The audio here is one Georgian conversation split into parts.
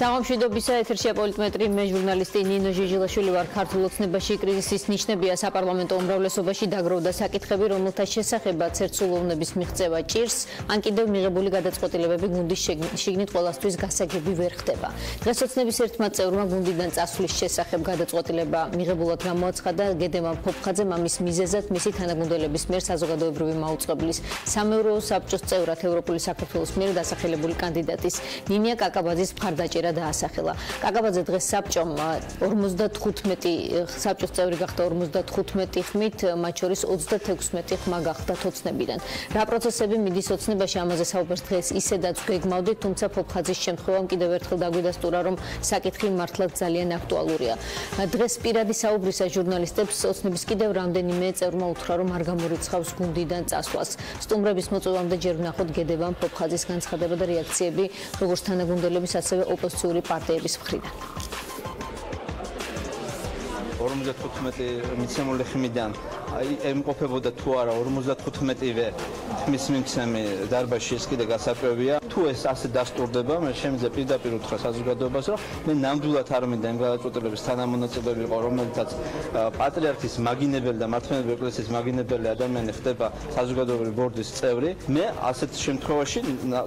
სამშვიდობისა ეთერშია პოლიტმეტრი მე ჟურნალისტი ნინო ჟიჟილაშვილი ვარ. ქართულ ოცნებაში კრიზისის ნიშნებია საპარლამენტო უმრავლესობაში დაგროვდა საკითხები, რომელთა შესახებაც ერთსულოვნების მიღწევა ჭირს, ან კიდევ მიღებული გადაწყვეტილებები გუნდის შიგნით ყველასთვის გასაგები ვერ ხდება. დღეს ოცნების ერთმა წევრმა გუნდიდან წასვლის შესახებ გადაწყვეტილება მიღებულად გამოაცხადა გედევან ფოფხაძემ, ამის მიზეზად მისი თანაგუნდელების მიერ საზოგადოებრივი მაუწყებლის სამეურვეო საბჭოს წევრად ევროპული საქართველოს მიერ დასახელებული კანდიდატის ნინია კაკაბაძის მხარდაჭერა დაასახელა. კაკაბაძე დღეს საბჭომ 55 საბჭოს წევრი გახდა 55 ხმით, მათ შორის 36 ხმა გახდა ოცნებიდან. რა პროცესები მიდის ოცნებაში, ამაზე საუბარს დღეს ისედაც გეგმავდით, თუმცა ფოფხაძის შემთხვევამ კიდევ ერთხელ დაგვიდასტურა, რომ საკითხი მართლაც ძალიან აქტუალურია. დღეს პირადი საუბრისას ჟურნალისტებს ოცნების კიდევ რამდენიმე წევრმა უთხრა, რომ არ გამორიცხავს გუნდიდან წასვლას. სტუმრების მოწვევამდე ჯერ ვნახოთ გედევან ფოფხაძის განცხადება და რეაქციები, როგორც თანაგუნდელების, ასევე ოპოზიციური პარტიების მხრიდან. 55 მიცემული ხმიდან ემყოფებოდა თუ არა 55-ვე ხმის მიმცემი დარბაზში, ეს კიდე გასაკვირია. თუ ეს ასე დასტურდება, მე შემიძლია პირდაპირ უთხრა საზოგადოებას, რომ მე ნამდვილად არ მინდა იმ გადაწყვეტილების თანამონაწილეები ვიყო, რომელთაც პატრიარქის მაგინებელი და მართლმადიდებელი ეკლესიის მაგინებელი ადამიანი ხდება საზოგადოებრივი ბორდის წევრი. მე ასეთ შემთხვევაში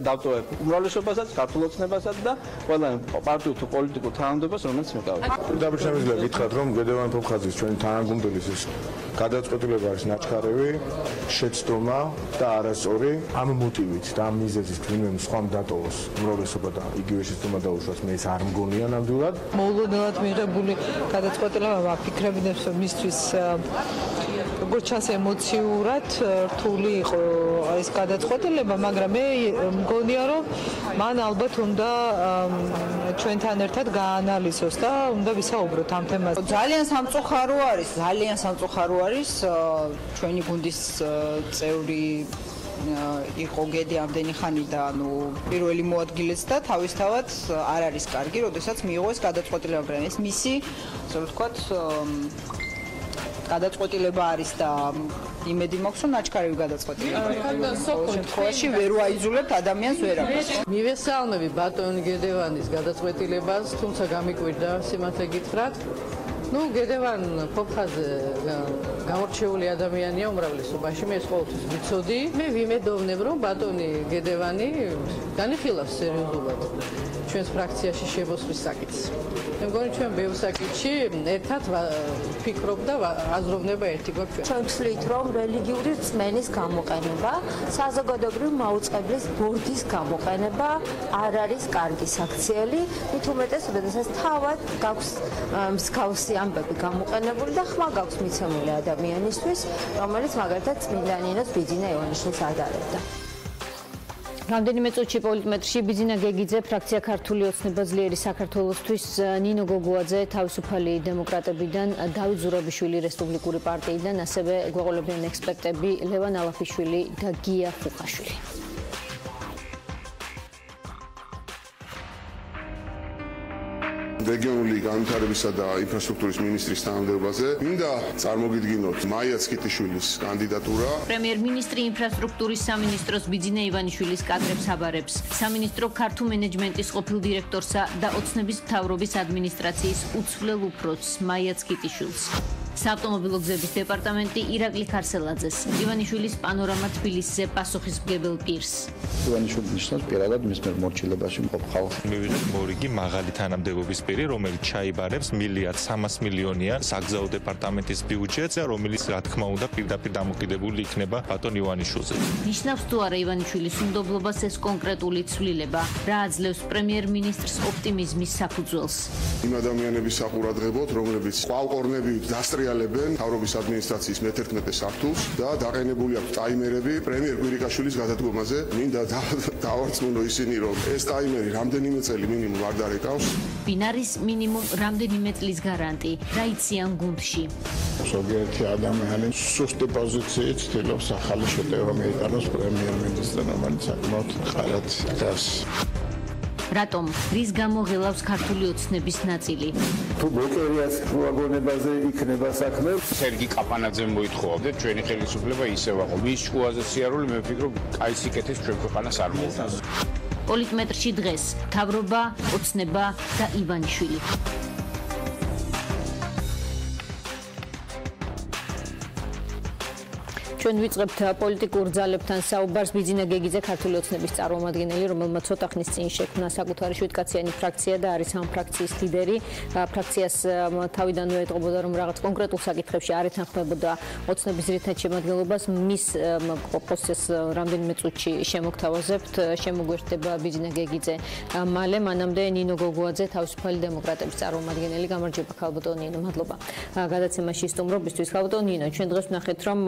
დავტოვებ უმრავლესობასაც, ქართულ ოცნებასაც და ყველა პარტიულ თუ პოლიტიკურ თანამდებობას, რომელიც მეკავებს. პირდაპირ შემიძლია გითხრათ, რომ გედევან ფოფხაძის ჩვენი თანაგუნდელის ის გადაწყვეტილება არის ნაჩქარევი, შეცდომა და არასწორი. ამ მოტივით და ამ მიზეზით ვინმე სხვამ დატოვოს უმრავლესობა და იგივე შეცდომა დაუშვას, მე ეს არ მგონია ნამდვილად. მოულოდნელად მიღებული გადაწყვეტილება ვაფიქრებინებს, რომ მისთვის როგორც ჩანს ემოციურად რთული იყო ეს გადაწყვეტილება, მაგრამ მე მგონია, რომ მან ალბათ უნდა ჩვენთან ერთად გაანალიზოს და უნდა ვისაუბროთ ამ თემაზე. ძალიან სამწუხარო არის ჩვენი გუნდის წევრი იყო გედი ამდენი ხანი და პირველი მოადგილეც და თავისთავად არ არის კარგი, როდესაც მიიღო ეს გადაწყვეტილება, მაგრამ ეს მისი, ასე ვთქვათ, გადაწყვეტილება არის და იმედი მაქვს, რომ ნაჩქარევი გადაწყვეტილება. შემთხვევაში ვერ ვაიძულებთ ადამიანს ვერაფერს. მივესალმები ბატონ გედევანის გადაწყვეტილებას, თუმცა გამიკვირდა სიმართლე გითხრათ. გედევან ფოფხაძე გამორჩეული ადამიანია უმრავლესობაში, მე ეს ყოველთვის ვიცოდი. მე ვიმედოვნებ, რომ ბატონი გედევანი განიხილავს სერიოზულად ჩვენს ფრაქციაში შემოსვლის საკითხს. მე მგონი ჩვენ ბევრ საკითხში ერთად ვფიქრობ და აზროვნება ერთი გვაქვს ჩვენ. ჩვენ ვთვლით, რომ რელიგიური რწმენის გამოყენება, საზოგადოებრივი მაუწყებლის ბორდის გამოყენება არ არის კარგი საქციელი, მით უმეტეს, როდესაც თავად გაქვს მსგავსი ამბები გამოყენებული და ხმა გაქვს მიცემული ადამიანისთვის, რომელიც მაგალითად წმინდა ნინოს ბიძინა ივანიშვილს ადარებდა. რამდენიმე წუთში პოლიტმეტრში ბიძინა გეგიძე, ფრაქცია ქართული ოცნება ძლიერი საქართველოსთვის, ნინო გოგუაძე თავისუფალი დემოკრატებიდან, დავით ზურაბიშვილი რესპუბლიკური პარტიიდან, ასევე გვეყოლებიან ექსპერტები ლევან ალაფიშვილი და გია ხუხაშვილი. რეგიონული განვითარებისა და ინფრასტრუქტურის მინისტრის თანამდებობაზე მინდა წარმოგიდგინოთ მაია ციხელაშვილის კანდიდატურა. პრემიერ-მინისტრი ინფრასტრუქტურის სამინისტროს ბიძინა ივანიშვილის კადრებს აბარებს. სამინისტრო ქართულ მენეჯმენტის ყოფილ დირექტორსა და ოცნების მთავრობის ადმინისტრაციის უცვლელ უფროსს მაია ციხელაშვილს. საავტომობილო გზების დეპარტამენტი ირაკლი ქარსელაძეს, ივანიშვილის პანორამა თბილისზე პასუხისმგებელ პირს. ივანიშვილი ნიშნავს პირადად მის მიერ მორჩილებაში მყოფ ხალხს. მივიღეთ მორიგი მაღალი თანამდებობის პირი, რომელიც ჩაიბარებს 1,300,000,000-იან საგზაო დეპარტამენტის ბიუჯეტზე, რომელიც რა თქმა უნდა პირდაპირ დამოკიდებული იქნება ბატონ ივანიშვილზე. ნიშნავს თუ არა ივანიშვილის უნდობლობას ეს კონკრეტული ცვლილება, რა აძლევს პრემიერ-მინისტრს ოპტიმიზმის საფუძველს. იმ ადამიანების საყურადღებოდ, რომლებიც ყვალყორნებით დასტრიალებენ მთავრობის ადმინისტრაციის მე-11 სართულს და დაყენებული აქვს ტაიმერები პრემიერ კვირიკაშვილის გადადგომაზე. მინდა დავარწმუნო ისინი, რომ ეს ტაიმერი რამდენიმე წელი მინიმუმ არ დარეკავს. ვინ არის მინიმუმ რამდენიმე წლის გარანტი? რა იციან გუნდში? ზოგიერთი ადამიანი სუსტი პოზიციით ცდილობს ახალი შეტევა მიიტანოს პრემიერ-მინისტრს, რომელიც საკმაოდ ხარად დგას. რატომ? რის გამო ღელავს ქართული ოცნების ნაწილი? თუ ბლოკერიას უაგონებაზე იქნება საქმე, სერგი კაპანაძემ მოითხოვა ჩვენი ხელისუფლება ისევ აყო. მის შუაზე სიარული მე ვფიქრობ, კაი სიკეთის ჩვენ ქვეყანას არ მოუნდა. პოლიტმეტრში დღეს მთავრობა, ოცნება და ივანიშვილი. ჩვენ ვიწყებთ პოლიტიკურ ძალებთან საუბარს. ბიძინა გეგიძე ქართული ოცნების წარმომადგენელი, რომელმაც ცოტა ხნის წინ შექმნა საკუთარი შვიდკაციანი ფრაქცია და არის ამ ფრაქციის ლიდერი. ფრაქციას თავიდანვე ეტყობოდა, რომ რაღაც კონკრეტულ საკითხებში არ ეთანხმებოდა ოცნების ძირითად შემადგენლობას. მის პოსტს რამდენიმე წუთში შემოგთავაზებთ. შემოგვერთდება ბიძინა გეგიძე მალე, მანამდე ნინო გოგუაძე, თავისუფალი დემოკრატების წარმომადგენელი. გამარჯობა ქალბატონ ნინო, მადლობა გადაცემაში სტუმრობისთვის. ქალბატონ ნინო, ჩვენ დღეს ვნახეთ, რომ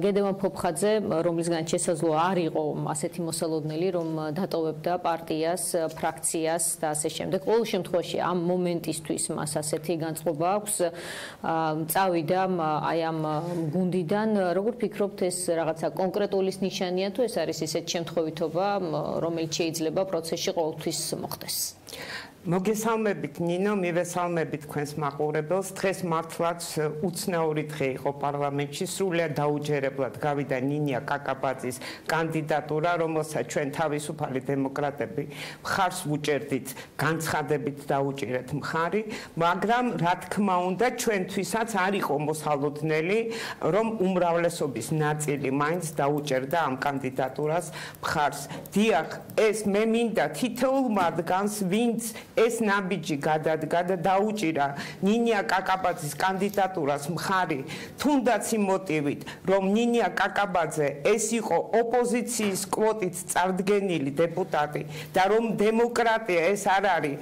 გედევან ფოფხაძე, რომლისგან შესაძლოა არ იყო ასეთი მოსალოდნელი, რომ დატოვებდა პარტიას, ფრაქციას და ასე შემდეგ. ყოველ შემთხვევაში ამ მომენტისთვის მას ასეთი განწყობა აქვს. წავიდა აი ამ გუნდიდან. როგორ ფიქრობთ, ეს რაღაცა კონკრეტულის ნიშანია თუ ეს არის ისეთი შემთხვევითობა, რომელიც შეიძლება პროცესში ყოველთვის მოხდეს? მოგესალმებით ნინო, მივესალმებით თქვენს მაყურებელს. დღეს მართლაც უცნაური დღე იყო პარლამენტში. სრულიად დაუჯერებლად გავიდა ნინია კაკაბაძის კანდიდატურა, რომელსაც ჩვენ თავისუფალი დემოკრატები მხარს ვუჭერდით, განცხადებით დაუჭირეთ მხარი, მაგრამ რა თქმა უნდა ჩვენთვისაც არ იყო მოსალოდნელი, რომ უმრავლესობის ნაწილი მაინც დაუჭერდა ამ კანდიდატურას მხარს. დიახ, ეს მე მინდა თითოეულ მათგანს, ვინც ეს ნაბიჯი გადადგა და დაუჭირა ნინია კაკაბაძის კანდიდატურას მხარი, თუნდაც იმ მოტივით, რომ ნინია კაკაბაძე ეს იყო ოპოზიციის კვოტით წარდგენილი დეპუტატი და რომ დემოკრატია ეს არ არის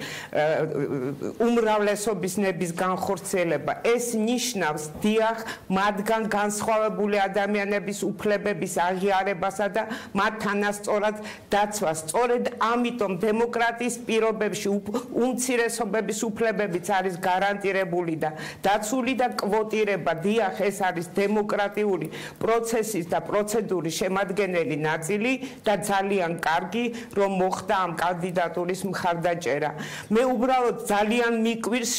უმრავლესობის ნების განხორციელება. ეს ნიშნავს დიახ მათგან განსხვავებული ადამიანების უფლებების აღიარებასა და მათ თანასწორად დაცვას. სწორედ ამიტომ დემოკრატიის პირობებში უმცირესობების უფლებებიც არის გარანტირებული და დაცული და კვოტირება. დიახ, ეს არის დემოკრატიული პროცესის და პროცედურის შემადგენელი ნაწილი და ძალიან კარგი, რომ მოხდა ამ კანდიდატურის მხარდაჭერა. მე უბრალოდ ძალიან მიკვირს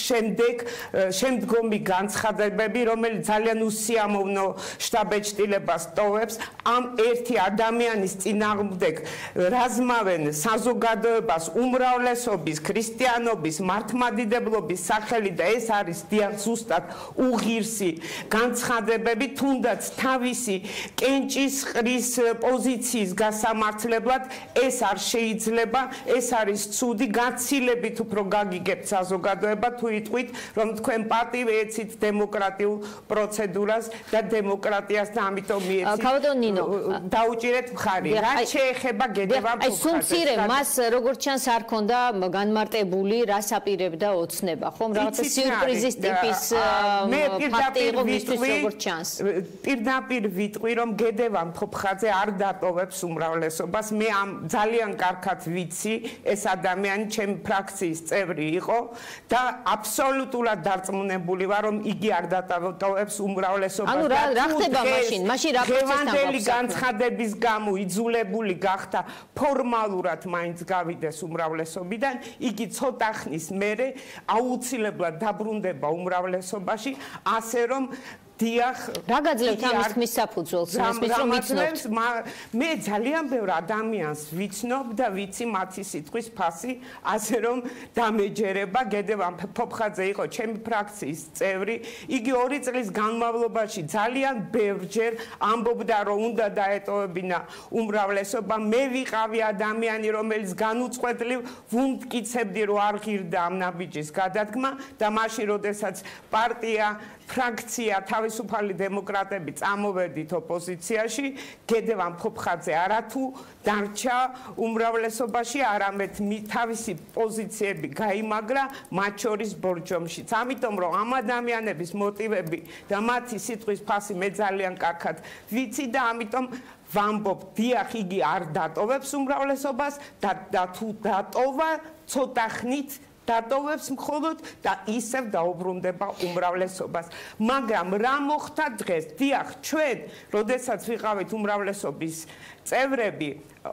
შემდგომი განცხადებები, რომელიც ძალიან უსიამოვნო შტაბ-ეჭდილებას ტოვებს ამ ერთი ადამიანის წინააღმდეგ, რაზმავენ საზოგადოებას უმრავლესობის ქრისტიანობის მართლმადიდებლობის სახელი და ეს არის დიახ ზუსტად უღირსი განცხადებები, თუნდაც თავისი კენჭისყრის პოზიციის გასამართლებლად ეს არ შეიძლება, ეს არის ცუდი, გაცილებით უფრო გაგიგებთ საზოგადოება თუ იტყვით, რომ თქვენ პატივ ეცით დემოკრატიულ პროცედურას და დემოკრატიას და ამიტომ მიეცით დაუჭირეთ მხარი. რაც შეეხება გედევან ფოფხაძეს. სულ მცირე მას როგორც ჩანს არ ქონდა განმარტებული, რას აპირებდა ოცნება, ხომ? რაღაცა სიურპრიზის ტიპის ფაქტი იყო მისთვის როგორც ჩანს. პირდაპირ ვიტყვი, რომ გედევან ფოფხაძე არ დატოვებს უმრავლესობას. მე ამ ძალიან კარგად ვიცი, ეს ადამიანი ჩემი ფრაქციის წევრი იყო და აბსოლუტურად დარწმუნებული ვარ, რომ იგი არ დატოვებს უმრავლესობას. ანუ რა ხდება მაშინ? მაშინ რა პროცესი განცხადების გამო იძულებული გახდა ფორმალურად მაინც გავიდეს უმრავლესობიდან. იგი ცოტა ხნის მერე აუცილებლად დაბრუნდება უმრავლესობაში, ასე რომ დიახ, რა გაძლევთ ამის ხმის საფუძველს? მე ძალიან ბევრ ადამიანს ვიცნობ და ვიცი მათი სიტყვის ფასი, ასე რომ დამეჯერება. გედევან ფოფხაძე იყო ჩემი ფრაქციის წევრი. იგი 2 წლის განმავლობაში ძალიან ბევრჯერ ამბობდა, რომ უნდა დაეტოვებინა უმრავლესობა. მე ვიყავი ადამიანი, რომელიც განუწყვეტლივ ვუმტკიცებდი, რომ არ ღირდა ამ ნაბიჯის გადადგმა და მაშინ, როდესაც პარტია ფრაქცია თავისუფალი დემოკრატები წამოვედით ოპოზიციაში, გედევან ფოფხაძე არათუ დარჩა უმრავლესობაში, არამედ თავისი პოზიციები გაიმაგრა მათ შორის ბორჯომშიც. ამიტომ რომ ამ ადამიანების მოტივები და მათი სიტყვის ფასი მე ძალიან კარგად ვიცი და ამიტომ ვამბობ, დიახ, იგი არ დატოვებს უმრავლესობას და თუ დატოვა ცოტა ხნით დატოვებს მხოლოდ და ისევ დაუბრუნდება უმრავლესობას. მაგრამ რა მოხდა დღეს? დიახ, ჩვენ, როდესაც ვიყავით უმრავლესობის წევრები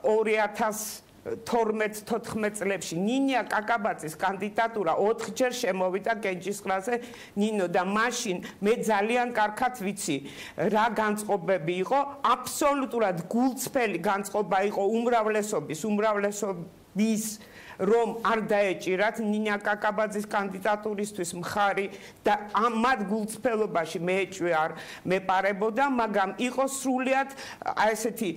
2012-14 წლებში ნინია კაკაბაძის კანდიდატურა 4ჯერ შემოვიდა კენჭისყრაზე ნინო და მაშინ მე ძალიან კარგად ვიცი რა განწყობები იყო, აბსოლუტურად გულწრფელი განწყობა იყო უმრავლესობის ის რომ არ დაეჭირათ ნინო კაკაბაძის კანდიდატურისთვის მხარი და მათ გულწრფელობაში მეეჭვი არ მეპარებოდა, მაგრამ იყო სრულიად ესეთი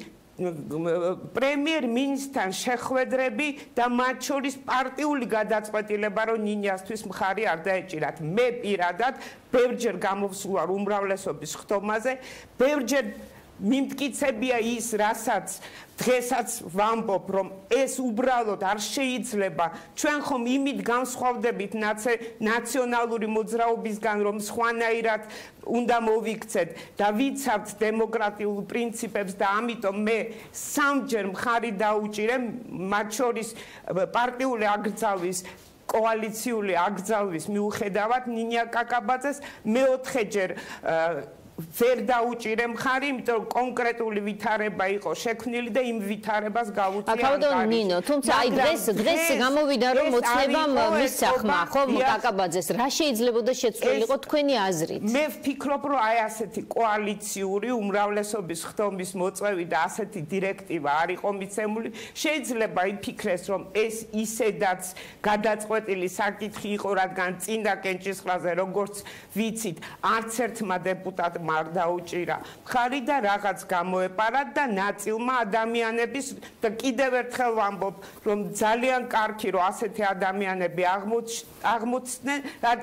პრემიერ-მინისტრთან შეხვედრები და მათ შორის პარტიული გადაწყვეტილება, რომ ნინიასთვის მხარი არ დაეჭირათ. მე პირადად ბევრჯერ გამოვსულა უმრავლესობის ხდომაზე, ბევრჯერ მიმტკიცებია ის, რასაც დღესაც ვამბობ, რომ ეს უბრალოდ არ შეიძლება. ჩვენ ხომ იმით განსხვავდებით ნაციონალური მოძრაობისგან, რომ სხვანაირად უნდა მოვიქცეთ და ვიცავთ დემოკრატიულ პრინციპებს და ამიტომ მე სამჯერ მხარი დაუჭირე, მათ შორის პარტიული აკრძალვის კოალიციური აკრძალვის მიუხედავად ნინო კაკაბაძეს მეოთხეჯერ ვერ დაუჭირე მხარი, იმიტომ რომ კონკრეტული ვითარება იყო შექმნილი და იმ ვითარებას გავუწია. ახალგაზრდა ნინო, თუმცა აი დღეს გამოვიდა რომ მოცნებამ მისახმა, ხო, კაკაბაძეს, რა შეიძლებოდა შეცვლილიყო თქვენი აზრით? მე ვფიქრობ, რომ აი ასეთი კოალიციური უმრავლესობის ხდომის მოწვევი და ასეთი დირექტივა არ იყო მიცემული. შეიძლება იფიქრეს, რომ ეს ისედაც გადაწყვეტილი საკითხი იყო, რადგან წინა კენჭისყრაზე, როგორც ვიცით, არც ერთმა დეპუტატმა არ დაუჭირა მხარი და რაღაც გამოეპარა და ნაწილმა ადამიანების და კიდევ ერთხელ ვამბობ, რომ ძალიან კარგი რომ ასეთი ადამიანები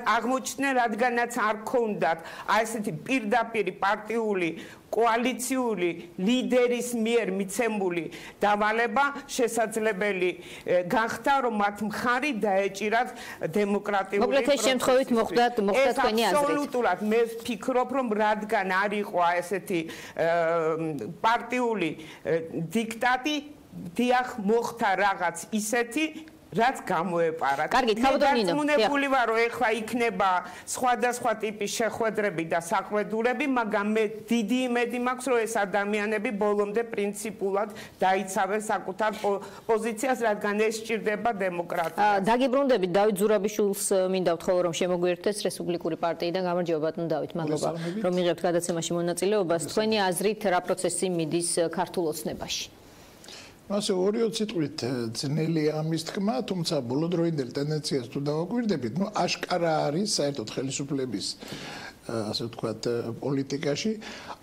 აღმოჩნდნენ, რადგანაც არ ქონდათ აი ესეთი პირდაპირი პარტიული კოალიციური ლიდერის მიერ მიცემული დავალება შესაძლებელი გახდა, რომ მათ მხარი დაეჭირათ დემოკრატიული პროცესი. მოკლედ ეს შემთხვევით მოხდა თქვენი აზრით. აბსოლუტურად მე ვფიქრობ, რომ რადგან არ იყო ესეთი პარტიული დიქტატი, დიახ, მოხდა რაღაც ისეთი რაც გამოეპარა. კარგი, თავდაპირველად ნინო. დარწმუნებული ვარ, რომ ეხლა იქნება სხვადასხვა ტიპის შეხვედრები და საყვედურები, მაგრამ მე დიდი იმედი მაქვს, რომ ეს ადამიანები ბოლომდე პრინციპულად დაიცავენ საკუთარ პოზიციას, რადგან ეს სჭირდება დემოკრატიას. დაგიბრუნდებით დავით ზურაბიშვილს მინდა ვთხოვო, რომ შემოგვიერთდეს რესპუბლიკური პარტიიდან. გამარჯობა ბატონო დავით, მადლობა რომ მიღებთ გადაცემაში მონაწილეობას. თქვენი აზრით რა პროცესი მიდის ქართულ ოცნებაში? ასე ორი სიტყვით ძნელია ამის თქმა, თუმცა ბოლოდროინდელ ტენდენციას თუ დავაკვირდებით, აშკარა არის საერთოდ ხელისუფლების ასე ვთქვათ პოლიტიკაში,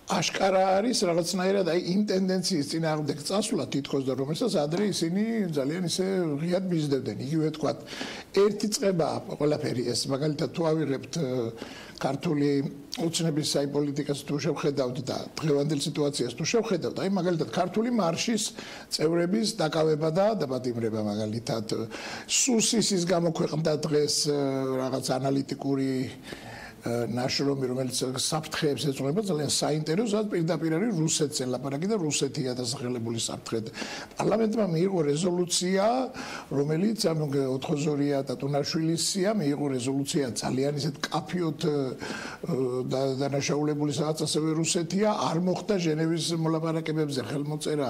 აშკარა არის რაღაცნაირად აი იმ ტენდენციის წინააღმდეგ წასვლა თითქოს და რომელსაც ადრე ისინი ძალიან ისე ღიად მისდევდნენ. იგივე ვთქვათ, ერთი წყება ყველაფერი ეს, მაგალითად თუ ავიღებთ ქართული ოცნების პოლიტიკას თუ შევხედავთ და დღევანდელ სიტუაციას თუ შევხედავთ, აი მაგალითად ქართული მარშის წევრების დაკავება და დაპატიმრება, მაგალითად სუსისის გამოქვეყნდა დღეს რაღაც ანალიტიკური ნაშრომი, რომელიც საფრთხეებს ეძღვნება, ძალიან საინტერესო, სადაც პირდაპირ არის რუსეთს ელაპარაკი და რუსეთია დასახელებული საფრთხედ. პარლამენტმა მიიღო რეზოლუცია, რომელიც 82-ია ტატუნაშვილისია, მიიღო რეზოლუცია ძალიან ისეთ კაფიოთ დანაშაულებული, სადაც ასევე რუსეთია, არ მოხდა ჟენევის მოლაპარაკებებზე ხელმოწერა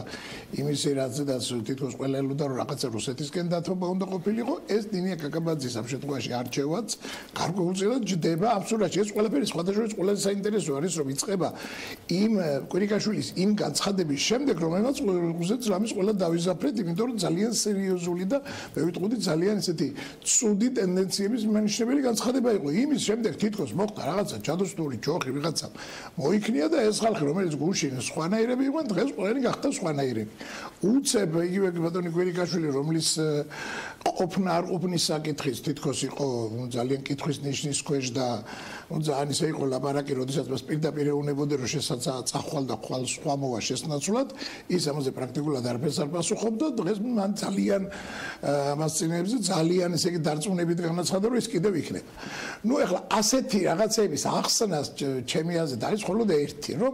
იმისი, რაცაც თითქოს ყველა ელოდა, რომ რაღაცა რუსეთისკენ დათმობა უნდა ყოფილიყო. ეს ნინო კაკაბაძის ამ შემთხვევაში არჩევაც გარკვეულწილად ჯდება აბსოლუტურად. ეს ყველაფერი სხვადასხვა ყველაზე საინტერესო არის, რომ იწყება იმ კვირიკაშვილის იმ განცხადების შემდეგ, რომელმაც რუსეთს რამის ყველა დავიზაფრეთ, იმიტომ რომ ძალიან სერიოზული და მე ვიტყოდი ძალიან ესეთი ცუდი ტენდენციების მანიშნებელი განცხადება იყო. იმის შემდეგ თითქოს მოხდა რაღაცა ჩადოსტური ჯოხი ვიღაცა მოიქნია და ეს ხალხი, რომელიც გუშინ სხვანაირები იყვნენ, დღეს ყველანი გახდა სხვანაირები. უცებ იგივე ბატონი კვირიკაშვილი, რომლის ყოფნა არ ყოფნის საკითხის თითქოს იყო ძალიან კითხვის ნიშნის ქვეშ და ძალიან ისე იყო ლაპარაკი, როდესაც მას პირდაპირ ეუბნებოდა, რომ წახვალ და ხვალ სხვა მოვა შესნაცვლად, ის ამაზე პრაქტიკულად არაფერს არ პასუხობდა. დღეს მან ძალიან ამას წინებზე ძალიან ესე იგი დარწმუნებით განაცხადა, რომ ის კიდევ იქნება. ეხლა ასეთი რაღაცების ახსნას ჩემი აზრით არის მხოლოდ ერთი, რომ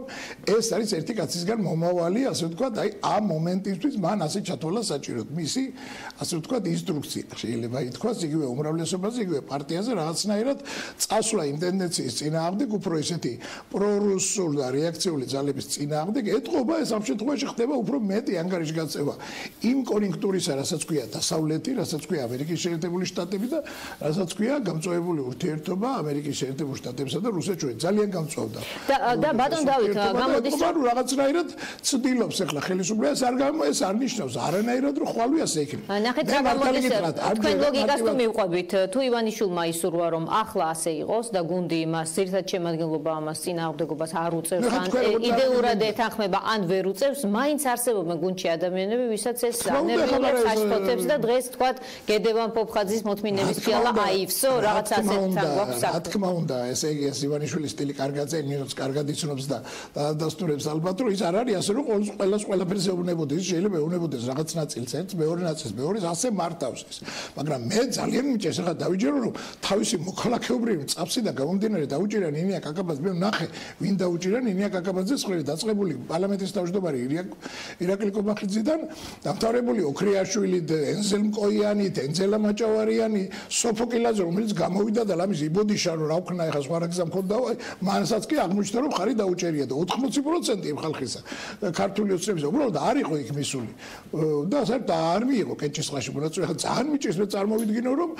ეს არის ერთი კაცისგან მომავალი, ასე ვთქვათ, აი ამ მომენტისთვის მან ასე ჩათვალა საჭიროდ მისი, ასე ვთქვათ, ინსტრუქცია. შეიძლება ითქვას იგივე უმრავლესობაზე, იგივე პარტიაზე რაღაცნაირად წასვლა იმ ტენდენციის წინააღმდეგ, უფრო ისეთი პრორუსულ და რეაქციული ძალების წინააღმდეგ ეთყობა, ეს ამ შემთხვევაში ხდება უფრო მეტი ანგარიშგაწევა იმ კონjunქტურისა, რასაც ქვია დასავლეთი, რასაც ქვია ამერიკის შეერთებული შტატები და რასაც ქვია გამწვავებული ურთიერთობა ამერიკის შეერთებულ შტატებსა და რუსეთს შორის. ძალიან გამწვავდა. და ბატონ დავით, გამოდის რომ რაღაცნაირად ცდილობს ახლა ხელისუფლებას ეს არ ნიშნავს არანაირად რომ ხვალვე ასე იქნება. ნახეთ რა გამოდის თქვენ ლოგიკას თუ მივყვებით, თუ ივანიშვილმა ისურვა რომ ახლა ასე იყოს და გუნდი იმას ერთად შემადგენლობა ამას წინააღმდეგობას არ უწევს ან იდეურად ეთანხმება ან ვერ უწევს, მაინც არსებობენ გუნდში ადამიანები, ვისაც ეს ანერგიულებს აშფოთებს და დღეს თქვათ გედევან პოპხაძის მოთმინების ფიალა აივსო, რაღაც ასეთ თან გვაქვს საქმე. რა თქმა უნდა, ესე იგი ეს ივანიშვილის სტილი კარგად ნინოც კარგად იცნობს და დასტურებს ალბათ რომ ის არ არის ასე რომ ყველაფერს ეუბნებოდეს, შეიძლება ეუბნებოდეს რაღაც ნაწილს ერთ, მეორე ნაწილს მეორეს, ასე მართავს ეს. მაგრამ მე ძალიან მიჭერს ახლა დავიჯერო რომ თავისი მოქალაქეობრივი წაფსიდან გამომდინარე დაუჭირა ნინია კაკაბაძე, მე ვნახე ვინ დაუჭირა ნინია კაკაბაძეს ხელი დაწყებული პარლამენტის თავმჯდომარე ირაკლი კობახიძიდან, დამთავრებული ოქრიაშვილი, ენზელ მკოიანი, ენზელა მაჭავარიანი, სოფოკილაძე რომელიც გამოვიდა და ლამის იბოდიშა რომ რა ვქნა ახლა სხვა რაგზა მქონდა, მანასაც კი აღმოჩნდა რომ ხარი დაუჭერია და 80% იმ ხალხისა ქართული ოცნების უბრალოდ არ იყო იქ მისული და საერთოდ არ მიიღო კენჭისყრაში მონაწილე. ახლა ძალიან მიჭირს მე წარმოვიდგინო რომ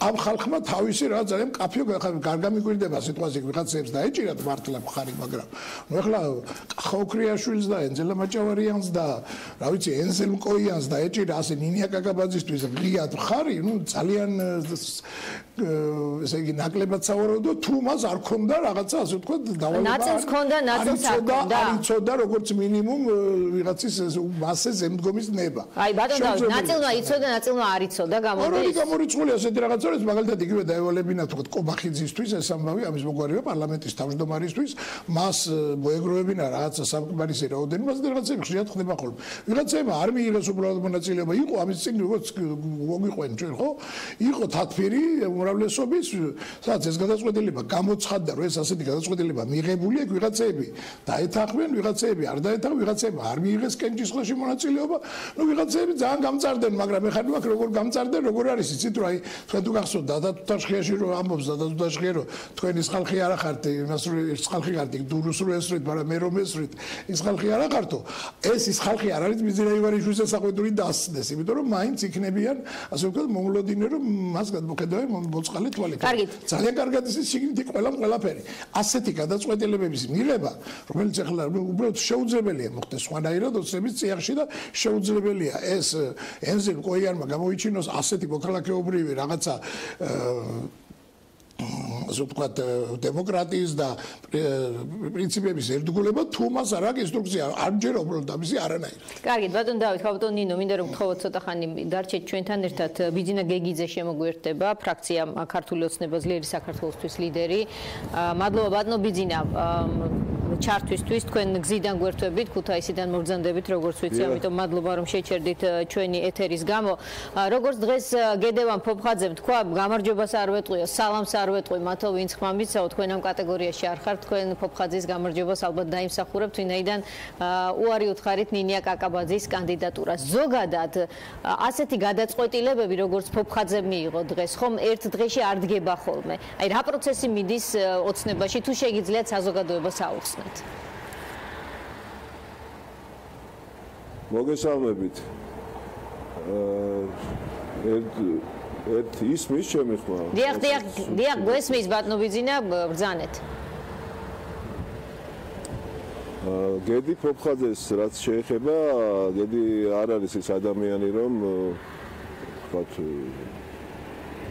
ამ ხალხმა თავისი რა ძალიან კაფიო გარგამიკვირდება სიტყვაზე ვიღაცებს დაეჭირათ მართლა ხარი, მაგრამ ნუ ახლა ხოქრიაშვილს და ენზელა მაჭავარიანს და რა ვიცი ენზელ მკოიანს დაეჭირა ასე ნინია კაკაბაძისთვის ღიად ხარი, ნუ ძალიან ესე იგი ნაკლებად სავარაუდო თუ მას არ ქონდა რაღაცა ასე ვთქვათ დავალება. ნაწილს ქონდა, ნაწილს არ ქონდა. არ იცოდა როგორც მინიმუმ ვიღაცის მასზე ზემდგომის ნება. აი ბატონ დავით, ნაწილმა იცოდა, ნაწილმა არ იცოდა, გამოდის. ორი გამორიცხული ასეთი რაღაცა არის, მაგალითად იგივე დაევალებინა თქვათ კობახიძისთვის ეს ამბავი ამის მოგვარება პარლამენტის თავმჯდომარისთვის, მას მოეგროვებინა რაღაცა საკმარისი რაოდენობას და რაღაცები ხშირად ხდება ხოლმე. ვიღაცებმა არ მიიღეს უბრალოდ მონაწილეობა, იყო ამის წინ როგორც მოგიყვენ ჩვენ ხო? იყო თათფირი უმრავლესობის, სადაც ეს გადაწყვეტილება გამოცხადდა, რომ ეს ასეთი გადაწყვეტილება მიღებული აქვს ვიღაცები დაეთანხმენ, ვიღაცები არ დაეთანხმენ, ვიღაცებმა არ მიიღეს კენჭისყრაში მონაწილეობა, ნუ ვიღაცები ძალიან გამწარდნენ, მაგრამ ეხლა მაგ როგორ გამწარდნენ, როგორ არის იცით რომ აი თქვენ თუ გახსოვთ დადათუთაშხიაში რომ ამბობს დადათუთაშხია რომ თქვენ ის ხალხი არ ახართ, იმას რომ ის ხალხი ხართ, დურუს რო ესვრით, მაგრამ მე რომ ესვრით, ის ხალხი არ ახართო. ის ხალხი არ არის ბიძინა ივანიშვილის საყვედური დასცდეს, იმიტომ რომ მაინც იქნებიან, ასე ვთქვათ, მომლოდინე რომ მას გადმოხედავენ მოწყალე თვალით. ძალიან კარგად ის შიგნით ყველაფერი. ასეთი გადაწყვეტილებების მიღება, რომელიც ახლა უბრალოდ შეუძლებელია მოხდეს სხვანაირად ოცნების წიაღში და შეუძლებელია ეს ენზელ მკოიანმა გამოიჩინოს ასეთი მოქალაქეობრივი რაღაცა ასე ვთქვათ დემოკრატიის და პრინციპების ერთგულება თუ მას არ აქვს ინსტრუქცია არ ჯერა უბრალოდ ამისი არანაირად. კარგი, ბატონ დავით, ბატონ ნინო, მინდა რომ გთხოვოთ ცოტა ხანი დარჩეთ ჩვენთან ერთად. ბიძინა გეგიძე შემოგვიერთდება, ფრაქცია ქართული ოცნება ძლიერი საქართველოსთვის ლიდერი. მადლობა ბატონო ბიძინა ჩართვისთვის, თქვენ გზიდან გვერთვებით, ქუთაისიდან მოგზანდებით, როგორც ვიცი, ამიტომ მადლობა რომ შეჩერდით ჩვენი ეთერის გამო. როგორც დღეს გედევან პოპხაძემ თქვა, გამარჯვებას არ ვეტყვიო, სალამს არ ვეტყვი მათო, ვინც ხმამიცაო, თქვენ ამ კატეგორიაში არ ხართ, თქვენ პოპხაძის გამარჯვებას ალბათ დაიმსახურებთ, ვინაიდან უარი უთხარით ნინია კაკაბაძის კანდიდატურას. ზოგადად ასეთი გადაწყვეტილებები, როგორც პოპხაძემ მიიღო დღეს, ხომ ერთ დღეში არ დგება ხოლმე. აი რა პროცესი მიდის ოცნებაში, თუ შეგიძლიათ საზოგადოებას აუხსნათ? მოგესალმებით. ერთ ისმის ჩემი ხმა. დიახ, გვესმის ბატონო ბიძინა, ბრძანეთ. გედი პოპხაძეს რაც შეეხება, გედი არ არის ის ადამიანი, რომ ვთქვათ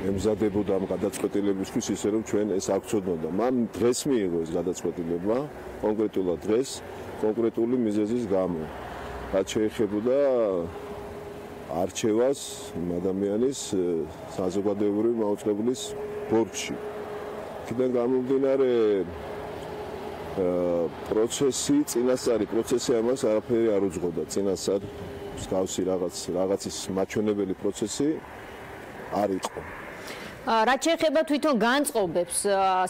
ემზადებოდა ამ გადაწყვეტილებისთვის ისე რომ ჩვენ ეს აღწოდნოდა. მან დღეს მიიღო ეს გადაწყვეტილება, კონკრეტულად დღეს, კონკრეტული მიზეზის გამო. რაც შეეხებოდა არჩევას იმ ადამიანის საზოგადოებრივი მაუწყებლის ბორცში. იქიდან გამომდინარე პროცესი, წინასწარი პროცესი ამას არაფერი არ უძღოდა. წინასწარ მსგავსი რაღაცის მაჩვენებელი პროცესი არ იყო. რაც შეეხება თვითონ განწყობებს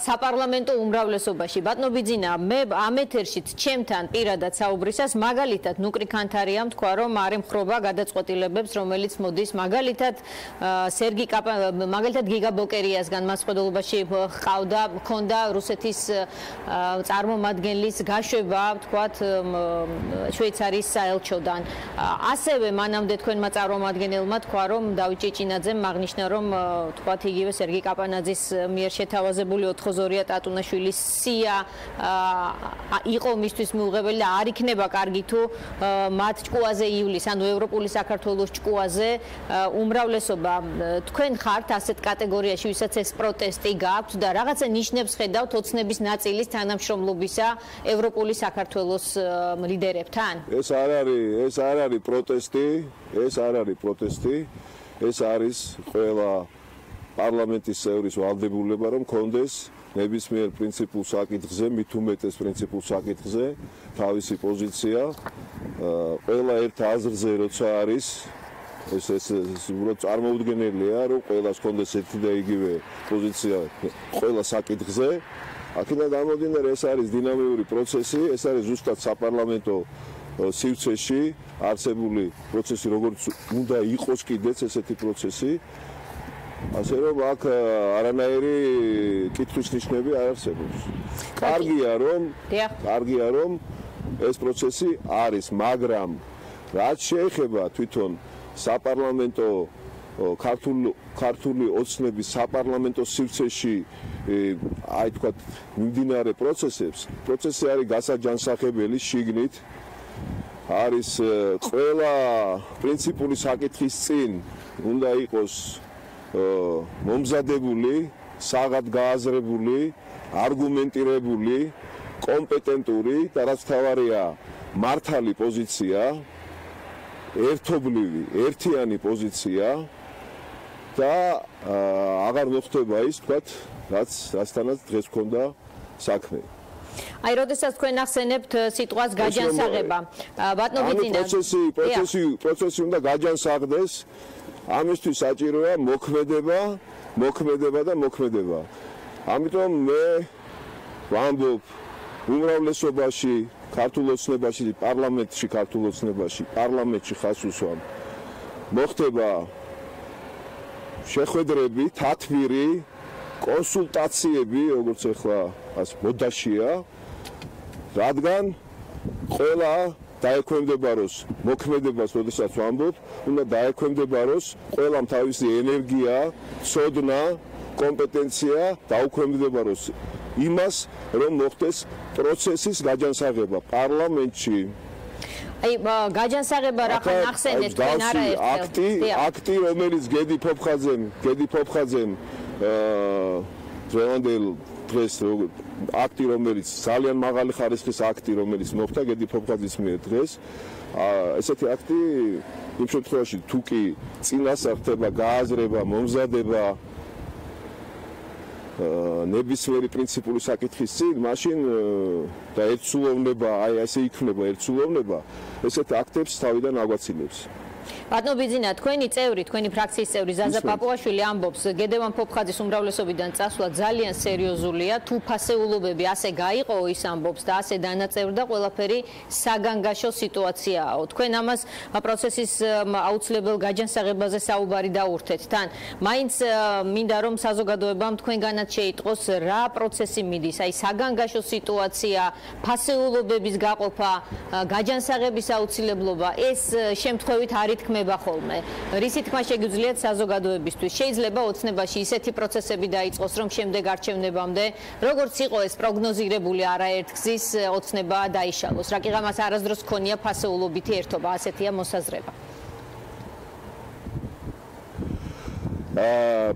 საპარლამენტო უმრავლესობაში, ბატონო ბიძინა, მე ამ ეთერშიც ჩემთან პირადად საუბრისას მაგალითად ნუკრი ქანთარიამ თქვა, რომ არ ემხრობა გადაწყვეტილებებს, რომელიც მოდის მაგალითად მაგალითად გიგა ბოკერიასგან მასწავლებელობაში ჰქონდა რუსეთის წარმომადგენლის გაშვება, თქვათ, შვეიცარიის საელჩოდან. ასევე მანამდე თქვენმა წარმომადგენელმა თქვა, რომ დავით ჭიჭინაძემ აღნიშნა, რომ თქვათ იგივე სერგი კაპანაძის მიერ შეთავაზებული 4-2 ტატუნაშვილის სია იყო მისთვის მიუღებელი და არ იქნება კარგი თუ მათ ჭკუაზე ივლის, ანუ ევროპული საქართველოს ჭკუაზე უმრავლესობა. თქვენ ხართ ასეთ კატეგორიაში, ვისაც ეს პროტესტი გაქვთ და რაღაცა ნიშნებს ხედავთ ოცნების ნაწილის თანამშრომლობისა ევროპული საქართველოს ლიდერებთან? ეს არ არის პროტესტი, ეს არის ყველა პარლამენტის წევრის ვალდებულება, რომ კონდეს ნებისმიერ პრინციპულ საკითხზე, მით უმეტეს პრინციპულ საკითხზე თავისი პოზიცია, ყველა ერთ აზრზე როცა არის, ეს უბრალოდ წარმოუდგენელია, რომ ყველას კონდეს ერთი და იგივე პოზიცია ყველა საკითხზე. აქედან გამომდინარე, ეს არის დინამიური პროცესი, ეს არის ზუსტად საპარლამენტო სივრცეში არსებული პროცესი, როგორც უნდა იყოს კიდეც ესეთი პროცესი. ასე რომ აქ არანაირი კითხვის ნიშნები არ არსებობს. კარგია რომ ეს პროცესი არის, მაგრამ რაც შეეხება თვითონ საპარლამენტო ქართული ოცნების საპარლამენტო სივრცეში აი თქვათ მიმდინარე პროცესი არის გასაჯანსაღებელი შიგნით, არის ყველა პრინციპული საკითხის წინ უნდა იყოს მომზადებული, საღად გააზრებული, არგუმენტირებული, კომპეტენტური და რაც თავარია მართალი პოზიცია, ერთობლივი, ერთიანი პოზიცია და აღარ მოხდება ის, თქვათ, რაცთანაც დღეს მქონდა საქმე. აი, როდესაც თქვენ ახსენებთ სიტყვას გაჯანსაღება, ბატონო ბიძინა, პროცესი უნდა გაჯანსაღდეს. ამისთვის საჭიროა მოქმედება და მოქმედება. ამიტომ მე ვამბობ უმრავლესობაში ქართულ ოცნებაში, პარლამენტში ხას უსვამ. მოხდება შეხვედრები, თათბირი, კონსულტაციები, როგორც ახლა მოდაშია, რადგან ყველა დაექვემდებაროს მოქმედებას, როდესაც ვამბობ, უნდა დაექვემდებაროს ყველამ თავისი ენერგია, ცოდნა, კომპეტენცია დაუქვემდებაროს იმას, რომ მოხდეს პროცესის გაჯანსაღება პარლამენტში. აი, გაჯანსაღება რახან ახსენეთ თქვენ არაერთხელ. აქტი, რომელიც გედი ფოფხაძემ დღევანდელ დღეს აქტი, რომელიც ძალიან მაღალი ხარისხის აქტი, რომელიც მოხდა გედი ფოფხაძის მიერ დღეს, ესეთი აქტი იმ შემთხვევაში თუ კი წინასწარ ხდება გააზრება, მომზადება ნებისმიერი პრინციპული საკითხის წინ, მაშინ და ერთსულოვნება, აი ესე იქნება ერთსულოვნება, ესეთ აქტებს თავიდან აგვაცილებს. ბატონო ბიძინა, თქვენი ფრაქციის წევრი ზაზა პაპუაშვილი ამბობს, გედევან ფოფხაძის უმრავლესობიდან წასვლა ძალიან სერიოზულია, თუ ფასეულობები ასე გაიყო, ის ამბობს და ასე დანაწევრდა, ყველაფერი საგანგაშო სიტუაციაა. თქვენ ამას პროცესის აუცილებელ გაჯანსაღებაზე საუბარი დაურთეთ თან. მაინც მინდა რომ საზოგადოებამ თქვენგანაც შეიტყოს, რა პროცესი მიდის, აი საგანგაშო სიტუაცია, ფასეულობების გაყოფა, გაჯანსაღების აუცილებლობა, ეს შემთხვევით არ ითქმება ხოლმე. რისი თქმა შეგვიძლიათ საზოგადოებისთვის? შეიძლება ოცნებაში ისეთი პროცესები დაიწყოს, რომ შემდეგ არჩევნებამდე, როგორც იყო ეს პროგნოზირებული არაერთგზის ოცნება დაიშალოს. რა კი ღამას არასდროს ჰქონია ფასეულობითი ერთობა, ასეთია მოსაზრება.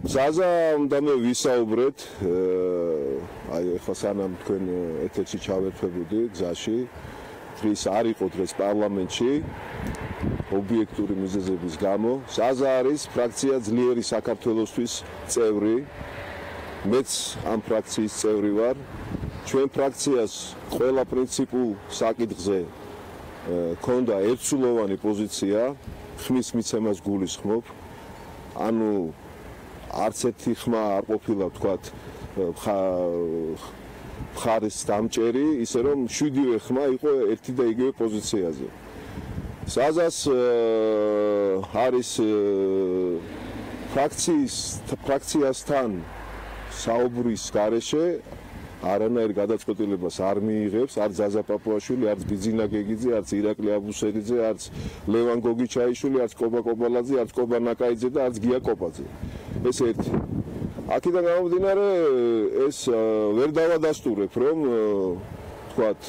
ზაზა უნდა მე ვისაუბრეთ, აი ახლა სანამ თქვენ ეთერში ჩავერთვებოდი გზაში, დღეს არ იყო დღეს პარლამენტში ობიექტური მიზეზების გამო. ზაზა არის ფრაქცია ძლიერი საქართველოსთვის წევრი. მეც ამ ფრაქციის წევრი ვარ. ჩვენ ფრაქციას ყველა პრინციპულ საკითხზე ქონდა ერთსულოვანი პოზიცია, ხმის მიცემას გულისხმობ. ანუ არც ერთი ხმა არ ყოფილა თქვათ მხარის დამჭერი, ისე რომ 7-ვე ხმა იყო ერთი და იგივე პოზიციაზე. საზას არის ფრაქციასთან საუბრის გარეშე არანაირ გადაწყვეტილებას არ მიიღებს, არც ზაზა პაპუაშვილი, არც ბიძინა გეგიძე, არც ირაკლი აბუსერიძე, არც ლევან გოგიჩაიშვილი, არც კობა კობალაძე, არც კობა ნაკაიძე და არც გია კოპაძე. ეს ერთი. აქედან გამომდინარე ეს ვერ დავადასტურებ, რომ თქვათ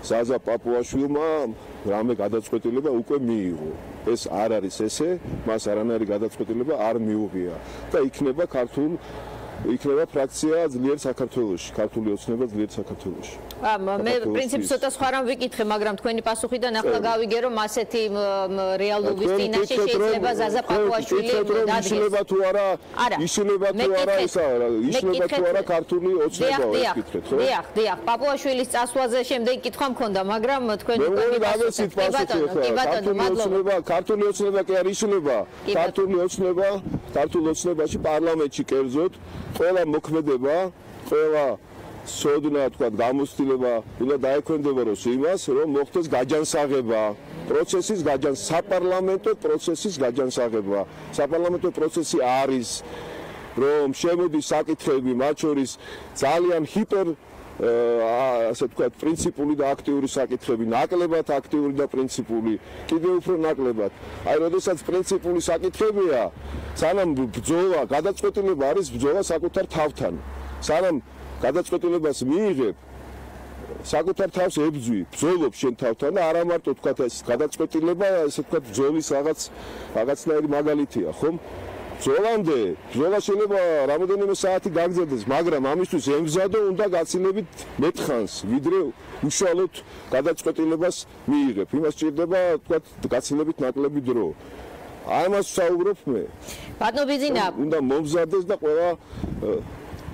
ზაზა პაპუაშვილმა რამე გადაწყვეტილება უკვე მიიღო. ეს არ არის ესე, მას არანაირი გადაწყვეტილება არ მიუღია და იქნება ფრაქცია ძლიერ საქართველოში, ქართული ოცნება ძლიერ საქართველოში. მე პრინციპს ცოტა სხვა რამ ვიკითხე, მაგრამ თქვენი პასუხიდან ახლა გავიგე, რომ ასეთი რეალობის წინაშე შეიძლება ზაზა პაპუაშვილი დადგეს. ისლება თუ არა, ისლება თუ არა ქართული ოცნება ვიკითხეთ, ხო? დიახ, პაპუაშვილის წასვლაზე შემდეგი კითხვა მქონდა, მაგრამ თქვენ უკვე გავესით პასუხი ახლა. ქართული ოცნება კი არ ისლება. ქართული ოცნებაში პარლამენტში კერძოდ ყველა მოქმედება, ყველა სოდნა თქვა გამოცდილება უნდა დაექვემდებაროს იმას, რომ მოხდეს გაჯანსაღება, საპარლამენტო პროცესის გაჯანსაღება. საპარლამენტო პროცესი არის, რომ შემოდის საკითხები, მათ შორის ძალიან ასე ვთქვათ, პრინციპული და აქტიური საკითხები, ნაკლებად აქტიური და პრინციპული, კიდევ უფრო ნაკლებად. აი, როდესაც პრინციპული საკითხებია, სანამ ბრძოლა, გადაწყვეტილება არის ბრძოლა საკუთარ თავთან. სანამ გადაწყვეტილებას მიიღებ, საკუთარ თავს ებძვი, ბრძოლობ შენ თავთან და არა მარტო ვთქვათ ეს გადაწყვეტილება, ესე ვთქვათ, ბრძოლის რაღაცნაირი მაგალითია, ხომ? ბრძოლა შეიძლება რამოდენიმე საათი გაგრძელდეს, მაგრამ ამისთვის ემგზადო უნდა გაცილებით მეტხანს, ვიდრე უშუალოდ გადაწყვეტილებას მიიღებ. იმას სჭირდება, ვთქვათ, გაცილებით ნაკლები დრო. ამას ვსაუბრობ მე. ბატონო ბიძინა, უნდა მომზადდეს და ყველა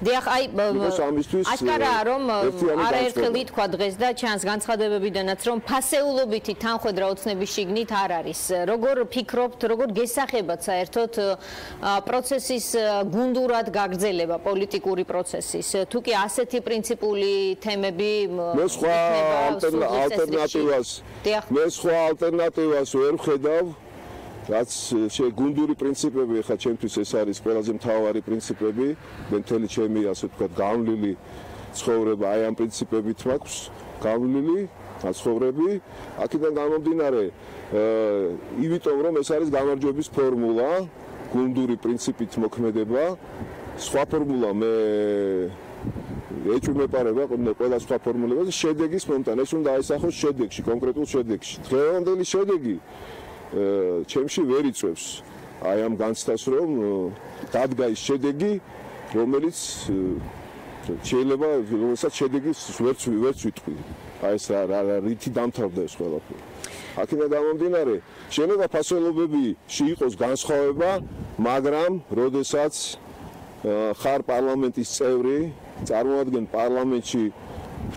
დიახ, აი აშკარაა, რომ არაერთხელ ითქვა დღეს და ჩანს განცხადებებიდანაც, რომ ფასეულობითი თანხwebdriver ოცნების შიგნით არ არის. როგორ ფიქრობთ, როგორ გესახებათ საერთოდ პროცესის გუნდურად გაგრძელება, პოლიტიკური პროცესის? თუ კი ასეთი პრინციპული თემები მე სხვა ალტერნატივას ვერ ვხედავ. რაც გუნდური პრინციპები ხა ჩემთვის ეს არის ყველაზე მთავარი პრინციპები, მთელი ჩემი ასე ვთქვათ გავლილი ცხოვრება აი ამ პრინციპებით მაქვს გავლილი ცხოვრები. აქედან გამომდინარე, იმიტომ რომ ეს არის გამარჯვების ფორმულა, გუნდური პრინციპით მოქმედება. სხვა ფორმულა მე ეჭვმეპარება ყველა სხვა ფორმულებაზე შედეგის მომტან, ეს უნდა აისახოს შედეგში, კონკრეტულ შედეგში. დღევანდელი შედეგი ჩემში ვერ იწევს აი ამ განცდას, რომ დადგა ის შედეგი, რომელიც შეიძლება რომელსაც შედეგის ვერც ვიტყვი. აი ეს რითი დამთავრდა ეს ყველაფერი. აქედან გამომდინარე, შეიძლება ფასეულობებში იყოს განსხვავება, მაგრამ როდესაც ხარ პარლამენტის წევრი, წარმოადგენ პარლამენტში,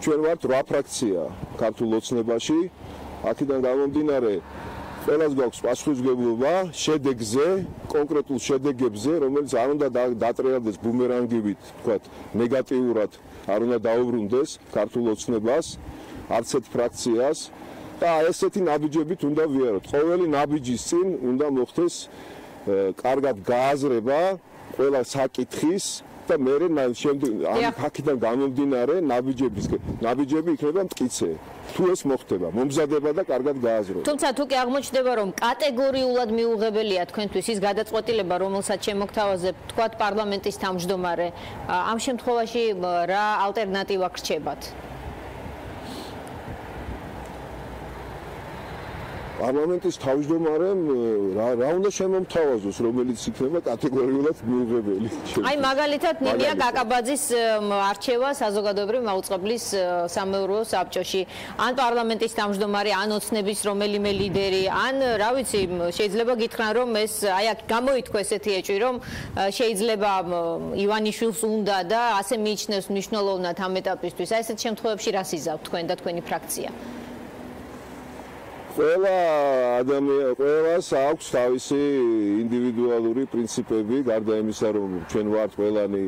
ჩვენ ვართ 8 ფრაქცია ქართულ ოცნებაში, აქედან გამომდინარე ყველას გვაქვს პასუხისმგებლობა შედეგზე, კონკრეტულ შედეგებზე, რომელიც არ უნდა დატრიალდეს ბუმერანგივით, ვთქვათ, ნეგატიურად, არ უნდა დაუბრუნდეს ქართულ ოცნებას, არც ერთ ფრაქციას და ესეთი ნაბიჯებით უნდა ვიაროთ. ყოველი ნაბიჯის წინ უნდა მოხდეს კარგად გააზრება ყველა საკითხის და მე ამ ფაქტიდან გამომდინარე ნაბიჯები იქნება მტკიცე. თუ ეს მოხდება, მომზადება და კარგად გააზრება. თუმცა თუ კი აღმოჩნდება, რომ კატეგორიულად მიუღებელია თქვენთვის ის გადაწყვეტილება, რომელსაც შემოგთავაზებთ, თქვათ პარლამენტის თავმჯდომარე, ამ შემთხვევაში რა ალტერნატივა გრჩებათ? პარლამენტის თავმჯდომარემ რა უნდა შემომთავაზოს, რომელიც იქნება კატეგორიულად მიუღებელი. აი მაგალითად ნინია კაკაბაძის არჩევა საზოგადოებრივი მაუწყებლის სამეურვეო საბჭოში. ან პარლამენტის თავმჯდომარე, ან ოცნების რომელიმე ლიდერი, ან რა ვიცი, შეიძლება გითხრან, რომ ეს აი აქ გამოითქვა ესეთი ეჭვი, რომ შეიძლება ივანიშვილს უნდა და ასე მიიჩნევს მნიშვნელოვნად ამ ეტაპისთვის. აი ესეთ შემთხვევებში რას იზავთ თქვენ და თქვენი ფრაქცია? ყველას აქვს თავისი ინდივიდუალური პრინციპები, გარდა იმისა, რომ ჩვენ ვართ ყველანი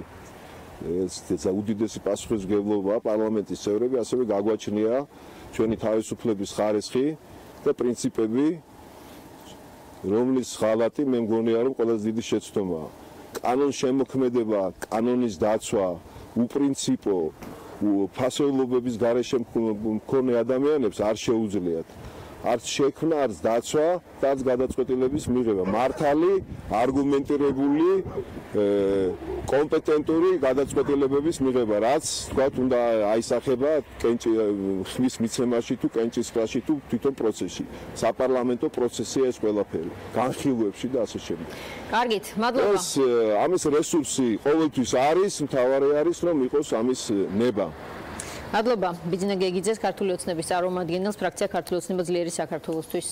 ეს უდიდესი პასუხისმგებლობა პარლამენტის წევრები, ასევე გაგვაჩნია ჩვენი თავისუფლების ხარისხი და პრინციპები, რომლის ღალატი მე მგონია, რომ ყველაზე დიდი შეცდომაა. კანონის შემოქმედება, კანონის დაცვა, უპრინციპო ფასეულობების გარეშე მქონე ადამიანებს არ შეუძლიათ. არც შექმნა, არც დაცვა და არც გადაწყვეტილების მიღება. მართალი, არგუმენტირებული, კომპეტენტური გადაწყვეტილებების მიღება, რაც თქვათ უნდა აისახება ხმის მიცემაში თუ კენჭისყრაში თუ თვითონ პროცესში. საპარლამენტო პროცესია ეს ყველაფერი, განხილვებში და ასე შემდეგ. კარგით, მადლობა. ეს ამის რესურსი ყოველთვის არის, მთავარი არის რომ იყოს ამის ნება. მადლობა ბიძინა გეგიძეს ქართული ოცნების წარმომადგენელს ფრაქცია ქართული ოცნება ძლიერი საქართველოსთვის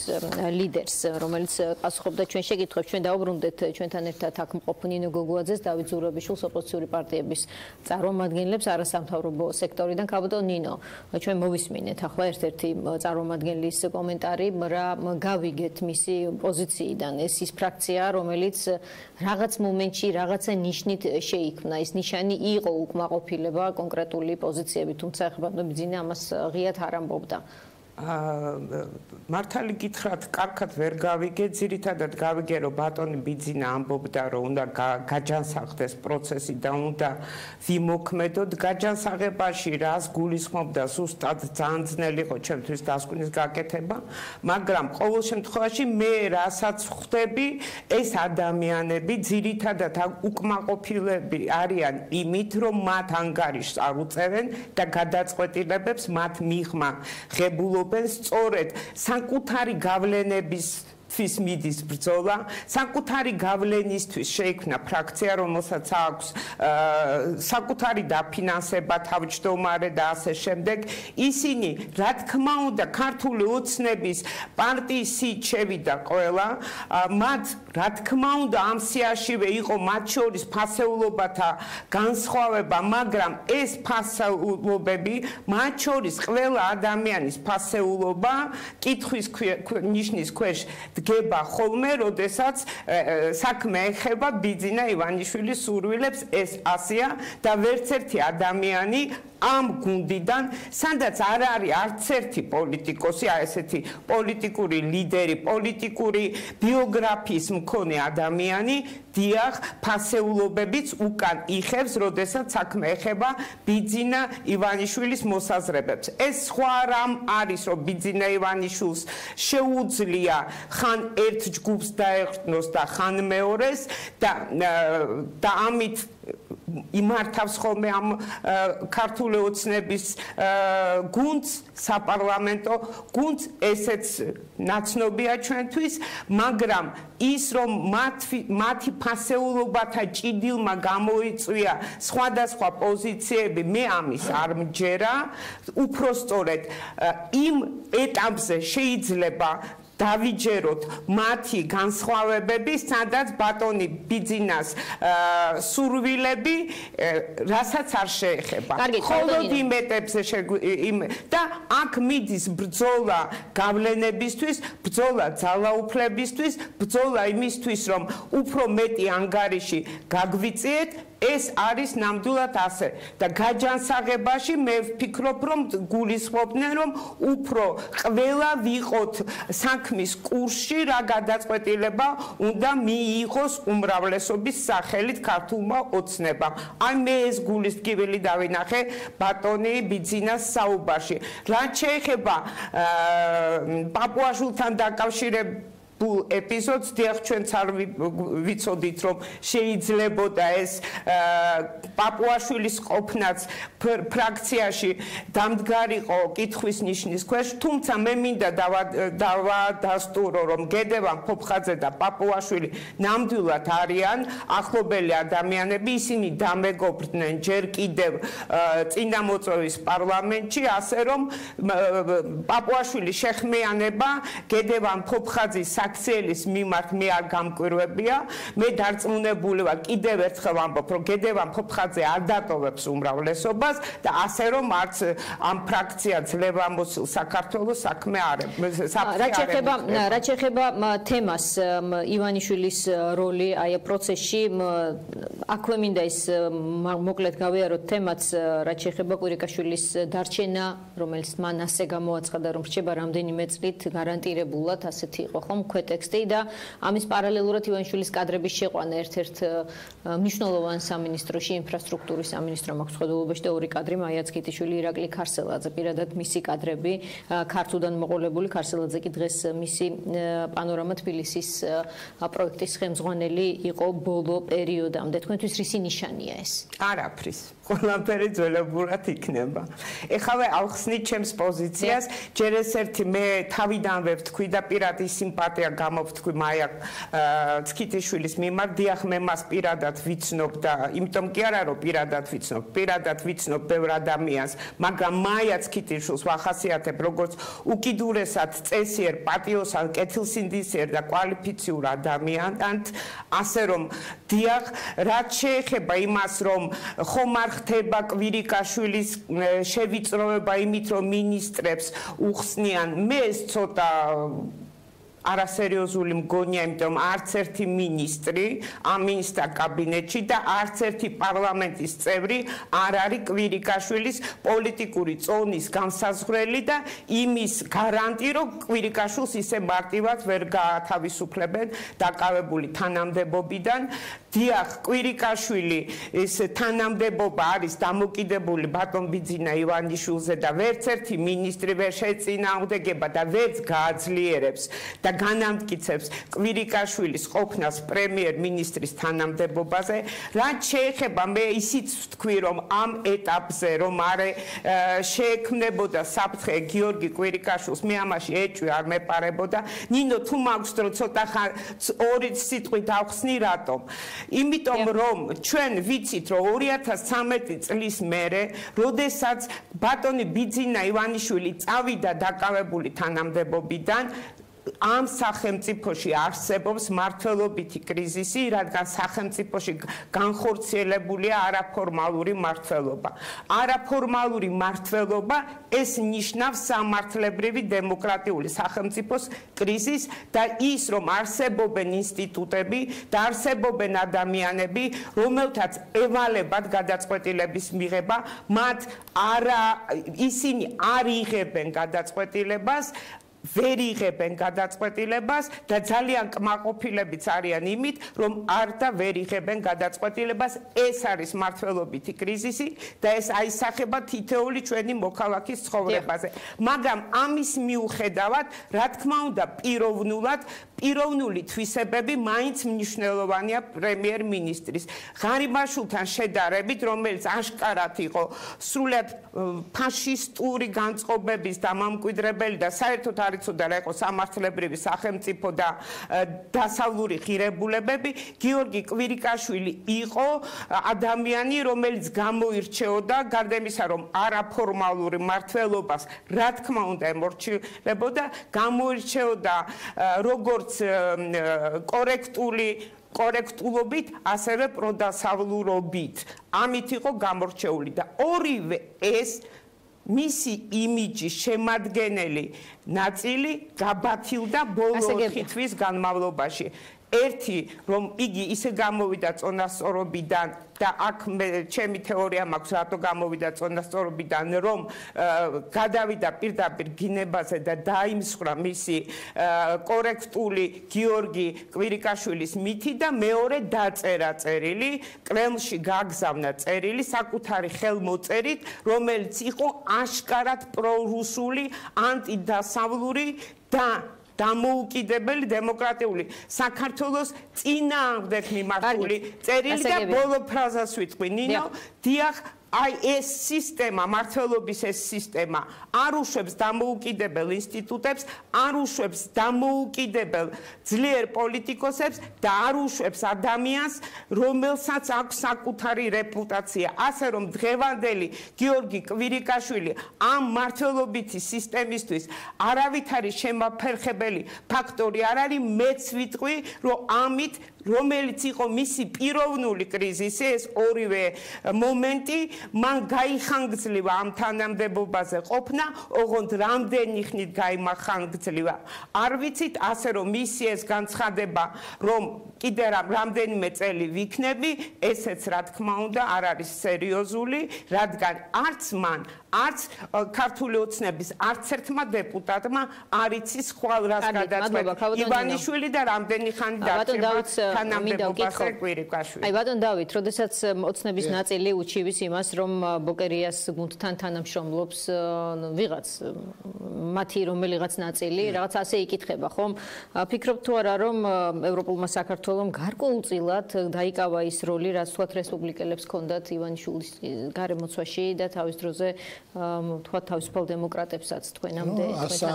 ლიდერს რომელიც პასუხობდა ჩვენ შეკითხვებს ჩვენ დაუბრუნდეთ ჩვენთან ერთად აქ მყოფ ნინო გოგუაძეს დავით ზურაბიშვილს ოპოზიციური პარტიების წარმომადგენლებს არასამთავრობო სექტორიდან ქაბატონ ნინო ჩვენ მოვისმინეთ ახლა ერთ-ერთი წარმომადგენლის კომენტარი რა გავიგეთ მისი პოზიციიდან ეს ის ფრაქცია რომელიც რაღაც მომენტში რაღაცა ნიშნით შეიქმნა ის ნიშანი იყო უკმაყოფილება კონკრეტული პოზიციები თუმცა ბიძინა ამას ღიად არ ამბობდა. მართალი გითხრათ, კარგად ვერ გავიგე, ძირითადად გავიგე, რომ ბატონი ბიძინა ამბობდა, რომ უნდა გაჯანსაღდეს პროცესი და უნდა ვიმოქმედოთ. გაჯანსაღებაში რას გულისხმობდა, ზუსტად ძალიან ძნელი იყო ჩემთვის დასკვნის გაკეთება, მაგრამ ყოველ შემთხვევაში მე რასაც ხვდები, ეს ადამიანები ძირითადად უკმაყოფილები არიან იმით, რომ მათ ანგარიშს არ უწევენ და გადაწყვეტილებებს მათ მიღმა ღებულობ სწორედ საკუთარი გავლენებისთვის მიდის ბრძოლა, საკუთარი გავლენისთვის შეიქმნა ფრაქცია, რომელსაც აქვს საკუთარი დაფინანსება, თავმჯდომარე და ასე შემდეგ. ისინი, რა თქმა უნდა, ქართული ოცნების პარტიის სიით შევიდა ყველა, მათ რა თქმა უნდა ამ სიაშივე იყო მათ შორის ფასეულობათა განსხვავება, მაგრამ ეს ფასეულობები მათ შორის ყველა ადამიანის ფასეულობა კითხვის ნიშნის ქვეშ დგება ხოლმე, როდესაც საქმე ეხება ბიძინა ივანიშვილის სურვილებს, ეს ასეა და ვერც ერთი ადამიანი ამ გუნდიდან, სადაც არ არის არც ერთი პოლიტიკოსი, ესეთი პოლიტიკური ლიდერი, პოლიტიკური ბიოგრაფიის მქონე ადამიანი, დიახ, ფასეულობებიც უკან იხევს, როდესაც საქმე ეხება ბიძინა ივანიშვილის მოსაზრებებს. ეს სხვა რამ არის, რომ ბიძინა ივანიშვილს შეუძლია ხან ერთ ჯგუფს დაეხტნოს და ხან მეორეს და ამით იმართავს ხოლმე ამ ქართული ოცნების გუნდს, საპარლამენტო გუნდს, ესეც ნაცნობია ჩვენთვის, მაგრამ ის რომ მათი ფასეულობათა ჭიდილმა გამოიწვია სხვადასხვა პოზიციები, მე ამის არ მჯერა, უпростоრედ იმ ეტაპზე შეიძლება დავიჯეროთ მათი განსხვავებები, სადაც ბატონი ბიძინას სურვილები, რასაც არ შეეხება. მხოლოდ იმ ეტაპზე და აქ მიდის ბრძოლა გავლენებისთვის, ბრძოლა ძალაუფლებისთვის, ბრძოლა იმისთვის, რომ უფრო მეტი ანგარიში გაგვიწიეთ, ეს არის ნამდვილად ასე და გაჯანსაღებაში მე ვფიქრობ, რომ გულისხმობდნენ, რომ უფრო ყველა ვიყოთ საქმის კურსში, რა გადაწყვეტილება უნდა მიიღოს უმრავლესობის სახელით ქართულმა ოცნებამ. აი მე ეს გულისწყიველი დავინახე ბატონი ბიძინას საუბარში. რაც შეეხება პაპუაშვილთან დაკავშირებით ეპიზოდს დიახ ჩვენც არ ვიცოდით რომ შეიძლებოდა ეს პაპუაშვილის ყოფნაც ფრაქციაში დამდგარიყო კითხვის ნიშნის ქვეშ, თუმცა მე მინდა დავადასტურო რომ გედევან ფოფხაძე და პაპუაშვილი ნამდვილად არიან ახლობელი ადამიანები, ისინი დამეგობრდნენ ჯერ კიდევ წინამოწვევის პარლამენტში, ასე რომ პაპუაშვილის შეხმიანება გედევან ფოფხაძის საქციელის მიმართ მე არ გამკვირვებია მე დარწმუნებული ვარ კიდევ ერთხელ ამბობ რომ გედევან ფოფხაძე არ დატოვებს უმრავლესობას და ასე რომ არც ამ ფრაქცია ძლევამოსილ საქართველოს საქმე არ რაც შეეხება თემას ივანიშვილის როლი აი პროცესში აქვე მინდა ის მოკლედ გავიაროთ თემაც რაც შეეხება კვირიკაშვილის დარჩენა რომელიც მან ასე გამოაცხადა რომ რჩება რამდენიმე წლით გარანტირებულად ასეთი იყო ხომ ქვეტექსტი და ამის პარალელურად ივანიშვილის კადრების შეყვანა ერთ-ერთ მნიშვნელოვან სამინისტროში ინფრასტრუქტურის სამინისტრო მაქვს ხელმძღვანელობაში და ორი კადრი მაიაც ქითიშვილი ირაკლი ქარსელაძე პირადად მისი კადრები ქართუდან მოყოლებული ქარსელაძე კი დღეს მისი პანორამა თბილისის პროექტის ხელმძღვანელი იყო ბოლო პერიოდამდე თქვენთვის რისი ნიშანია ეს არაფრის ყველაფერი ძველებურად იქნება ეხლა ავხსნით ჩემს პოზიციას ჯერ ესერთი მე თავიდანვე ვთქვი და პირადი სიმპათია გამოვთქვი მაია ცქითიშვილის მიმართ დიახ მე მას პირადად ვიცნობ და იმიტომ კი არა რომ პირადად ვიცნობ ბევრ ადამიანს მაგრამ მაია ცქითიშვილს ვახასიათებ როგორც უკიდურესად წესიერ პატიოსან კეთილსინდისიერ და კვალიფიციურ ადამიანად ასე რომ დიახ რაც შეეხება იმას რომ ხომ არ ხდება კვირიკაშვილის შევიწროება იმით რომ მინისტრებს უხსნიან მე ეს ცოტა არასერიოზული მგონია, იმიტომ არც ერთი მინისტრი ამ მინისტრთა კაბინეტში და არც ერთი პარლამენტის წევრი არ არის კვირიკაშვილის პოლიტიკური წონის განსაზღვრელი და იმის გარანტი, რომ კვირიკაშვილს ისე მარტივად ვერ გაათავისუფლებენ დაკავებული თანამდებობიდან. დიახ, კვირიკაშვილი ეს თანამდებობა არის დამოკიდებული ბატონ ბიძინა ივანიშვილზე და ვერც ერთი მინისტრი ვერ შეწინააღმდეგება და ვერც გააძლიერებს და განამტკიცებს კვირიკაშვილის ყოფნას პრემიერ-მინისტრის თანამდებობაზე. რაც შეეხება მე ისიც ვთქვი, რომ ამ ეტაპზე რომ არ შეექმნებოდა საფრთხე გიორგი კვირიკაშვილს, მე ამაში ეჭვი არ მეპარებოდა. ნინო, თუ მაქვს დრო ცოტა ორი სიტყვით ავხსნი რატომ? იმიტომ რომ ჩვენ ვიცით რომ 2013 წლის მერე, როდესაც ბატონი ბიძინა ივანიშვილი წავიდა დაკავებული თანამდებობიდან ამ სახელმწიფოში არსებობს მართლობითი კრიზისი, რადგან სახელმწიფოში განხორციელებულია არაფორმალური მართლობა. არაფორმალური მართლობა ეს ნიშნავს სამართლებრივი დემოკრატიული სახელმწიფოს კრიზისს და ის რომ არსებობენ ინსტიტუტები და არსებობენ ადამიანები, რომელთაც ევალებათ გადაწყვეტილების მიღება, მათ ისინი არ იღებენ გადაწყვეტილებას, ვერ იღებენ გადაწყვეტილებას და ძალიან კმაყოფილებიც არიან იმით, რომ არ და ვერ იღებენ გადაწყვეტილებას. ეს არის მართლობითი კრიზისი და ეს აისახება თითოეული ჩვენი მოქალაქის ცხოვრებაზე. მაგრამ ამის მიუხედავად, რა თქმა უნდა, პიროვნული თვისებები მაინც მნიშვნელოვანია პრემიერ-მინისტრის. ღარიბაშვილთან შედარებით, რომელიც ашკარად იყო სრულად ფაშისტური განწყობების დამამკვიდრებელი და საერთოდ არ იცოდა რა იყო სამართლებრივი სახელმწიფო და დასავლური ღირებულებები, გიორგი კვირიკაშვილი იყო ადამიანი, რომელიც გამოირჩეოდა გარდა იმისა, რომ არაფორმალური მართლობას რა თქმა უნდა ემორჩილებოდა, გამოირჩეოდა როგორც კორექტულობით, ასევე პროდასავლურობით. ამით იყო გამორჩეული და ორივე ეს მისი იმიჯის შემადგენელი ნაწილი გაბათილდა ბოლო 4 თვის განმავლობაში. ერთი რომ იგი ისე გამოვიდა წონასწორობიდან და აქ ჩემი თეორია მაქვს რატო გამოვიდა წონასწორობიდან, რომ გადავიდა პირდაპირ გინებაზე და დაიმსხვრა მისი კორექტული გიორგი კვირიკაშვილის მითი და მეორე დაწერა წერილი, კრემლში გაგზავნა წერილი საკუთარი ხელმოწერით, რომელიც იყო ашკარად პრორუსული, ანტიდასავლური და დამოუკიდებელი დემოკრატიული საქართველოს წინააღმდეგ მიმართული წერილი და ბოლო ფრაზას ვიტყვი, ნინო, დიახ, აი ეს სისტემა, მართლობის ეს სისტემა არ უშვებს დამოუკიდებელ ინსტიტუტებს, არ უშვებს დამოუკიდებელ ძლიერ პოლიტიკოსებს და არ უშვებს ადამიანს, რომელსაც აქვს საკუთარი რეპუტაცია. ასე რომ დღევანდელი გიორგი კვირიკაშვილი ამ მართლობითი სისტემისთვის არავითარი შემაფერხებელი ფაქტორი არ არის, მეც ვიტყვი, რომ ამით რომელიც იყო მისი პიროვნული კრიზისი, ეს ორივე მომენტი მან გაიხანგძლива ამ თანამდებობაზე ყოფნა, ოღონდ რამდენი ხნით გაიმახანგძლива. არ ვიცით, ასე რომ მისი ეს განცხადება, რომ კიდე რამდენიმე წელი ვიქნები, ესეც რა თქმა უნდა არ არის სერიოზული, რადგან არც მან, არც ქართული ოცნების არც ერთმა დეპუტატმა არ იცის ხვალ რას გადაწყვეტ ივანიშვილი და რამდენი ხანი დარჩება თანამდებობაზე კვირიკაშვილი. აი ბატონ დავით, როდესაც ოცნების ნაწილი უჩივის იმას, რომ ბოკერიას გუნდთან თანამშრომლობს ვიღაც მათი რომელიღაც ნაწილი, რაღაც ასე იკითხება, ხომ? ფიქრობ თუ არა, რომ ევროპულმა საქართველომ გარკვეულწილად დაიკავა ის როლი, რაც თქვათ რესპუბლიკელებს ჰქონდათ ივანიშვილის გარემოცვაში და თავის დროზე თქვათ თავისუფალ დემოკრატებსაც თქვენამდე.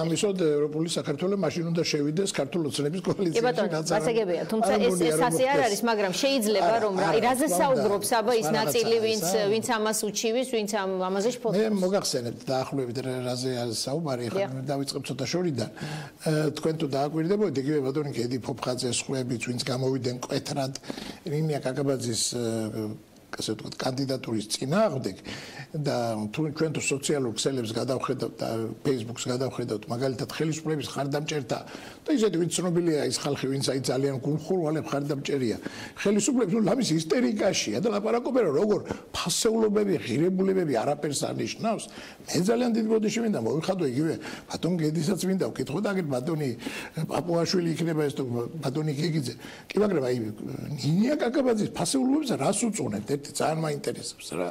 ამისოდ ევროპული საქართველო მაშინ უნდა შევიდეს ქართულ ოცნების კოალიციაში. კი ბატონო, გასაგებია, თუმცა ეს ასე არ არის, მაგრამ შეიძლება რომ რაზე საუბრობს აბა ის ნაწილი, ვინც ამას უჩივის, ვინც ამაზე შფოთავს. მე მოგახსენებთ დაახლოებით რაზე საუბარი, ხა დავიწყებ ცოტა შორიდან. თქვენ თუ დააკვირდებოდეთ, იგივე ბატონი გედი ფოფხაძეს ხვევით, ვინც გამოვიდნენ მკვეთრად ნინია კაკაბაძის ასე ვთქვათ, კანდიდატურის წინააღმდეგ და ჩვენ თუ სოციალურ ქსელებს გადავხედავთ და Facebook-ს გადავხედავთ, მაგალითად ხელისუფლების ხარდამჭერთა და ისეთი ვინც ცნობილია ის ხალხი, ვინც აი ძალიან გულხურვალებ ხარდამჭერია. ხელისუფლების ლამის ისტერიკაშია და ლაპარაკობენ როგორ ფასეულობები, ღირებულებები არაფერს არ ნიშნავს. მე ძალიან დიდ ბოდიში მინდა მოვიხადო იგივე ბატონ გედისაც მინდა ვკითხო და აგერ ბატონი პაპუაშვილი იქნება ეს თუ ბატონი გეგიძე. კი მაგრამ აი ნინია კაკაბაძის ფასეულობებს რას უწუნებთ? ძალიან მაინტერესებს რა.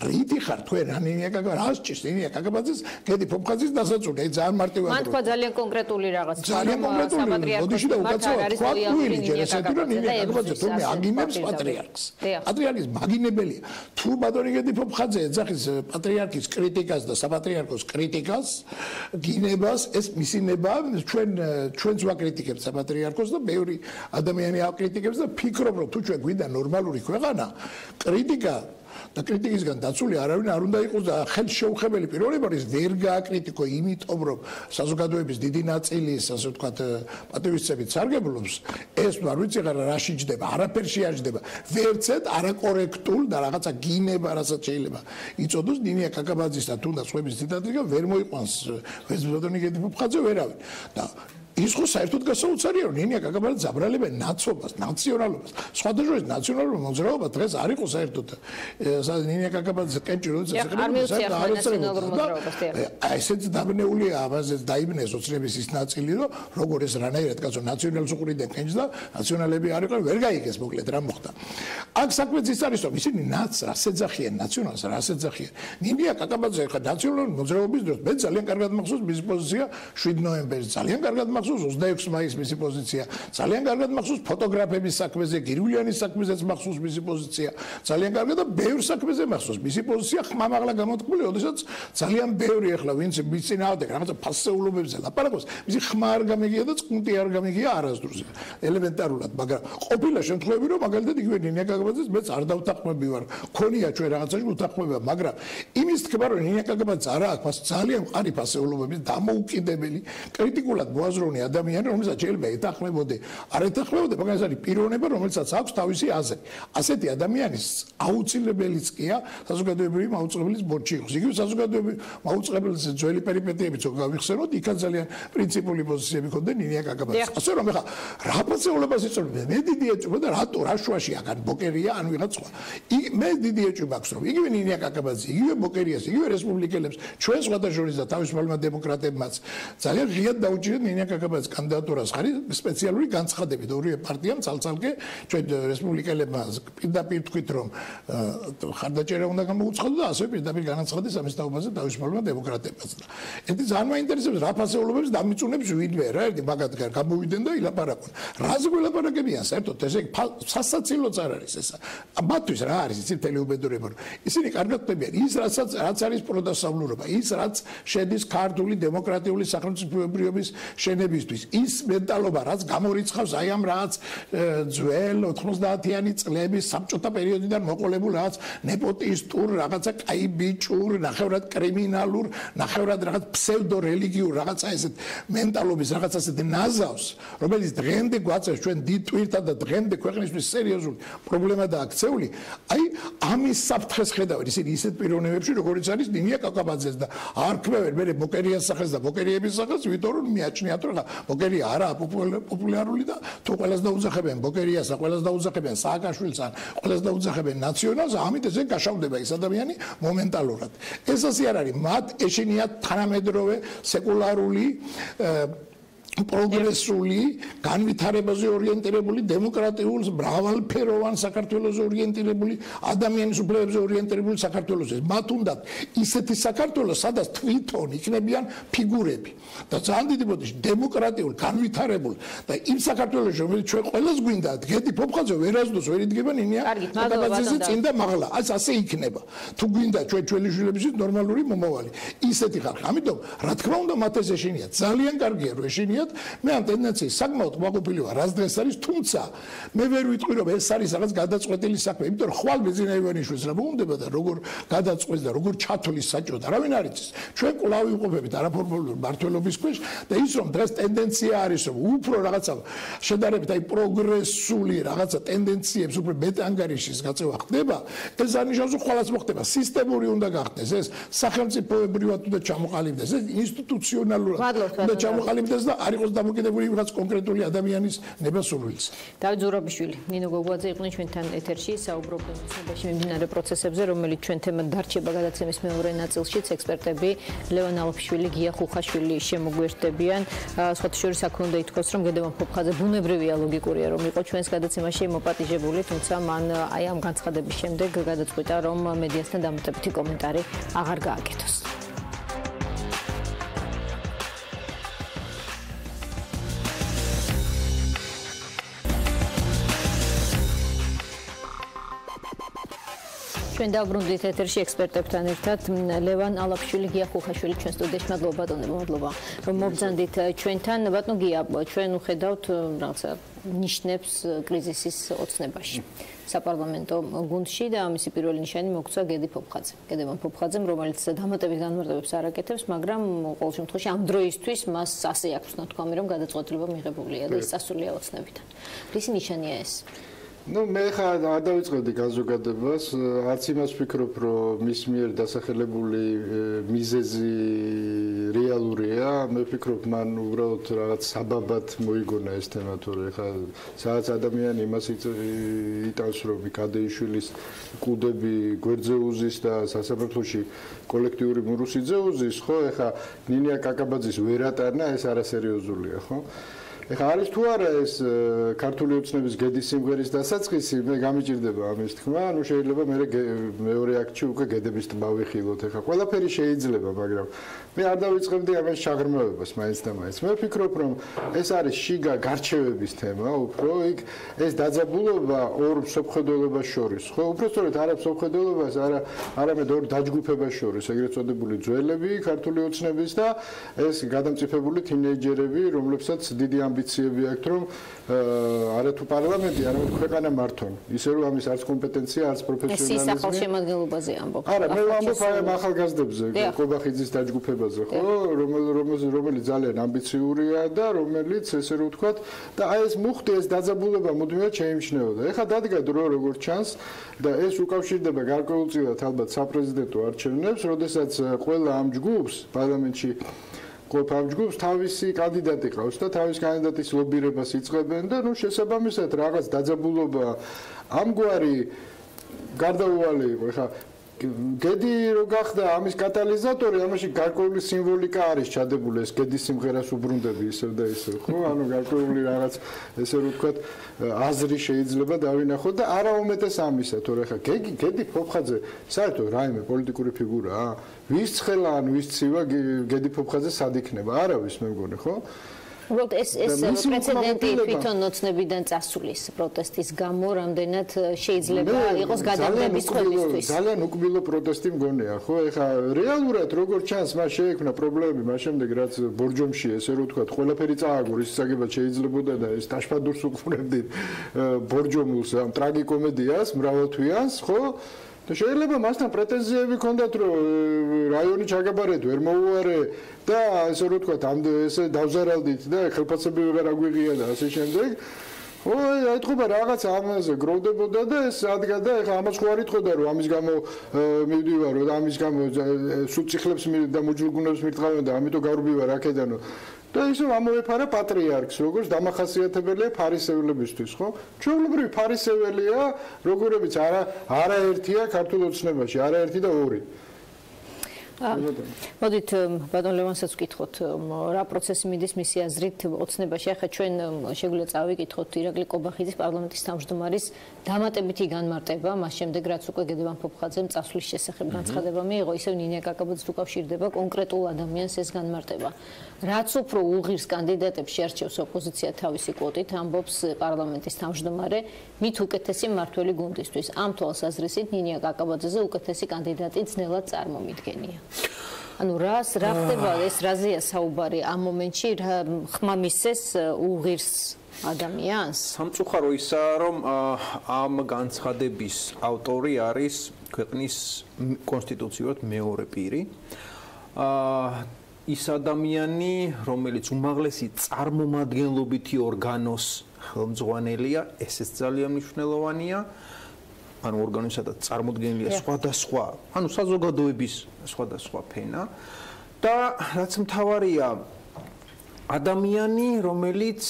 რითი ხარ თქვენ ნინია კაკაბაძე? რას ჭირს ნინია კაკაბაძის გედი ფოფხაძის დასაწუნე? აი ძალიან მარტივად. მან თქვა ძალიან კონკრეტული რაღაც. ძალიან კონკრეტული. მოდიში და უკაცრავად თქვა უილი ჯერესეთი რომ ნინია კაკაბაძე თუმე აგინებს პატრიარქს. პატრიარქის მაგინებელია. თუ ბატონი გედი ფოფხაძე ეძახის პატრიარქის კრიტიკას და საპატრიარქოს კრიტიკას, გინებას, ეს მისინება ჩვენც ვაკრიტიკებთ საპატრიარქოს და ბევრი ადამიანი აკრიტიკებს და ფიქრობ რომ თუ ჩვენ გვინდა ნორმალური ქვეყანა, კრიტიკა და კრიტიკისგან დაცული არავინ არ უნდა იყოს და ხელშეუხებელი პიროვნება ის ვერ გააკრიტიკო იმიტომ რომ საზოგადოების დიდი ნაწილი ასე ვთქვათ პატივისცემით სარგებლობს ეს არ ვიცი რა შეჯდება არაფერში არ შეჯდება ვერცეთ არაკორექტულ და რაღაცა გინება რასაც შეიძლება იწოდოს ნინია კაკაბაძის და თუნდაც ხვების ციტატიკა ვერ მოიყვანს ვეზბოდონი გედი ფუფხაძე ვერავინ და ის ხო საერთოდ გასაოცარია რომ ნინია კაკაბაძე ზაბრალებენ ნაცობას, ნაციონალობას. სხვადასხვა ნაციონალურ მოძრაობა დღეს არ იყო საერთოდ ნინია კაკაბაძე კენჭი როდესაც ესეც დაბნეულია ამაზე დაიბნეს ოცნების ის ნაწილი რომ როგორ ეს რანაირად კაცო ნაციონალს უყრიდნენ კენჭს და ნაციონალები არ იყვნენ ვერ გაიგეს მოკლედ რა მოხდა. აქ საქმეც ის არის რომ ისინი ნაც რას ეძახიან ნაციონალს რას ეძახიან. ნინია კაკაბაძე ხა ნაციონალური მოძრაობის დროს მე ძალიან კარგად მახსოვს მისი პოზიცია 7 ნოემბერს ძალიან კარგად 26 მაისს მისი პოზიცია ძალიან კარგად მახსოვს ფოტოგრაფების საქმეზე გირგულიანის საქმეზეც მახსოვს მისი პოზიცია ძალიან კარგად და ბევრ საქმეზე მახსოვს მისი პოზიცია ხმამაღლა გამოთქმული როდესაც ძალიან ბევრი ახლა ვინც მიცინააღმდეგ რაღაცა ფასეულობებზე ლაპარაკობს მისი ხმა არ გამიგია და წუნტი არ გამიგია არასდროს ელემენტარულად მაგრამ ყოფილა შემთხვევები რომ მაგალითად იგივე ნინია კაკაბაძეს მეც არ დავთანხმები ვარ ქონია ჩვენ რაღაცაში უთანხმება მაგრამ იმის თქმა რომ ნინია კაკაბაძე არა აქვს ძალიან მყარი ფასეულობების დამოუკიდებელი კრიტიკულად მოაზროვნე ადამიანი რომელსაც შეიძლება ეთანხმებოდე არ ეთანხმებოდე მაგრამ ეს არის პიროვნება რომელსაც აქვს თავისი აზრი ასეთი ადამიანის აუცილებელიც კია საზოგადოებრივი მაუწყებლის ბორჩი იყოს იგივე საზოგადოებრივი მაუწყებლის ძველი პერიპეტიებიც რო გავიხსენოთ იქაც ძალიან პრინციპული პოზიციები ქონდა ნინია კაკაბაძეს ასე რომ ეხა რა პასეულობას იწვევდა მე დიდი ეჭვება და რატო რა შუაში აგან ბოკერია ან ვიღაც სხვა მე დიდი ეჭვება აქვს რომ იგივე ნინია კაკაბაძე იგივე ბოკერიას იგივე რესპუბლიკელებს ჩვენ სხვადასხვა და თავისუფალმა დემოკრატებმაც ძალიან ღიად დაუჭირეთ ნინია კაკაბაძის კანდიდატურას ხარი სპეციალური განცხადებით ორივე პარტიამ ცალ-ცალკე ჩვენ რესპუბლიკელებმა პირდაპირ თქვით რომ ხარდაჭერა უნდა გამოუცხადოს და ასევე პირდაპირ განაცხადეს ამის თაობაზე თავისუფალმა დემოკრატებმაც და ერთი ძალიან მაინტერესებს რა ფასეულობებს დამიწუნებს ვინმე რა ერთი მაგათგან გამოვიდნენ და ილაპარაკონ რაზე გველაპარაკებიან საერთოდ ესე სასაცილოც არ არის პროცესა. მათთვის რა არის იცით მთელი უბედურება, რომ ისინი კარგად ხვდებიან ის რაც არის პროდასავლურობა, ის რაც შედის ქართული დემოკრატიული სახელმწიფოებრიობის შენებისთვის, ის მენტალობა რაც გამორიცხავს აი ამ რაც ძველ 90-იანი წლების საბჭოთა პერიოდიდან მოყოლებულ რაც ნეპოტისტურ რაღაცა კაი ბიჭურ, ნახევრად კრიმინალურ, ნახევრად რაღაც ფსევდო რელიგიურ რაღაცა ესეთ მენტალობის რაღაც ასეთ ნაზავს, რომელიც დღემდე გვაწევს ჩვენ დიდ ტვირთად და დღემდე ქვეყნისთვის სერიოზული პრობლემა და აქცეული, აი ამის საფრთხეს ხედავენ ისინი ისეთ პიროვნებებში, როგორიც არის ნინია კაკაბაძეს და არ ქმევენ მე მოკერიას სახელს და მოკერიების სახელს, იმიტომ რომ მიაჩნიათ რომ მოკერია არაა პოპულარული და თუ ყველას დაუძახებენ მოკერიას, ყველას დაუძახებენ სააკაშვილს, ყველას დაუძახებენ ნაციონალს, ამით ესე გაშავდება ის ადამიანი მომენტალურად. ეს ასე არ არის, მათ ეშინიათ თანამედროვე სეკულარული პროგრესული, განვითარებაზე ორიენტირებული, დემოკრატიულ, მრავალფეროვან საქართველოსზე ორიენტირებული, ადამიანის უფლებებზე ორიენტირებული საქართველოს. მათ უნდათ ისეთი საქართველოს, სადაც თვითონ იქნებიან ფიგურები და ძალიან დიდი ბოდიში დემოკრატიულ, განვითარებულ და იმ საქართველოს, რომელიც ჩვენ ყველას გვინდა, გედი ფოფხაძე ვერაზდოს ვერ იდგება ნინია კაკაბაძეზე წინ და მაღლა. ასე იქნება. თუ გვინდა ჩვენ ჩვენი შვილებისთვის ნორმალური მომავალი. ისეთი ხალხი. ამიტომ რა თქმა უნდა მათ ეს ეშინიათ. ძალიან კარგია რომ ეშინიათ. მე ამ ტენდენციის საკმაოდ მოყოლილი ვარ, რაც დღეს არის, თუმცა მე ვერ ვიტყვი რომ ეს არის რაღაც გადაწყვეტილი საქმე, იმიტომ რომ ხვალ ბიძინა ივანიშვილს რა მოუნდება და როგორ გადაწყვეტს და როგორ ჩათვლის საჭო და რავინ არის ის. ჩვენ კვლავ ვიყოფებით არაფორმალური მართლობის ქვეშ და ის რომ დღეს ტენდენცია არის რომ უფრო რაღაცა შედარებით აი პროგრესული რაღაცა ტენდენციებს უფრო მეტ ანგარიშის გაწევა ხდება, ეს არნიშნავს რომ ხვალაც მოხდება, სისტემური უნდა გახდეს ეს, სახელმწიფოებრივად უნდა ჩამოყალიბდეს, ეს ინსტიტუციონალურად უნდა ჩამოყალიბდეს და არ იყოს დამოკიდებული რაღაც კონკრეტული ადამიანის ნებასურვილს. დავით ზურაბიშვილი, ნინო გოგუაძე იყვნენ ჩვენთან ეთერში, საუბრობდნენ ცნობაში მიმდინარე პროცესებზე, რომელიც ჩვენ თემად დარჩება გადაცემის მეორე ნაწილშიც. ექსპერტები ლევან ალოფშვილი, გია ხუხაშვილი შემოგვერთდებიან. სხვათა შორის აქ უნდა ითქვას, რომ გედევან ფოფხაძე ბუნებრივია, ლოგიკურია, რომ იყო ჩვენს გადაცემაში მოპატიჟებული, თუმცა მან აი ამ განცხადების შემდეგ გადაწყვიტა, რომ მედიასთან დამატებითი კომენტარი აღარ გააკეთოს. ჩვენ დავბრუნდით ეთერში ექსპერტებთან ერთად ლევან ალაფშვილი, გია ხუხაშვილი ჩვენ სტუდიაში. მადლობა ბატონებო, მადლობა რომ მობრძანდით ჩვენთან. ბატონო გია, ჩვენ ვხედავთ რაღაცა ნიშნებს კრიზისის ოცნებაში საპარლამენტო გუნდში და ამისი პირველი ნიშანი მოგცვა გედევან ფოფხაძემ, რომელიც დამატებით განმარტებებს არ აკეთებს, მაგრამ ყოველ შემთხვევაში ამ დროისთვის მას ასე აქვს ნათქვამი, რომ გადაწყვეტილება მიღებულია და ის წასულია ოცნებიდან. რისი ნიშანია ეს? მე ხა არ დავიწყებდი განზოგადებას, არც იმას ვფიქრობ, რომ მის მიერ დასახელებული მიზეზი რეალურია. მე ვფიქრობ, მან უბრალოდ რაღაც საბაბად მოიგონა ეს თემა, თორე ხა სადაც ადამიანი იმას იტანს, რომ კადეიშვილის კუდები გვერდზე უზის და სასამართლოში კოლექტიური მურუსიძე უზის, ხო, ეხა ნინია კაკაბაძის ვერატანა, ეს არასერიოზულია, ხო? ეხა არის თუ არა ეს ქართული ოცნების გედის სიმღერის დასაწყისი, მე გამიჭირდება ამის თქმა, ანუ შეიძლება მეორე აქტში უკვე გედების ტბა ვიხილოთ. ეხა ყველაფერი შეიძლება, მაგრამ მე არ დავიწყებდი ამას ჩაღრმავებას მაინც და მაინც. მე ვფიქრობ, რომ ეს არის შიგა გარჩევების თემა, უფრო იქ ეს დაძაბულობა ორ მსოფლმხედველობას შორის, ხო? უბრალოდ არა მსოფლმხედველობას, არამედ ორ დაჯგუფებას შორის, ეგრეთ წოდებული ძველები ქართული ოცნების და ეს გადამწიფებული თინეიჯერები, რომლებსაც დიდი ამბიციები აქვთ, რომ არა თუ პარლამენტი, არამედ ქვეყანა მართონ. ისე რომ ამის არც კომპეტენცია, არც პროფესიონალიზმი. ეს სახელმწიფოებაზე ამბობ. არა, მე ვამბობ აი ახალგაზრდებზე, კობახიძის დაჯგუფებაზე, ხო, რომელიც ძალიან ამბიციურია და რომელიც ესე რომ ვთქვათ, და აი ეს მუხტი, ეს დაძაბულობა მუდმივად შეიმჩნეოდა. ეხლა დადგა დრო როგორც ჩანს და ეს უკავშირდება გარკვეულწილად ალბათ საპრეზიდენტო არჩევნებს, როდესაც ყველა ამ ჯგუფს პარლამენტში ამ ჯგუფს თავისი კანდიდატი ყავს და თავის კანდიდატის ლობირებას იწყებენ და ნუ შესაბამისად რაღაც დაძაბულობა ამგვარი გარდაუვალი იყო. ეხლა გედი რო გახდა ამის კატალიზატორი, ამაში გარკვეული სიმბოლიკა არის ჩადებული, ეს გედის სიმღერას უბრუნდები ისევ და ისევ, ხო? ანუ გარკვეული რაღაც ესე რომ ვთქვათ აზრი შეიძლება დავინახოთ და არა უმეტეს ამისა, თორე ხა გედი ფოფხაძე საერთოდ რაიმე პოლიტიკური ფიგურაა? ვის ცხელა ან ვის ცივა გედი ფოფხაძე სად იქნება? არავის მე მგონი, ხო? უბრალოდ ეს პრეცედენტი თვითონ ოცნებიდან წასulis პროტესტის გამო რამდენად შეიძლება იყოს გადამდების ხვებისთვის. ძალიან უკბილო პროტესტი მგონია, ხო? ეხლა რეალურად როგორც ჩანს, მას შეექმნა პრობლემები, მას შემდეგ რაც ბორჯომში ესე რომ ვთქვათ, ყველაფერი წააგო, რის საგებად შეიძლებოდა და ეს დაშფადურს უყურებდით ბორჯომულს ამ ტრაგიკომედიას, მრავალთვიანს, ხო? და შეიძლება მასთან პრეტენზიები ჰქონდათ, რომ რაიონი ჩაგაბარეთ, ვერ მოუარე და ესე რომ ვთქვათ, ამ ესე დავზარალდით და ხელფასები ვეღარ აგვიღია და ასე შემდეგ. ეთქობა რაღაც ამაზე გროვდებოდა და ეს ადგა და ეხლა ამას ხო არ ითხოვდა რომ ამის გამო მივდივარ და ამის გამო სულ ციხლებს და მოჯულგუნებს მირტყავენ და ამიტომ გავრბივარ აქედანო და ისე ამოეფარა პატრიარქს როგორც დამახასიათებელია ფარისევლებისთვის ხო ჩვეულებრივი ფარისეველია როგორებიც არაერთია ქართულ ოცნებაში არაერთი და ორი მოდით ბატონ ლევანსაც ვკითხოთ რა პროცესი მიდის მისი აზრით ოცნებაში ახლა ჩვენ შეგვიძლია წავიკითხოთ ირაკლი კობახიძის პარლამენტის თავმჯდომარის დამატებითი განმარტება მას შემდეგ რაც უკვე გედევან ფოფხაძემ წასვლის შესახებ განცხადება მიიღო ისევ ნინო კაკაბაძის უკავშირდება კონკრეტულ ადამიანს ეს განმარტება რაც უფრო უღირს კანდიდატებს შეარჩევს ოპოზიცია თავისი კვოტით ამბობს პარლამენტის თავმჯდომარე მით უკეთესი მმართველი გუნდისთვის ამ თვალსაზრისით ნინო კაკაბაძეზე უკეთესი კანდიდატი ძნელად წარმომიდგენია ანუ რა ხდება ეს რაზეა საუბარი ამ მომენტში ხმამისეს უღირს ადამიანს სამწუხარო ისაა რომ ამ განცხადების ავტორი არის ქვეყნის კონსტიტუციურად მეორე პირი ის ადამიანი რომელიც უმაღლესი წარმომადგენლობითი ორგანოს ხელმძღვანელია ესეც ძალიან მნიშვნელოვანია ანუ ორგანოსა და წარმოდგენილია სხვადასხვა, ანუ საზოგადოების სხვადასხვა ფენა და რაც მთავარია ადამიანი, რომელიც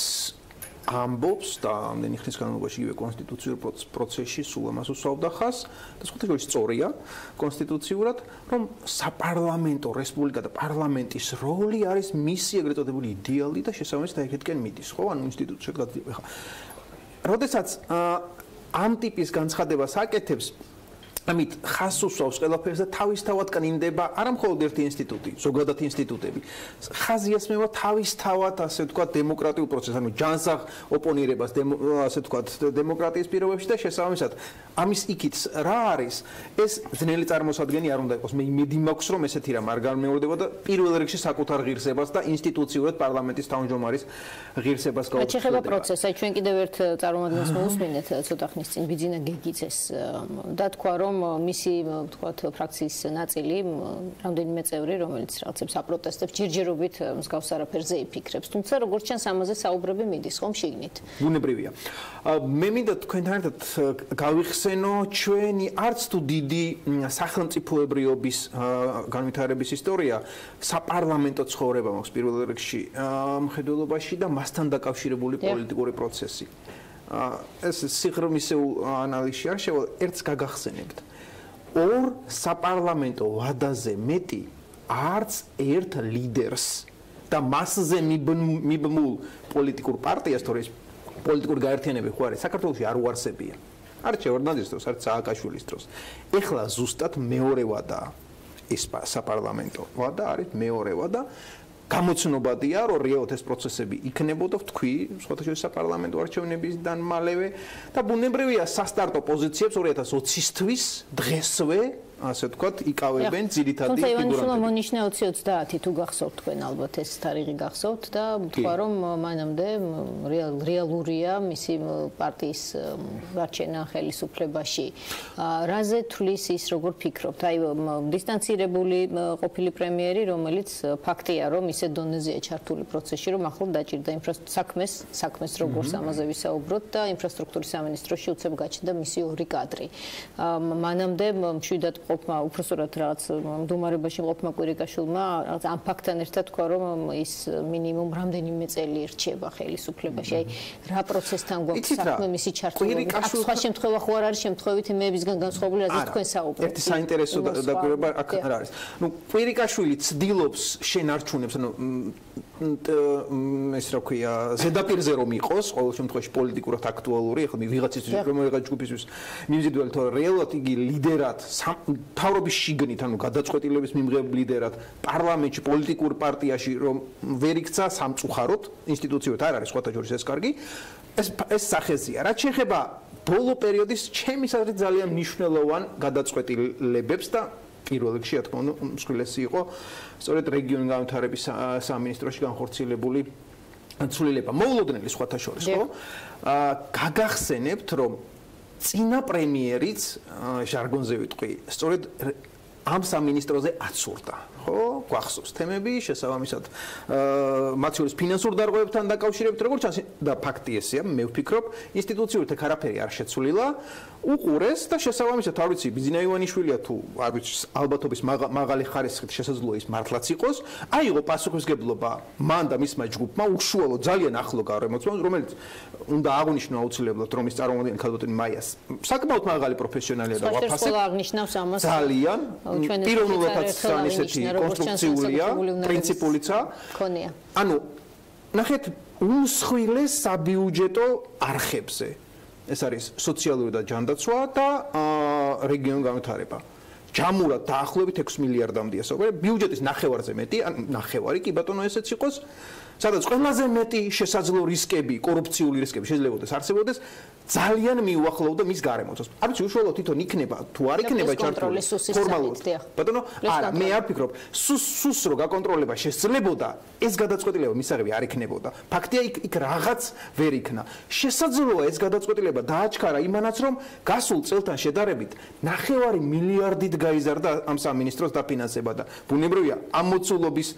ამბობს და ამდენი ხნის განმავლობაში იგივე კონსტიტუციურ პროცესში სულ ამას უსვავდა ხაზს და სხვათა სწორია კონსტიტუციურად, რომ საპარლამენტო რესპუბლიკა და პარლამენტის როლი არის მისი ეგრეთ წოდებული იდეალი და შესაბამისად ეგეთკენ მიდის, ხო? ანუ ინსტიტუციად გადადება. როდესაც ამ ტიპის განცხადებას აკეთებს ამით ხაზს უსვავს ყველაფერს და თავისთავად კნინდება არა მხოლოდ ერთი ინსტიტუტი, ზოგადად ინსტიტუტები. ხაზი ესმევა თავისთავად, ასე ვთქვათ, დემოკრატიულ პროცესს, ანუ ჯანსაღ ოპონირებას, ასე ვთქვათ, დემოკრატიის პირობებში და შესაბამისად ამის იქით რა არის? ეს ძნელი წარმოსადგენი არ უნდა იყოს. მე იმედი მაქვს, რომ ესეთი რამ არ განმეორდება და პირველ რიგში საკუთარ ღირსებას და ინსტიტუციურად პარლამენტის თავმჯდომარის ღირსებას გაუქმდება. შეეხება პროცესს, აი ჩვენ კიდევ ერთ წარმომადგენელს მოусმინეთ ცოტა ხნის წინ ბიძინა გეგიძეს და თქვა რომ მისი ვთქვათ ფრაქციის ნაწილი რამდენიმე წევრი რომელიც რაღაცებს აპროტესტებს ჯერჯერობით მსგავს არაფერზე იფიქრებს თუმცა როგორც ჩანს ამაზე საუბრები მიდის ხომ შიგნით ბუნებრივია მე მინდა თქვენთან ერთად გავიხსენო ჩვენი არც თუ დიდი სახელმწიფოებრიობის განვითარების ისტორია საპარლამენტო ცხოვრება მაქვს პირველ რიგში მხედველობაში და მასთან დაკავშირებული პოლიტიკური პროცესი ეს სიღრმისეულ ანალიზში არ შევალ ერთს გაგახსენებთ ორ საპარლამენტო ვადაზე მეტი არც ერთ ლიდერს და მასზე მიბმულ პოლიტიკურ პარტიას თორე პოლიტიკური გაერთიანებები ხო არის საქართველოში არ უარსებია არც ორნაძის დროს არც სააკაშვილის დროს ეხლა ზუსტად მეორე ვადა ეს საპარლამენტო ვადა არის მეორე ვადა გამოცნობადია რომ რეალურად ეს პროცესები იქნებოდა ვთქვი სხვათა შორის საპარლამენტო არჩევნებისგან მალევე და ბუნებრივია სასტარტო პოზიციებს 2020-თვის დღესვე ასე ვთქვათ იკავებენ ძირითადი ფიგურები. თუმცა ივანიშვილმა მონიშნა 2030 თუ გახსოვთ თქვენ ალბათ ეს თარიღი გახსოვთ და თქვა რომ მანამდე რეალურია მისი პარტიის არჩენა ხელისუფლებაში. რაზე თulis ის როგორ ფიქრობთ? აი დისტანცირებული ყოფილი პრემიერი რომელიც ფაქტია რომ ისე დონეზეა ჩართული პროცესში რომ ახლა დაჭირდა საქმეს როგორც ამაზე ვისაუბროთ და ინფრასტრუქტურის სამინისტროში უცებ გაჩნდა მისი ორი კადრი. მანამდე მშვიდად ყოფმა უпроსორად რაღაც მდგომარეობაში ყოფმა კვირიკაშვილმა რაღაც ამ ფაქტთან ერთად თქვა რომ ის მინიმუმ რამდენიმე წელი რჩება ხელისუფლებაში. აი რა პროცესთან გვაქვს საქმე მისი ჩართულობით. აქ სხვა შემთხვევა ხო არ არის შემთხვევით იმეებისგან განსხვავებული რაზეც თქვენ საუბრობთ. ერთი საინტერესო დაკვირვება აქ არ არის. ნუ კვირიკაშვილი ცდილობს შენარჩუნებს ანუ ეს რა ქვია ზედაპირზე რომ იყოს ყოველ შემთხვევაში პოლიტიკურად აქტუალური ახლა ვიღაცისთვის რომ ვიღაც ჯგუფისთვის მიმზიდველი თორე რეალურად იგი ლიდერად თავრობის შიგნით, ანუ გადაწყვეტილების მიღებ ლიდერად პარლამენტში, პოლიტიკურ პარტიაში რომ ვერ იქცა სამწუხაროდ, ინსტიტუციურად არ არის სხვათა შორის ეს კარგი, ეს სახეზია. რაც შეეხება ბოლო პერიოდის ჩემის აზრით ძალიან მნიშვნელოვან გადაწყვეტილებებს და პირველ რიგში, რა თქმა უნდა, მსხვილესი იყო სწორედ რეგიონის განვითარების სამინისტროში განხორციელებული ცვლილება. მოულოდნელი სხვათა შორის, ხო? გაგახსენებთ, რომ წინა პრემიერიც ჟარგონზე ვიტყვი, სწორედ ამ სამინისტროზე აცურდა. ხო, გვახსოვს თემები, შესაბამისად, მათ შორის ფინანსურ დარღვევებთან დაკავშირებით, როგორც ჩანს და ფაქტი ესეა, მე ვფიქრობ, ინსტიტუციურად ეგ არაფერი არ შეცვლილა, უყურეს და შესაბამისად, არ ვიცი, ბიძინა ივანიშვილია თუ არ ვიცი, ალბათობის მაღალი ხარისხით შესაძლოა ის მართლაც იყოს, აიღო პასუხისმგებლობა მან და მისმა ჯგუფმა, უშუალო ძალიან ახლო გარემოცვამ, რომელიც უნდა აღნიშნო აუცილებლად, რომ ის წარმომადგენელი ქალბატონი მაიას საკმაოდ მაღალი პროფესიონალია და ვაფასებ. ძალიან პიროვნულადაც ისეთი კონსტრუქციულია, პრინციპულიცა. ანუ ნახეთ, უმსხვილეს საბიუჯეტო არხებზე. ეს არის სოციალური და ჯანდაცვა და რეგიონული განვითარება. ჯამურად დაახლოებით 6 მილიარდამდეა საუბარი, ბიუჯეტის ნახევარზე მეტი, ან ნახევარი კი ბატონო ესეც იყოს, სადაც ყველაზე მეტი შესაძლო რისკები, კორუფციული რისკები შეიძლება არსებობდეს, ძალიან მიუახლოვდა მის გარემოცვას. არ ვიცი, უშუალოდ თვითონ იქნება, თუ არ იქნება ჩართული ფორმალურად. ბატონო, არა, მე არ ვფიქრობ, სუსრო გაკონტროლება შესძლებოდა, ეს გადაწყვეტილება მისაღები არ იქნებოდა. ფაქტია, იქ რაღაც ვერ იქნა. შესაძლოა ეს გადაწყვეტილება დააჩქარა იმანაც, რომ გასულ წელთან შედარებით 9 მილიარდით გაიზარდა ამ სამინისტროს დაფინანსება და ბუნებრივია ამ მოცულობის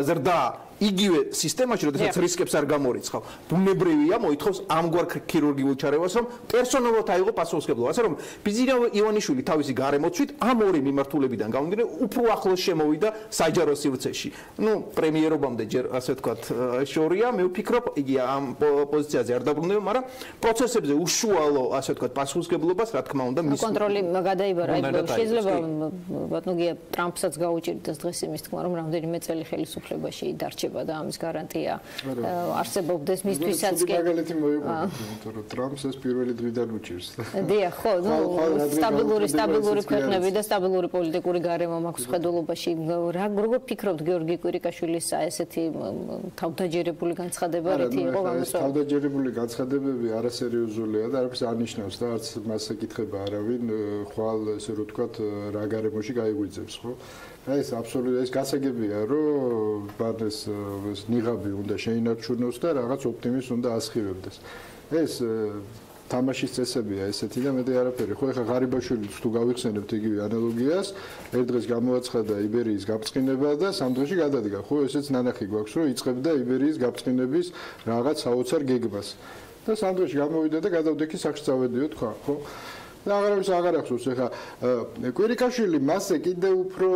ზრდა იგივე სისტემაში, როდესაც რისკებს არ გამორიცხავ. ბუნებრივია მოითხოვს ამგვარ ქირურგიულ ჩარევას, რომ პერსონალურად აიღო პასუხისმგებლობა. ასე რომ ბიძინა ივანიშვილი თავისი გარემოცვით ამ ორი მიმართულებიდან გამომდინარე უფრო ახლოს შემოვიდა საჯარო სივრცეში. ნუ პრემიერობამდე ჯერ ასე ვთქვათ შორია, მე ვფიქრობ, იგი ამ პოზიციაზე არ დაბრუნდება, მაგრამ პროცესებზე უშუალო ასე ვთქვათ პასუხისმგებლობას, რა თქმა უნდა, მის კონტროლი გადაიბარა. შეიძლება ბატონო გია ტრამპსაც გაუჭირდეს დღეს იმის თქმა, რომ რამდენიმე წელი ხელისუფლებაში დარჩება და ამის გარანტია არსებობდეს მისთვისაც კი. მაგალითი მოიყვება, იმიტომ რომ ტრამპს ეს პირველი დღიდან უჭირს. დიახ, ხო, ნუ სტაბილური ქვეყნები და სტაბილური პოლიტიკური გარემო მაქვს ხედულობაში. როგორ ფიქრობთ გიორგი კვირიკაშვილის ესეთი თავდაჯერებული განცხადება რითი იყო გამოსული? თავდაჯერებული განცხადებები არასერიოზულია და არაფერს არ ნიშნავს და არც მას ეკითხება არავინ, ხვალ ესე რომ ვთქვათ, რა გარემოში გაიგვიძებს, ხო? ეს აბსოლუტურად ეს გასაგებია, რომ ბარდეს ნიღაბი უნდა შეინარჩუნოს და რაღაც ოპტიმიზმს უნდა ასხივებდეს. ეს თამაშის წესებია ესეთი და მეტი არაფერი. ხო, ეხლა ღარიბაშვილიც თუ გავიხსენებთ იგივე ანალოგიას, ერთ დღეს გამოაცხადა იბერიის გაბწყინება და სამ დღეში გადადგა. ხო, ესეც ნანახი გვაქვს, რომ იწყებდა იბერიის გაბწყინების რაღაც საოცარ გეგმას. და სამ დღეში გამოვიდა და გადავდექი სახში წავედიო თქვა, ხო? და აღარ ახსოვს ეხა კვირიკაშვილი მასზე კიდე უფრო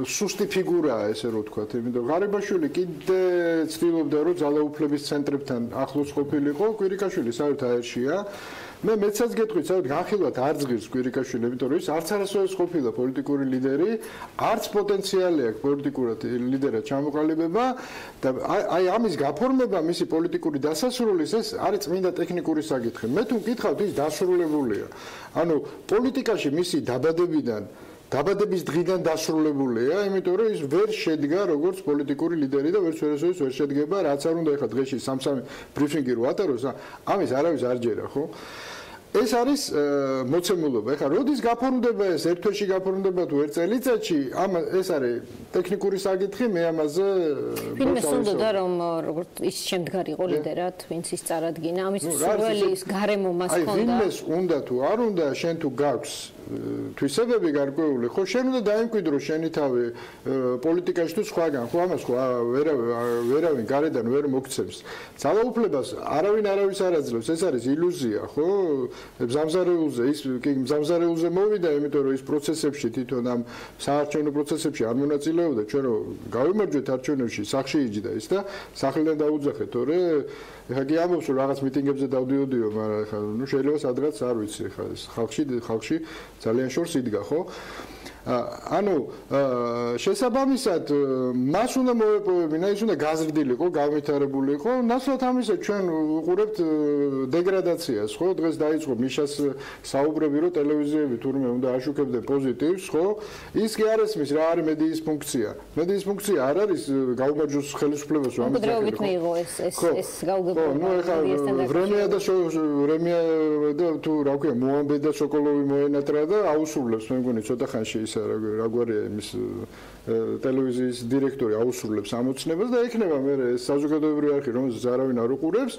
სუსტი ფიგურაა ესე რომ ვთქვათ, იმიტომ რომ ღარიბაშვილი კიდე ცდილობდა რომ ძალაუფლების ცენტრებთან ახლოს ყოფილიყო, კვირიკაშვილი საერთოდ აერშია. მე მეცაც გეტყვით, საერთოდ განხილვად არ ზღირს კვირიკაშვილი, იმიტომ რომ ის არც არასოდეს ყოფილა პოლიტიკური ლიდერი, არც პოტენციალი აქვს პოლიტიკურად ლიდერად ჩამოყალიბება და აი ამის გაფორმება, მისი პოლიტიკური დასასრულის ეს არის წმინდა ტექნიკური საკითხი. მე თუ მკითხავთ, ის დასრულებულია. ანუ პოლიტიკაში მისი დაბადების დღიდან დასრულებულია, იმიტომ რომ ის ვერ შედგა როგორც პოლიტიკური ლიდერი და ვერც ვერ შედგება, რაც არ უნდა ეხლა დღეში სამ-სამი ბრიფინგი რო ატაროს, ამის არავის არ ჯერა, ხო? ეს არის მოცემულობა. ეხლა როდის გაფორმდება ეს ერთ თვეში გაფორმდება თუ ერთ წელიწადში, ეს არის ტექნიკური საკითხი, მე ამაზე ვინმეს უნდოდა რომ როგორც ის შემდგარიყო ლიდერად, ვინც ის წარადგინა, ამის სურვილის გარემო მას ჰქონდა. აი ვინმეს უნდა თუ არ უნდა, შენ თუ გაქვს თვისებები გარკვეული, ხო შენ უნდა დაიმკვიდრო შენი თავი პოლიტიკაში თუ სხვაგან, ხო ამას ხო ვერავინ გარედან ვერ მოგცემს. ძალაუფლებას არავინ არავის არ აძლევს, ეს არის ილუზია, ხო? მზამზარეულზე მოვიდა, იმიტომ რომ ის პროცესებში თვითონ ამ საარჩევნო პროცესებში არ მონაწილეობდა, ჩვენ რომ გავიმარჯვეთ არჩევნებში, სახში იჯდა ის და სახლიდან დაუძახეთ, თორე ეხა კი ამბობს რომ რაღაც მიტინგებზე დავდიოდიო, მაგრამ ეხა შეიძლება სადღაც არ ვიცი, ეხა ხალხში ძალიან შორს იდგა, ხო? ანუ შესაბამისად მას უნდა მოეპოვებინა, ის უნდა გაზრდილიყო, განვითარებულიყო. ნაცვლად ამისა ჩვენ უყურებთ დეგრადაციას, ხო? დღეს დაიწყო მიშას საუბრები, რომ ტელევიზიები თურმე უნდა აშუქებდნენ პოზიტივს, ხო? ის კი არ ესმის რა არის მედიის ფუნქცია. მედიის ფუნქცია არ არის გაუმარჯოს ხელისუფლებას რომ ამის მკვდრეობით მიიღო ეს გაუგებრობა. ნუ ეხლა ვრემია და თუ რა ქვია მოამბე და სოკოლოვი მოენატრა და აუსრულებს მე მგონი ცოტა ხანში ისა რა გვარია იმის ტელევიზიის დირექტორი აუსრულებს ამოცნებას და ექნება მე საზოგადოებრივი არქი რომელსაც არავინ არ უყურებს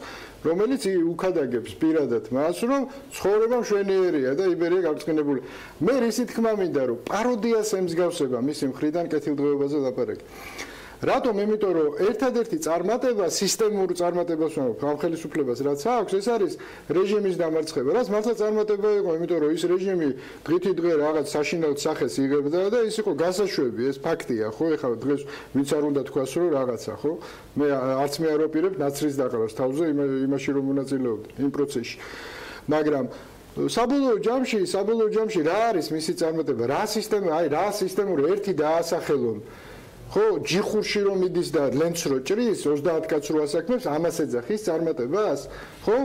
რომელიც უკადაგებს პირადად მას რომ ცხოვრება მშვენიერია და იბერია გაბრწყინებული მე რისი თქმა მინდა რომ პაროდიას ემსგავსება მისი მხრიდან კეთილდღეობაზე ლაპარაკი რატომ? იმიტომ რომ ერთადერთი წარმატება სისტემური წარმატებას ვამბობ ამ ხელისუფლებას რაც აქვს ეს არის რეჟიმის დამარცხება. რაც მართლა წარმატება იყო, იმიტომ რომ ის რეჟიმი დღითი დღე რაღაც საშინაო სახეს იღებდა და ის იყო გასაშვები, ეს ფაქტია, ხო? ეხლა დღეს ვინც არ უნდა თქვას რომ რაღაცა, ხო? მე არც მე არ ვაპირებ ნაცრის დაყრას თავზე იმაში რომ მონაწილეობდი იმ პროცესში. მაგრამ საბოლოო ჯამში რა არის მისი წარმატება? რა სისტემური ერთი დაასახელონ ხო ჯიხურში რომ მიდის და ლენც რო ჭრის 30 კაცს რო ასაქმებს ამას ეძახის წარმატებას ხო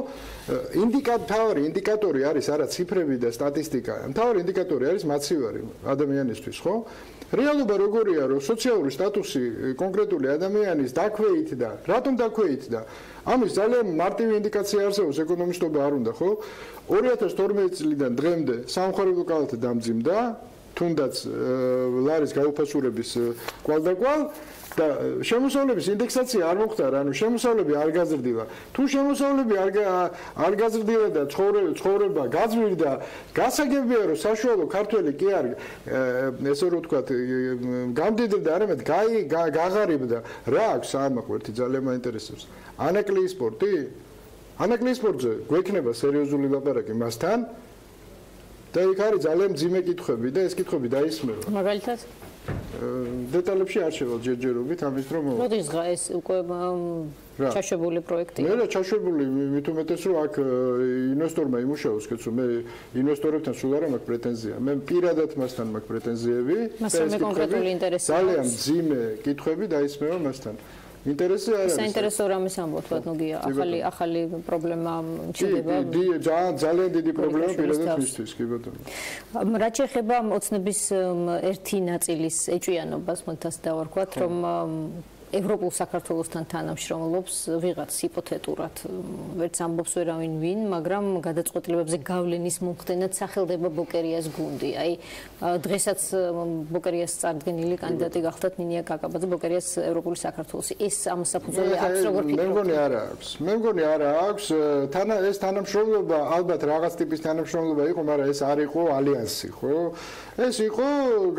ინდიკატორი არის არა ციფრები და სტატისტიკა მთავარი ინდიკატორი არის მაცივარი ადამიანისთვის ხო რეალობა როგორია რომ სოციალური სტატუსი კონკრეტული ადამიანის დაქვეით და რატომ დაქვეით და ამის ძალიან მარტივი ინდიკაცია არსებობს ეკონომისტობა არ უნდა ხო 2012 წლიდან დღემდე სამხარებლო კალათი დამძიმდა თუნდაც ლარის გაუფასურების კვალდაკვალ და შემოსავლების ინდექსაცია არ მოხდა, ანუ შემოსავლები არ გაზრდილა. თუ შემოსავლები არ გაზრდილა და ცხოვრება გაძვირდა, გასაგებია რომ საშუალო ქართველი კი არ ესე რომ ვთქვათ, გამდიდრდა, არამედ გაღარიბდა. რა აქვს ამაყვერთი ძალიან მაინტერესებს. ანაკლიის სპორტი? ანაკლიის სპორტზე გვექნება სერიოზული ლაპარაკი მასთან. და იქ არის ძალიან მძიმე კითხვები და ეს კითხვები დაისმევა. მაგალითად დეტალებში არ შევალ ჯერჯერობით ამის რომ მოდის დღა ეს უკვე ჩაშვებული პროექტია. მე რა ჩაშვებული მით უმეტეს რომ აქ ინვესტორმა იმუშაოს კეთო მე ინვესტორებთან სულ არ მაქვს პრეტენზია. მე პირადად მასთან მაქვს პრეტენზიები. მასთან კონკრეტული ინტერესი. ძალიან მძიმე კითხვები დაისმევა მასთან. ინტერესი არ არის. საინტერესო რამეს ამბობთ ბატონო გია ახალი პრობლემა ჩნდება. ძალიან დიდი პრობლემა პირადად მისთვის კი ბატონო. რაც შეეხება ოცნების ერთი ნაწილის ეჭვიანობას მოთას დავარქვათ რომ ევროპულ საქართველოსთან თანამშრომლობს ვიღაც ჰიპოთეტურად ვერც ამბობს ვერავინ ვინ მაგრამ გადაწყვეტილებებზე გავლენის მომხდენად სახელდება ბოკერიას გუნდი აი დღესაც ბოკერიას წარდგენილი კანდიდატი გახდათ ნინია კაკაბაძე ბოკერიას ევროპული საქართველოსი ეს ამ საფუძველი აქვს როგორ ფიქრობთ? მე მგონი არა აქვს ეს თანამშრომლობა ალბათ რაღაც ტიპის თანამშრომლობა იყო მაგრამ ეს არ იყო ალიანსი ხო ეს იყო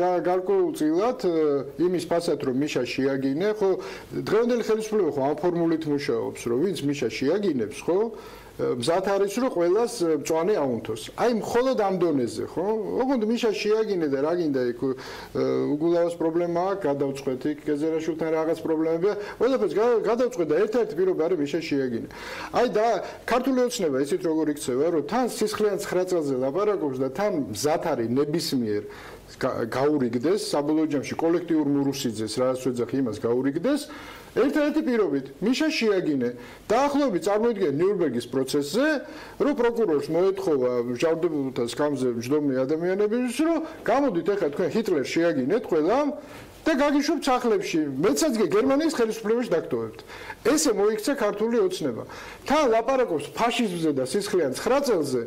გარკვეულწილად იმის ფასად რომ მიშა შეაგინე ხო დღევანდელი ხელისუფლება ხო ამ ფორმულით მუშაობს რომ ვინც მიშა შეაგინებს ხო მზად არის რომ ყველას მწვანე აუნთოს აი მხოლოდ ამ დონეზე ხო ოღონდ მიშა შეაგინე და რა გინდა იქ უგულავას პრობლემა აქვს გადავწყვეტ იქ გეზერაშვილთან რაღაც პრობლემებია ყველაფერს გადავწყვეტ და ერთ-ერთი პირობა არის მიშა შეაგინე აი და ქართული ოცნება ისეთ როგორ იქცევა რომ თან სისხლიან 9 წელზე ლაპარაკობს და თან მზად არის ნებისმიერ გაურიგდეს საბოლოო ჯამში კოლექტიურ მურუსიძეს რაც ვეძახი იმას გაურიგდეს ერთ-ერთი პირობით მიშა შეაგინე დაახლოებით წარმოიდგინე ნიურნბერგის პროცესზე რომ პროკურორს მოეთხოვა მჟავდებულთა სკამზე მჯდომნი ადამიანების რომ გამოდით ახლა თქვენ ჰიტლერს შეაგინეთ ყველამ და გაგიშვებთ სახლებში მეცაც გერმანიის ხელისუფლებაში დაგტოვებთ ესე მოიქცა ქართული ოცნება თან ლაპარაკობს ფაშიზმზე და სისხლიან 9 წელზე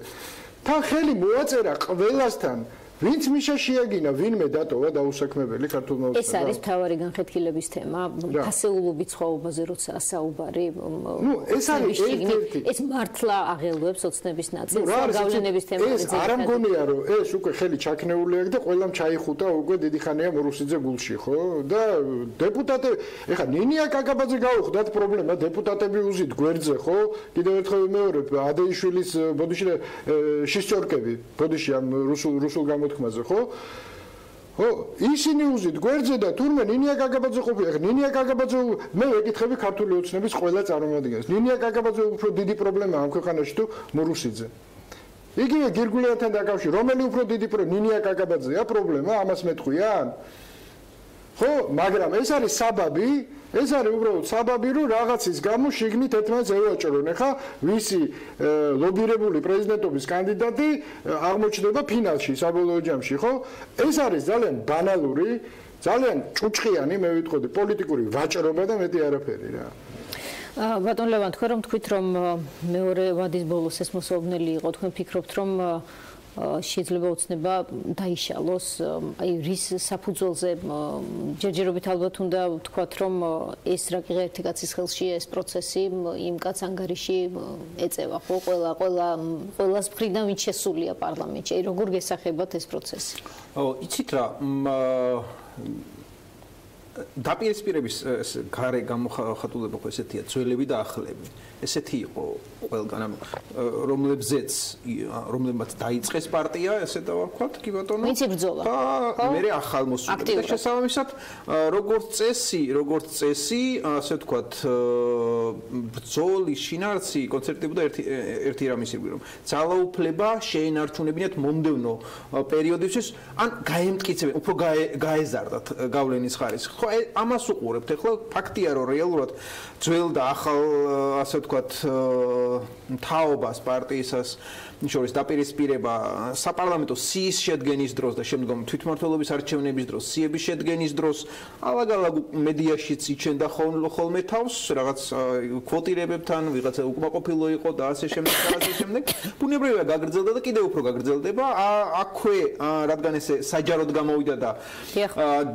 თან ხელი მოაწერა ყველასთან ვინც მიშა შეაგინა ვინმე დატოვა დაუსაქმებელი ქართულმა ოცნებამ ეს არის მთავარი განხეთქილების თემა ფასეულობით ხვაობაზე როცა საუბარი ნუ ეს არის ერთ-ერთი ეს მართლა აღელვებს ოცნების ნაწილს გავლენების თემა ეს არ მგონია რომ ეს უკვე ხელი ჩაქნეული აქვს და ყველამ ჩაიხუტა უკვე დიდი ხანია მურუსიძე გულში ხო და დეპუტატები ეხა ნინია კაკაბაძე გაუხდათ პრობლემა დეპუტატები უზით გვერდზე ხო კიდევ ერთხელ მეორე ადეიშვილის ბოდიში შისწორკები ბოდიში ამ რუსულ თქმაზე ხო? ხო, ისინი უზით გვერდზე და თურმე ნინია კაკაბაძე ყოფილა. ნინია კაკაბაძე მე ვეკითხები ქართული ოცნების ყველა წარმომადგენელს. ნინია კაკაბაძე უფრო დიდი პრობლემაა ამ ქვეყანაში თუ მურუსიძე. იგივე გირგულიანთან დაკავშირებით, რომელი უფრო დიდი ნინია კაკაბაძეა პრობლემა, ამას მეტყვიან? ხო, მაგრამ ეს არის საბაბი, ეს არის უბრალოდ საბაბი, რომ რაღაცის გამო შიგნით ერთმანეთს ევაჭრონ. ეხა ვისი ლობირებული პრეზიდენტობის კანდიდატი აღმოჩნდება ფინალში, საბოლოო ჯამში, ხო? ეს არის ძალიან ბანალური, ძალიან ჭუჭყიანი, მე ვიტყოდი, პოლიტიკური ვაჭრობა და მეტი არაფერი რა. ბატონ ლევან, თქვენ რომ თქვით, რომ მეორე ვადის ბოლოს ეს მოსაუბნელი იყო, თქვენ ფიქრობთ, რომ შეიძლება ოცნება დაიშალოს, აი რის საფუძველზე ჯერჯერობით ალბათ უნდა ვთქვათ, რომ ეს რა კი ერთი კაცის ხელშია ეს პროცესი, იმ კაც ანგარიში ეწევა, ხო, ყველას მხრიდან ვინც შესულია პარლამენტში, აი როგორ გესახებათ ეს პროცესი? იცით რა, დაპირისპირების გარე გამოხატულება ხო ესეთია, ძველები და ახლები. ესეთი იყო ყველგან, რომლებმაც დაიწყეს პარტია, ესე დავარქვათ, კი ბატონო. ვინც იბრძოლა. მე ახალმოსული და შესაბამისად, როგორც წესი, ასე ვთქვათ, ბრძოლის შინაარსი კონცერტებოდა ერთი რამის ირგვლივ, რომ ძალაუფლება შეენარჩუნებინათ მომდევნო პერიოდისთვის, ან გაემტკიცებენ, უფრო გაეზარდათ გავლენის ხარისხი. ხო, ამას უყურებთ. ეხლა ფაქტია, რომ რეალურად ძველ და ახალ, ასე ვთქვათ, თაობას პარტიისას შორის დაპირისპირება საპარლამენტო სიის შედგენის დროს და შემდგომ თვითმმართველობის არჩევნების დროს, სიების შედგენის დროს, ალაგ-ალაგ მედიაშიც იჩენდა ხოლმე თავს, რაღაც კვოტირებებთან, ვიღაცა უკმაყოფილო იყო და ასე შემდეგ. ბუნებრივია გაგრძელდა და კიდევ უფრო გაგრძელდება. აქვე, რადგან ესე საჯაროდ გამოვიდა და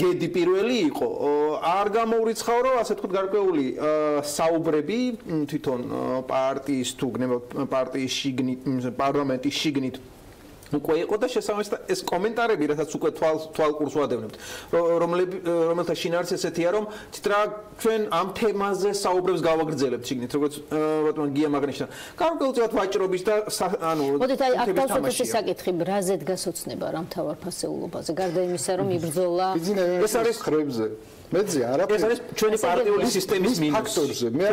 გედი პირველი იყო, არ გამოურიცხაო, რომ ასე ვთქვათ, გარკვეული საუბრები თვითონ პარტიის თუ გნებავთ პარტიის შიგნით პარლამენტის შიგნით უკვე იყო და შესაბამისად ეს კომენტარები, რასაც უკვე თვალყურს ვადევნებთ, რომელთა შინაარსი ესეთია, რომ ციტრა ჩვენ ამ თემაზე საუბრებს გავაგრძელებთ შიგნით, როგორც ბატონ გია მაგნიშნა. გარკვეულწილად ვაჭრობის და ანუ მოდით აი აქ დავსვათ საკითხი, რაზე დგას ოცნება რა მთავარ ფასეულობაზე, გარდა იმისა, რომ იბრძოლა ეს არის ხრებზე. მეძე არაფერი. ეს არის ჩვენი პარტიული სისტემის მინუსი. ფაქტორზე. მე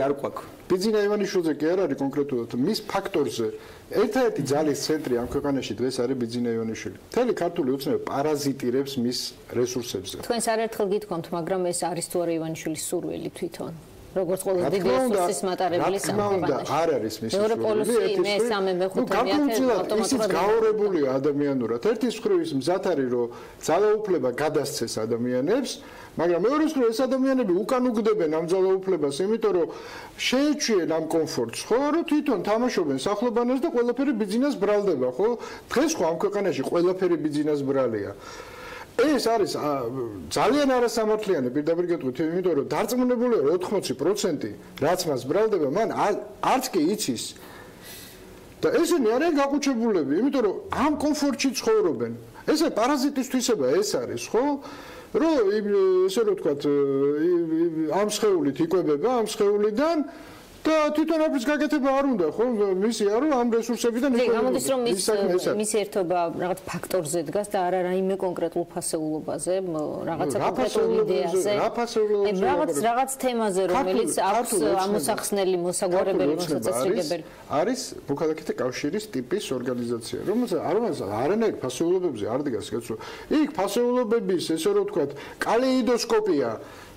არ გვაქვს. ბიძინა ივანიშვილზე კი არ არის კონკრეტულად, მის ფაქტორზე. ერთ-ერთი ძალის ცენტრი ამ ქვეყანაში დღეს არის ბიძინა ივანიშვილი. მთელი ქართული ოცნება პარაზიტირებს მის რესურსებზე. თქვენს არერთხელ გითქვამთ, მაგრამ ეს არის თუ არა ივანიშვილის სურვილი თვითონ. როგორც ყველა დიდი რესურსის მატარებელი სამყაროში. არ არის მის სურვილი. მეორე პოლუსი, მესამე, მეხუთე, ავტომატურად ისიც გაორებულია ადამიანურად. ერთის მხრივ ის მზად არის, რომ ძალაუფლება გადასცეს ადამიანებს, მაგრამ მეორეს მხრივ ეს ადამიანები უკან უგდებენ ამ ძალაუფლებას, იმიტომ რომ შეეჩვიენ ამ კომფორტს, ხო, რომ თვითონ თამაშობენ სახლობანას და ყველაფერი ბიძინას ბრალდება, ხო? დღეს ხო ამ ქვეყანაში ყველაფერი ბიძინას ბრალია. ეს არის ძალიან არასამართლიანი პირდაპირ გეტყვით, იმიტომ რომ დარწმუნებულია 80%, რაც მას ბრალდება, მან არც კი იცის. და ესენი არიან გაყუჩებულები, იმიტომ რომ ამ კომფორტში ცხოვრობენ. ესე პარაზიტის თვისება ეს არის, ხო? რომ ესე რომ ვთქვათ, ამ სხეულით იკვებება, ამ სხეულიდან და თვითონ აფრის გაკეთება არ უნდა, ხო? მისია რომ ამ რესურსებიდან იკვებება. გამოდის რომ მის ერთობა რაღაც ფაქტორზე დგას და არა რაიმე კონკრეტულ ფასეულობაზე, რაღაცა კონკრეტულ იდეაზე. რაღაც თემაზე, რომელიც აქვს ამოსახსნელი, მოსაგვარებელი, მოსაწესრიგებელი. არის მოქალაქეთა კავშირის ტიპის ორგანიზაცია, რომელსაც არანაირ ფასეულობებზე არ დგას, კაცო. იქ ფასეულობების, ესე რომ ვთქვათ, კალეიდოსკოპია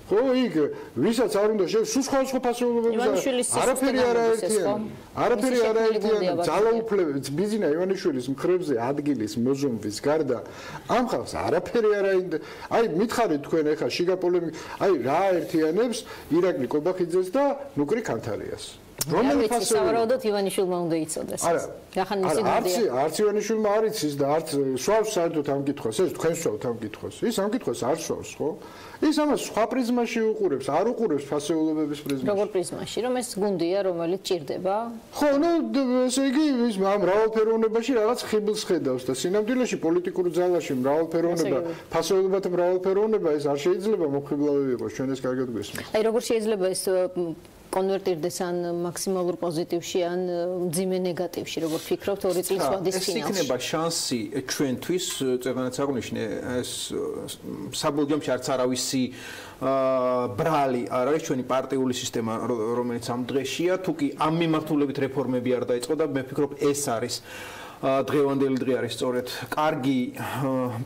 ხო იქ ვისაც არ უნდა სხვა ფასეულობებზე არაფერი არ აერთიანებს ძალაუფლების ბიძინა ივანიშვილის მხრებზე ადგილის მოზომვის გარდა ამ ხალხს არაფერი არ აი მითხარით თქვენ ახლა შიგა პოლემიკა აი რა აერთიანებს ირაკლი კობახიძეს და ნუკრი ქანთარიას რომელი ფასეულობად ივანიშვილმა უნდა იცოდეს ახან მისი გუნდია არც ივანიშვილმა არ იცის და არც სვავს საერთოდ ამ კითხვას ეს თქვენ სვავთ ამ კითხვას ის ამ კითხვას არ სვავს ხო ის ამას სხვა პრიზმაში უყურებს, არ უყურებს ფასეულობების პრიზმაში. როგორ პრიზმაში, რომ ეს გუნდია, რომელიც ჭირდება? ხო, ნუ ესე იგი, ის მრავალფეროვნებაში რაღაც ხიბლს ხედავს და სინამდვილეში პოლიტიკურ ძალაში მრავალფეროვნება, ფასეულობათა მრავალფეროვნება ეს არ შეიძლება მოხიბლავი იყოს, ჩვენ ეს კარგად გვესმის. აი, როგორ შეიძლება ეს კონვერტირდეს ან მაქსიმალურ პოზიტივში ან მძიმე ნეგატივში, როგორ ფიქრობთ ორი წლის ვადის ფინალში? ეს იქნება შანსი ჩვენთვის, წეგანაც აღვნიშნე, ეს საბოლოო ჯამში არც არავისი ბრალი არ არის ჩვენი პარტიული სისტემა, რომელიც ამ დღეშია, თუ კი ამ მიმართულებით რეფორმები არ დაიწყო და მე ვფიქრობ ეს არის დღევანდელი დღე არის სწორედ კარგი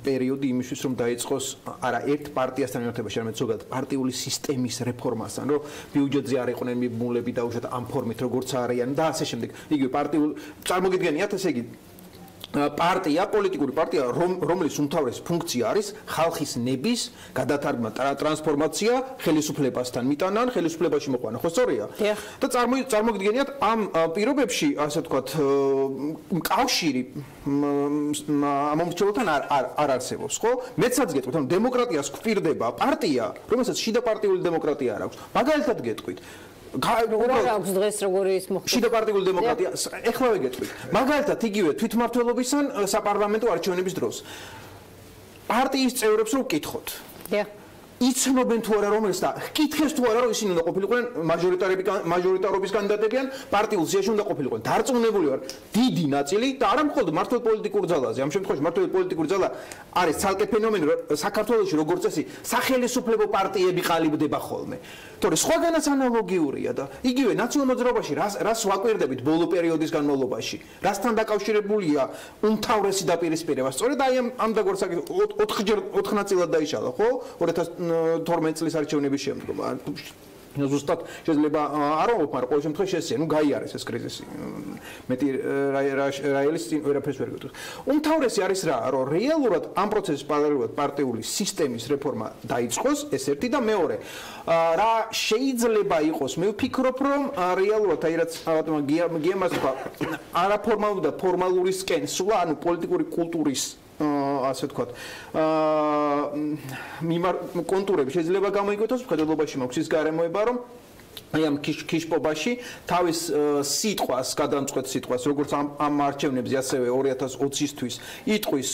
პერიოდი იმისთვის რომ დაიწყოს არა ერთ პარტიასთან ერთობაში, არამედ ზოგადად პარტიული სისტემის რეფორმასთან, რომ ბიუჯეტზე არ იყვნენ მიბმულები დაუშვათ ამ ფორმით როგორც არიან და ასე შემდეგ. იგივე პარტიულ წარმოგიდგენიათ ესე იგი პარტია, პოლიტიკური პარტია, რომლის უმთავრესი ფუნქცია არის ხალხის ნების გადათარგმნა, ტრანსფორმაცია ხელისუფლებასთან მიტანა, ხელისუფლებაში მოყვანა, ხო სწორია? და წარმოგიდგენიათ ამ პირობებში, ასე ვთქვათ, კავშირი ამომრჩეველთან არ არსებობს, ხო? მეცაც გეტყვით, ანუ დემოკრატიას გვპირდება პარტია, რომელსაც შიდა პარტიული დემოკრატია არ აქვს. მაგალითად გეტყვით აქვს დღეს როგორი ის მოხდა შიდა პარტიული დემოკრატია ეხლავე გეტყვით მაგალითად იგივე თვითმმართველობისგან საპარლამენტო არჩევნების დროს პარტიის წევრებს რო ვკითხოთ იცნობენ თუ არა რომელს და კითხეს თუ არა რომ ისინი უნდა ყოფილიყვნენ მაჟორიტარობის კანდიდატები ან პარტიულ სიაში უნდა ყოფილიყვნენ დარწმუნებული ვარ დიდი ნაწილი და არა მხოლოდ მართლ პოლიტიკურ ძალაზე ამ შემთხვევაში მართლ პოლიტიკური ძალა არის ცალკე ფენომენი საქართველოში როგორც წესი სახელისუფლებო პარტიები ყალიბდება ხოლმე თორე სხვაგანაც ანალოგიურია და იგივე ნაციონალურ მოძრაობაში რას ვაკვირდებით ბოლო პერიოდის განმავლობაში რასთან დაკავშირებულია უმთავრესი დაპირისპირება სწორედ აი ამ დაგორ საკითხი 4 ნაწილად დაიშალა ხო 2012 წლის არჩევნების შემდგომ ზუსტად შეიძლება არ ვამბობ, მაგრამ ყოველ შემთხვევაში შესწია, გაიარეს ეს კრიზისი. მეტი რაელის წინ ვერაფერს ვერ გეტყვი. უმთავრესი არის რა, რომ რეალურად ამ პროცესის პარალელურად პარტიული სისტემის რეფორმა დაიწყოს, ეს ერთი და მეორე. რა შეიძლება იყოს, მე ვფიქრობ, რომ რეალურად აი რაც ბატონმა გიამას თქვა, არაფორმალური და ფორმალურისკენ სულა, ანუ პოლიტიკური კულტურის ასე ვთქვათ, კონტურები შეიძლება გამოიკვეთოს, მხედველობაში მაქვს ის გარემოება, რომ აი ამ ქიშპობაში თავის სიტყვას, გადამწყვეტ სიტყვას, როგორც ამ არჩევნებზე, ასევე 2020-ისთვის იტყვის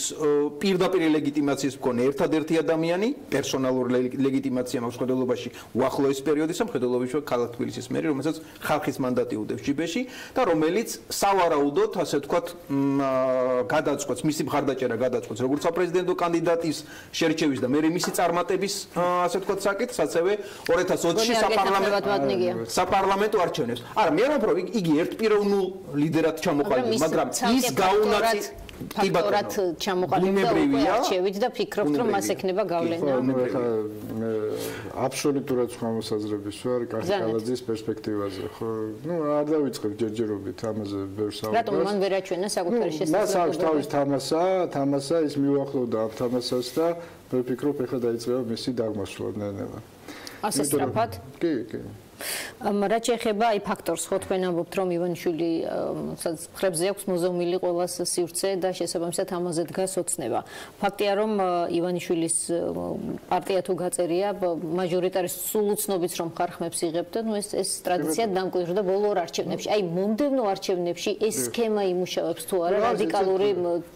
პირდაპირ ლეგიტიმაციის მქონე ერთადერთი ადამიანი, პერსონალური ლეგიტიმაცია მაქვს მხედველობაში უახლოეს პერიოდისა, მხედველობაში ქალაქ თბილისის მერი, რომელსაც ხალხის მანდატი უდევს ჯიბეში და რომელიც სავარაუდოდ, ასე ვთქვათ, გადაწყვეტს, მისი მხარდაჭერა გადაწყვეტს, როგორც საპრეზიდენტო კანდიდატის შერჩევის და მერე მისი წარმატების, ასე ვთქვათ, საკითხს, ასევე 2020-ში საპარლამენტო არჩევნებს. არა, მე ვამბობ, რომ იგი ერთპიროვნულ ლიდერად ჩამოყალიბდა, მაგრამ ის გაუნაწილ ფაქტორად ჩამოყალიბდა არჩევით და ფიქრობთ, რომ მას ექნება გავლენა. მე აბსოლუტურად სხვა მოსაზრების ვარ კახიკალაძის პერსპექტივაზე, ხო? არ დავიწყებ ჯერჯერობით ამაზე ბევრ საუბარს. რატომ მან ვერ აჩვენა საკუთარი შესაძლებლობა? მას აქვს თავის თამასა, ის მიუახლოვდა ამ თამასას და მე ვფიქრობ, ეხლა დაიწყება მისი დაგმასვლა ნელა. ასე სწრაფად? კი. რა შეეხება აი ფაქტორს, ხო თქვენ ამბობთ, რომ ივანიშვილი ხრებზე აქვს მოზომილი ყველას სივრცე და შესაბამისად ამაზე დგას ოცნება. ფაქტია, რომ ივანიშვილის პარტია თუ გაწერია, მაჟორიტარის სულუცნობით რომ ხარხმებს იღებდა, ეს ტრადიციად დამკვიდრდა ბოლო არჩევნებში. აი მომდევნო არჩევნებში ეს სქემა იმუშავებს თუ არა რადიკალური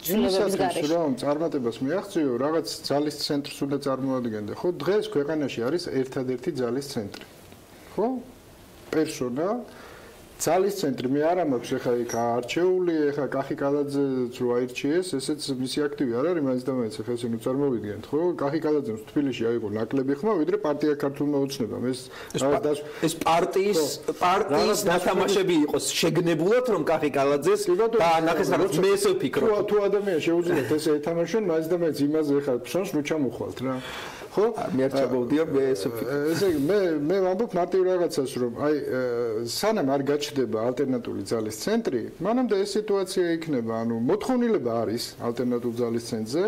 ცვლილებების გარეშე. რომ წარმატებას მიაღწიო, რაღაც ძალის ცენტრს უნდა წარმოადგენდა. ხო, დღეს ქვეყანაში არის ერთადერთი ძალის ცენტრი. ხო? პერსონა ძალის ცენტრი მე არ ამაქვს ეხა იქ არჩეული, ეხა კახიკალაძეც რო აირჩიეს, ესეც მისი აქტივი არ არის, მაინც და მაინც ეხა ესე ნუ წარმოვიდგენთ, ხო? კახიკალაძემ თბილისში აიღო ნაკლები ხმა, ვიდრე პარტია ქართულმა ოცნებამ. ეს პარტიის დათამაშები იყოს შეგნებულად, რომ კახიკალაძეს და ნახეს რაღაც მე ესე ვფიქრობ. თუ ადამიანს შეუძლიათ ესე ეთამაშონ, მაინც და მაინც იმაზე ეხა ფსონს ნუ ჩამოხვალთ რა. ხო? მე არ ჩაბოვდია მე ესე ვფიქრობ. ესე იგი მე ვამბობ მარტივ რაღაცას, რომ აი სანამ არ გაჩნდება ალტერნატიული ძალის ცენტრი, მანამდე ეს სიტუაცია იქნება, ანუ მოთხოვნილება არის ალტერნატულ ძალის ცენტრზე,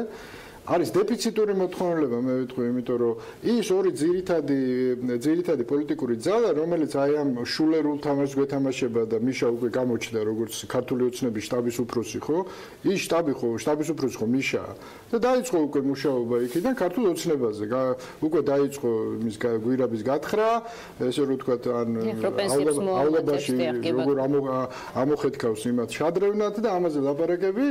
არის დეფიციტური მოთხოვნილება, მე ვიტყვი, იმიტომ რომ ის ორი ძირითადი პოლიტიკური ძალა, რომელიც აი ამ შულერულ თამაშს გვეთამაშება და მიშა უკვე გამოჩნდა როგორც ქართული ოცნების შტაბის უფროსი, ხო? ის შტაბის უფროსი ხო მიშაა. და დაიწყო უკვე მუშაობა იქიდან ქართულ ოცნებაზე. უკვე დაიწყო მის გვირაბის გათხრა, ესე რომ ვთქვათ, ან აულებაში როგორ ამოხეთქავს იმათ შადრევნად და ამაზე ლაპარაკები.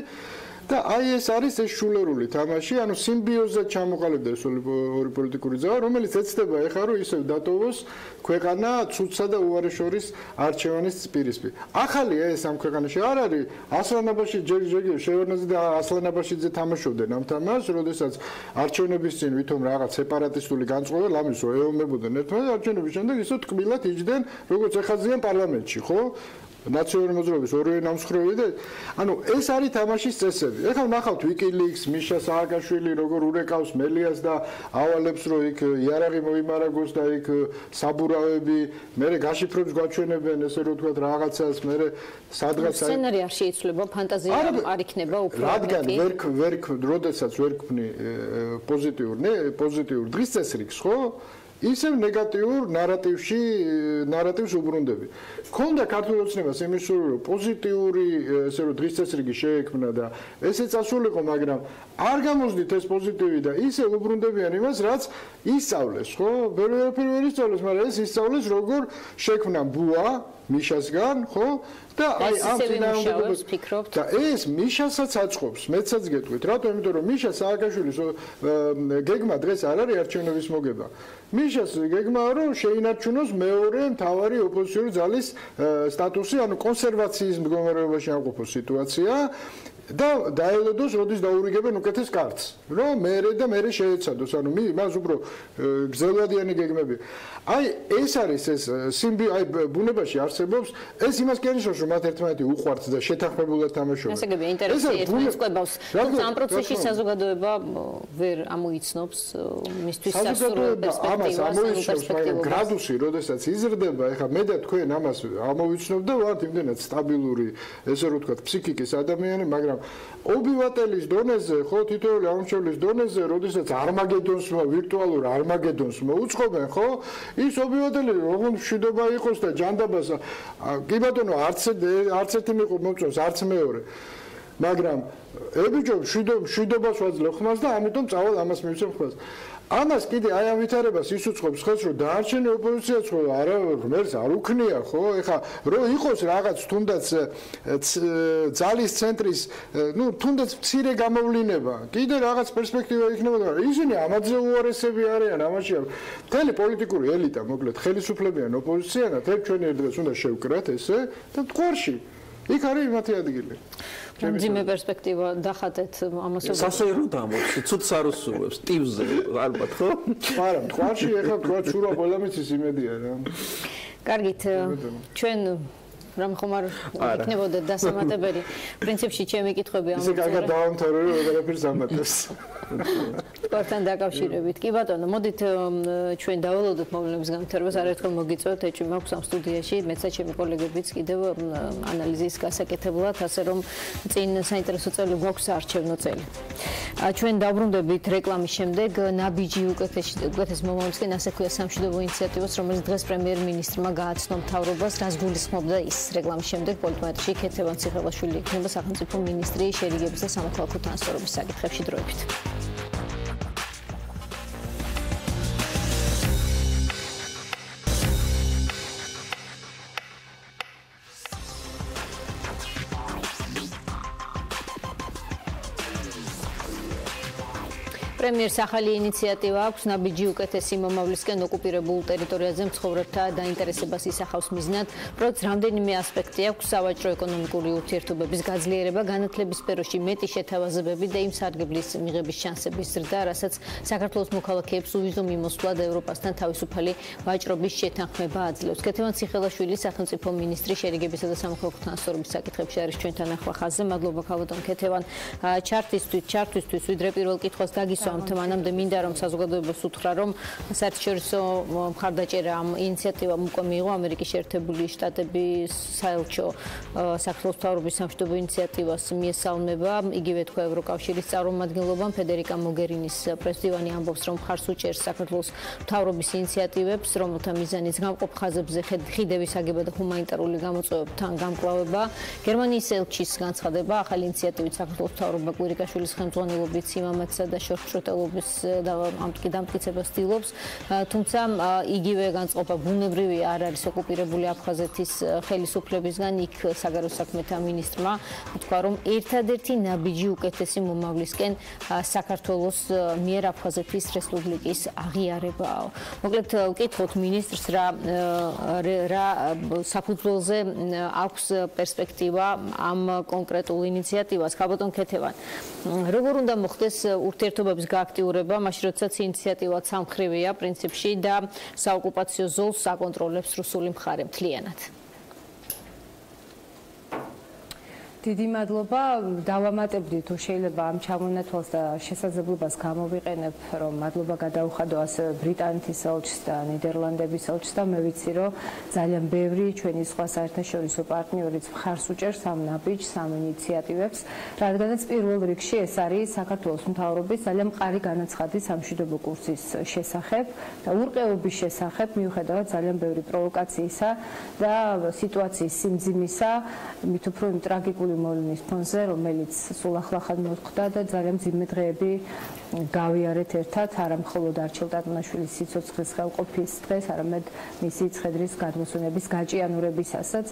და აი ეს არის ეს შულერული თამაში, ანუ სიმბიოზად ჩამოყალიბდა ეს ორი პოლიტიკური ძალა, რომელიც ეცდება ეხლა რომ ისევ დატოვოს ქვეყანა ცუცსა და უარეშორის არჩევანის პირისპირ. ახალი ეს ამ ქვეყანაში არ არის, ასლანაბაში ჯერ შევარნაძე და ასლანაბაშიძე თამაშობდნენ ამ თამაშს, როდესაც არჩევნების წინ ვითომ რაღაც სეპარატისტული განწყობა ლამისო ეომებოდნენ ერთმანეთს, არჩევნების შემდეგ ისო თკბილად იჯდნენ, როგორც ეხაზიან პარლამენტში, ხო? ნაციონალური მოძრაობის ორივე ნამსხვრევი და ანუ ეს არის თამაშის წესები. ეხლა ვნახავთ WikiLeaks, მიშა სააკაშვილი როგორ ურეკავს მელიას და ავალებს რომ იქ იარაღი მოიმარაგოს და იქ საბურავები, მერე გაშიფრებს გვაჩვენებენ ესე რომ თქვა რაღაცას, მერე სადღაც სცენარი არ შეიცვლება, ფანტაზია არ იქნება უფრო რადგან როდესაც ვერ ქმნი პოზიტიურ დღის წესრიგს, ხო? ისევ ნეგატიურ ნარატივს უბრუნდები. ქონდა ქართულ ოცნებას იმის სურვილი, რომ პოზიტიური ესე რომ დღის წესრიგი შეექმნა და ესე წასულიყო, მაგრამ არ გამოძდით ეს პოზიტივი და ისე უბრუნდებიან იმას, რაც ისწავლეს, ხო? ვერაფერი ვერ ისწავლეს, მაგრამ ეს ისწავლეს, როგორ შექმნა ბუა მიშასგან, ხო? და აი ამ წინააღმდეგობას ფიქრობთ და ეს მიშასაც აწყობს, მეცაც გეტყვით, რატო? იმიტომ რომ მიშა სააკაშვილის გეგმა დღეს არ არის არჩევნების მოგება. მიშას გეგმაა რომ შეინარჩუნოს მეორე მთავარი ოპოზიციური ძალის სტატუსი, ანუ კონსერვაციის მდგომარეობაში ამყოფოს სიტუაცია და დაელოდოს, როდის დაურიგებენ უკეთეს კარტს, რომ მერე შეეცადოს, ანუ მას უფრო გრძელვადიანი გეგმები. აი ეს არის ეს აი ბუნებაში არსებობს, ეს იმას კი ანიშნავს, რომ მათ ერთმანეთი უყვართ და შეთანხმებულად თამაშობენ. ასე გები ინტერესი ერთმანეთს ყვებავს. თუმცა ამ პროცესში საზოგადოება ვერ ამოიცნობს მისთვის სასურველ პერსპექტივას, მაგრამ გრადუსი, როდესაც იზრდება, ეხლა მე და თქვენ ამას ამოვიცნობ და ვართ იმდენად სტაბილური, ესე რომ ვთქვათ, ფსიქიკის ადამიანი, მაგრამ ობივატელის დონეზე, ხო, თითოეული აღმშენებლის დონეზე, როდესაც ვირტუალურ არმაგედონს მოუწყობენ, ხო? ის ობივატელი როგორ მშვიდობა იყოს და ჯანდაბას კი ბატონო არც ერთი მიყო მომწონს არც მეორე მაგრამ ებიჯო მშვიდობას ვაძლევ ხმას და ამიტომ წავალ ამას მივცემ ხმას ამას კიდე აი ამ ვითარებას ის უწყობს ხელს რომ დაარჩენი ოპოზიციაც ხო არა ღმერთს არ უქნია ხო ეხა რომ იყოს რაღაც თუნდაც ძალის ცენტრის ნუ თუნდაც მცირე გამოვლინება კიდე რაღაც პერსპექტივა იქნება და ისინი ამაზე უარესები არიან ამაში მთელი პოლიტიკური ელიტა მოკლედ ხელისუფლებიან ოპოზიციანად ერთ ჩვენი ერთ დღეს უნდა შევკრათ ესე და მტყვარში იქ არის მათი ადგილი ძიმე პერსპექტივა დახატეთ ამას სასეირო დამოც ცუდ სარუსულებს ტივზე ალბათ ხო არა მტყვარში ეხლა თქვა შურა ყველამიცის იმედია რა კარგით ჩვენ რამ ხომ არ იქნებოდა დასამატებელი პრინციპში ჩემი კითხვები ამოწერა ისე კარგად დავამთავრე რომ ვეღარაფერს ამატებს სპორტთან დაკავშირებით კი ბატონო მოდით ჩვენ დაველოდოთ მოვლენების განვითარებას არაერთხელ მოგიწევთ ეჭვი მაქვს ამ სტუდიაში მეც და ჩემი კოლეგებიც კიდევ ანალიზის გასაკეთებლად ასე რომ წინ საინტერესო წელი გვაქვს არჩევნო წელი ჩვენ დავბრუნდებით რეკლამის შემდეგ ნაბიჯი უკეთეს მომავლისკენ ასე ქვია სამშვიდობო ინიციატივას რომელიც დღეს პრემიერ-მინისტრმა გააცნო მთავრობას რას გულისხმობდა ის რეკლამის შემდეგ პოლიტმეტრში ქეთევან ციხელაშვილი იქნება სახელმწიფო მინისტრი შერიგების და სამოქალაქო ტრანსპორტის საკითხებში დროებით პრემიერს ახალი ინიციატივა აქვს ნაბიჯი უკეთესი მომავლისკენ ოკუპირებულ ტერიტორიაზე მცხოვრებთა დაინტერესებას ისახავს მიზნად, როგორც რამდენიმე ასპექტი აქვს სავაჭრო ეკონომიკური ურთიერთობების გაძლიერება, განათლების სფეროში მეტი შეთავაზებები და იმ სარგებლის მიღების შანსების ზრდა, რასაც საქართველოს მოქალაქეებს უვიზო მიმოსვლა და ევროპასთან თავისუფალი ვაჭრობის შეთანხმება აძლევს. ქეთევან ციხელაშვილი სახელმწიფო მინისტრი შერიგებისა და სამოქალაქო ტრანსპორტის საკითხებში არის ჩვენთან ახლა ხაზზე. მადლობა ქალბატონ ქეთევან ჩართვისთვის ვიდრე პირველ კითხვას დაგისვა მანამდე მინდა რომ საზოგადოებას უთხრა რომ საერთაშორისო მხარდაჭერა ამ ინიციატივამ უკვე მიიღო ამერიკის შეერთებული შტატების საელჩო საქართველოს მთავრობის სამშვიდობო ინიციატივას მიესალმება იგივე თქვა ევროკავშირის წარმომადგენლობამ ფედერიკა მოგერინის პრესდივანი ამბობს რომ მხარს უჭერს საქართველოს მთავრობის ინიციატივებს რომელთა მიზანიც გამყოფ ხაზებზე ხიდების აგება და ჰუმანიტარული გამოწვევებთან გამკლავება გერმანიის ელჩის განცხადება ახალი ინიციატივით საქართველოს მთავრობა კვირიკაშვილის ხელმძღვანელობით სიმამაცსა და შორტშრუტელობის დამტკიცებას ცდილობს, თუმცა იგივე განწყობა ბუნებრივი არ არის ოკუპირებული აფხაზეთის ხელისუფლებისგან, იქ საგარეო საქმეთა მინისტრმა თქვა, რომ ერთადერთი ნაბიჯი უკეთესი მომავლისკენ საქართველოს მიერ აფხაზეთის რესპუბლიკის აღიარებაა. მოკლედ ვკითხოთ მინისტრს რა საფუძველზე აქვს პერსპექტივა ამ კონკრეტულ ინიციატივას. ქალბატონ ქეთევან, როგორ უნდა მოხდეს ურთიერთობების გააქტიურება, მაშინ როდესაც ინიციატივა სამმხრივია პრინციპში და საოკუპაციო ზოლს აკონტროლებს რუსული მხარე მთლიანად. დიდი მადლობა. დავამატებდი თუ შეიძლება ამ ჩამონათვალს და შესაძლებლობას გამოვიყენებ, რომ მადლობა გადაუხადო ასევე ბრიტანეთის ელჩს და ნიდერლანდების ელჩს და მე ვიცი, რომ ძალიან ბევრი ჩვენი სხვა საერთაშორისო პარტნიორიც მხარს უჭერს ამ ნაბიჯს, ამ ინიციატივებს, რადგანაც პირველ რიგში ეს არის საქართველოს მთავრობის ძალიან მყარი განაცხადი სამშვიდობო კურსის შესახებ და ურყეობის შესახებ, მიუხედავად ძალიან ბევრი პროვოკაციისა და სიტუაციის სიმძიმისა, მით უფრო იმ ტრაგიკული მოვლენის ფონზე, რომელიც სულ ახლახან მოხდა და ძალიან მძიმე დღეები გავიარეთ ერთად, არა მხოლოდ არჩილ ტატონაშვილის სიცოცხლის ხელყოფის დღეს, არამედ მისი ცხედრის გადმოსვენების გაჭიანურებისასაც.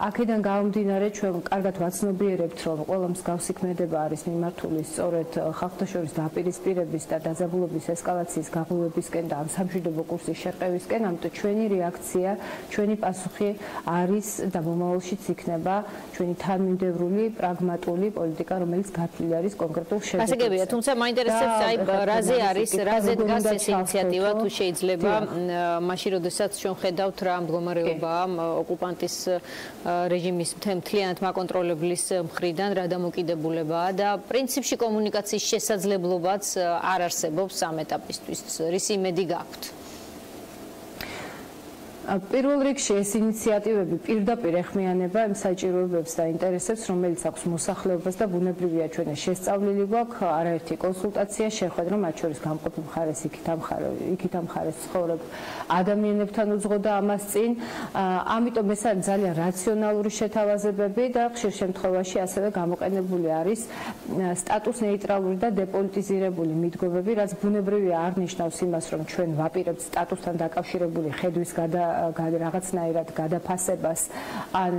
აქედან გამომდინარე, ჩვენ კარგად ვაცნობიერებთ, რომ ყველა მსგავსი ქმედება არის მიმართული სწორედ ხალხთა შორის დაპირისპირების და დაძაბულობის ესკალაციის გაღვივებისკენ და ამ სამშვიდობო კურსის შერყევისკენ, ამიტომ ჩვენი რეაქცია, ჩვენი პასუხი არის და მომავალშიც იქნება ჩვენი თანმიმდევრული, პრაგმატული პოლიტიკა, რომელიც გათვლილი არის კონკრეტულ შედეგებზე. გასაგებია, თუმცა მაინტერესებს აი რაზე არის, რაზე დგას ეს ინიციატივა, თუ შეიძლება მაშინ, როდესაც ჩვენ ხედავთ რა მდგომარეობაა ოკუპანტის რეჟიმის მთლიანად მაკონტროლებლის მხრიდან, რა დამოკიდებულებაა და პრინციპში კომუნიკაციის შესაძლებლობაც არ არსებობს ამ ეტაპისთვის. რისი იმედი გაქვთ? პირველ რიგში ეს ინიციატივები პირდაპირ ეხმიანება იმ საჭიროებებს და ინტერესებს, რომელიც აქვს მოსახლეობას და ბუნებრივია ჩვენ შესწავლილი გვაქვს არაერთი კონსულტაცია, შეხვედრა, მათ შორის გამყოფი მხარეს იქით ამ მხარეს ცხოვრებ ადამიანებთან უძღოდა ამას წინ. ამიტომ ეს არის ძალიან რაციონალური შეთავაზებები და ხშირ შემთხვევაში ასევე გამოყენებული არის სტატუს ნეიტრალური და დეპოლიტიზირებული მიდგომები, რაც ბუნებრივია არ ნიშნავს იმას, რომ ჩვენ ვაპირებთ სტატუსთან დაკავშირებული ხედვის რაღაცნაირად გადაფასებას ან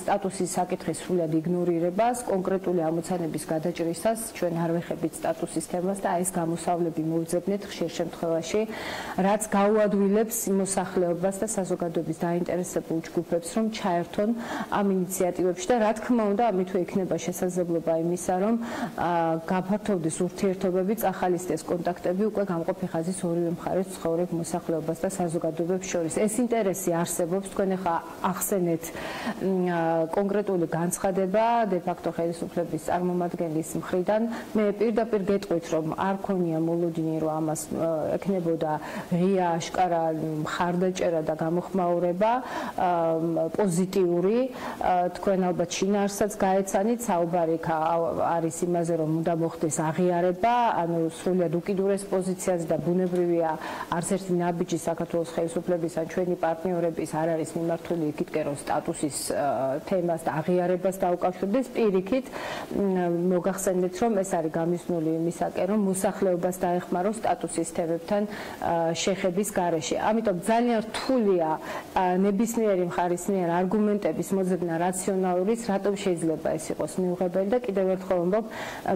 სტატუსის საკითხის სრულად იგნორირებას, კონკრეტული ამოცანების გადაჭრისას ჩვენ არ ვეხებით სტატუსის თემას და ეს გამოსავლები მოვიძებნეთ ხშირ შემთხვევაში, რაც გაუადვილებს მოსახლეობას და საზოგადოების დაინტერესებულ ჯგუფებს, რომ ჩაერთონ ამ ინიციატივებში და რა თქმა უნდა, ამით იქნება შესაძლებლობა იმისა, რომ გაფართოვდეს ურთიერთობები, წახალისდეს კონტაქტები უკვე გამყოფი ხაზის ორივე მხარეს ცხოვრებ მოსახლეობას და საზოგადოებებს შორის. ეს ინტერესი არსებობს, თქვენ ახლა ახსენეთ კონკრეტული განცხადება de facto ხელისუფლების წარმომადგენლის მხრიდან. მე პირდაპირ გეტყვით, რომ არ ქონია მოლოდინი, რომ ამას ექნებოდა ღია, აშკარა მხარდაჭერა და გამოხმაურება პოზიტიური. თქვენ ალბათ შინაარსაც გაეცანით, საუბარი არის იმაზე, რომ უნდა მოხდეს აღიარება, ანუ სრულად უკიდურეს პოზიციაზე და ბუნებრივია არც ერთი ნაბიჯი საქართველოს ხელისუფლების ან ჩვენი პარტნიორების არ არის მიმართული იქითკენ, რომ სტატუსის თემას და აღიარებას დაუკავშირდეს. პირიქით მოგახსენეთ, რომ ეს არის გამიზნული იმისაკენ, რომ მოსახლეობას დაეხმაროს სტატუსის თემებთან შეხების გარეშე. ამიტომ ძალიან რთულია ნებისმიერი მხარისმიერ არგუმენტების მოძებნა რაციონალურის, რატომ შეიძლება ეს იყოს მიუღებელი და კიდევ ერთხელ ვამბობ,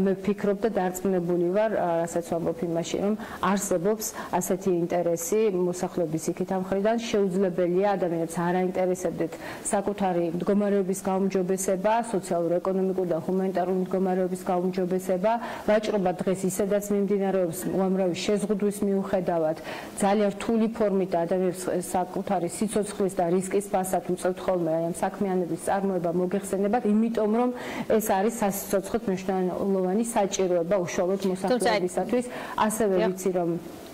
მე ვფიქრობ და დარწმუნებული ვარ, რასაც ვამბობ იმაში, რომ არსებობს ასეთი ინტერესი მოსახლეობის იქით ამ მხრიდან, შეუძლებელია ადამიანებს არ აინტერესებდეთ საკუთარი მდგომარეობის გაუმჯობესება, სოციალურ-ეკონომიკური და ჰუმანიტარული მდგომარეობის გაუმჯობესება, ვაჭრობა დღეს ისედაც მიმდინარეობს უამრავი შეზღუდვის მიუხედავად, ძალიან რთული ფორმით და ადამიანებს საკუთარი სიცოცხლის და რისკის ფასად უწევთ ხოლმე აი ამ საქმიანობის წარმოება მოგეხსენებათ, იმიტომ რომ ეს არის სასიცოცხლოდ მნიშვნელოვანი საჭიროება უშუალოდ მოსახლეობისათვის. ასევე ვიცი, რომ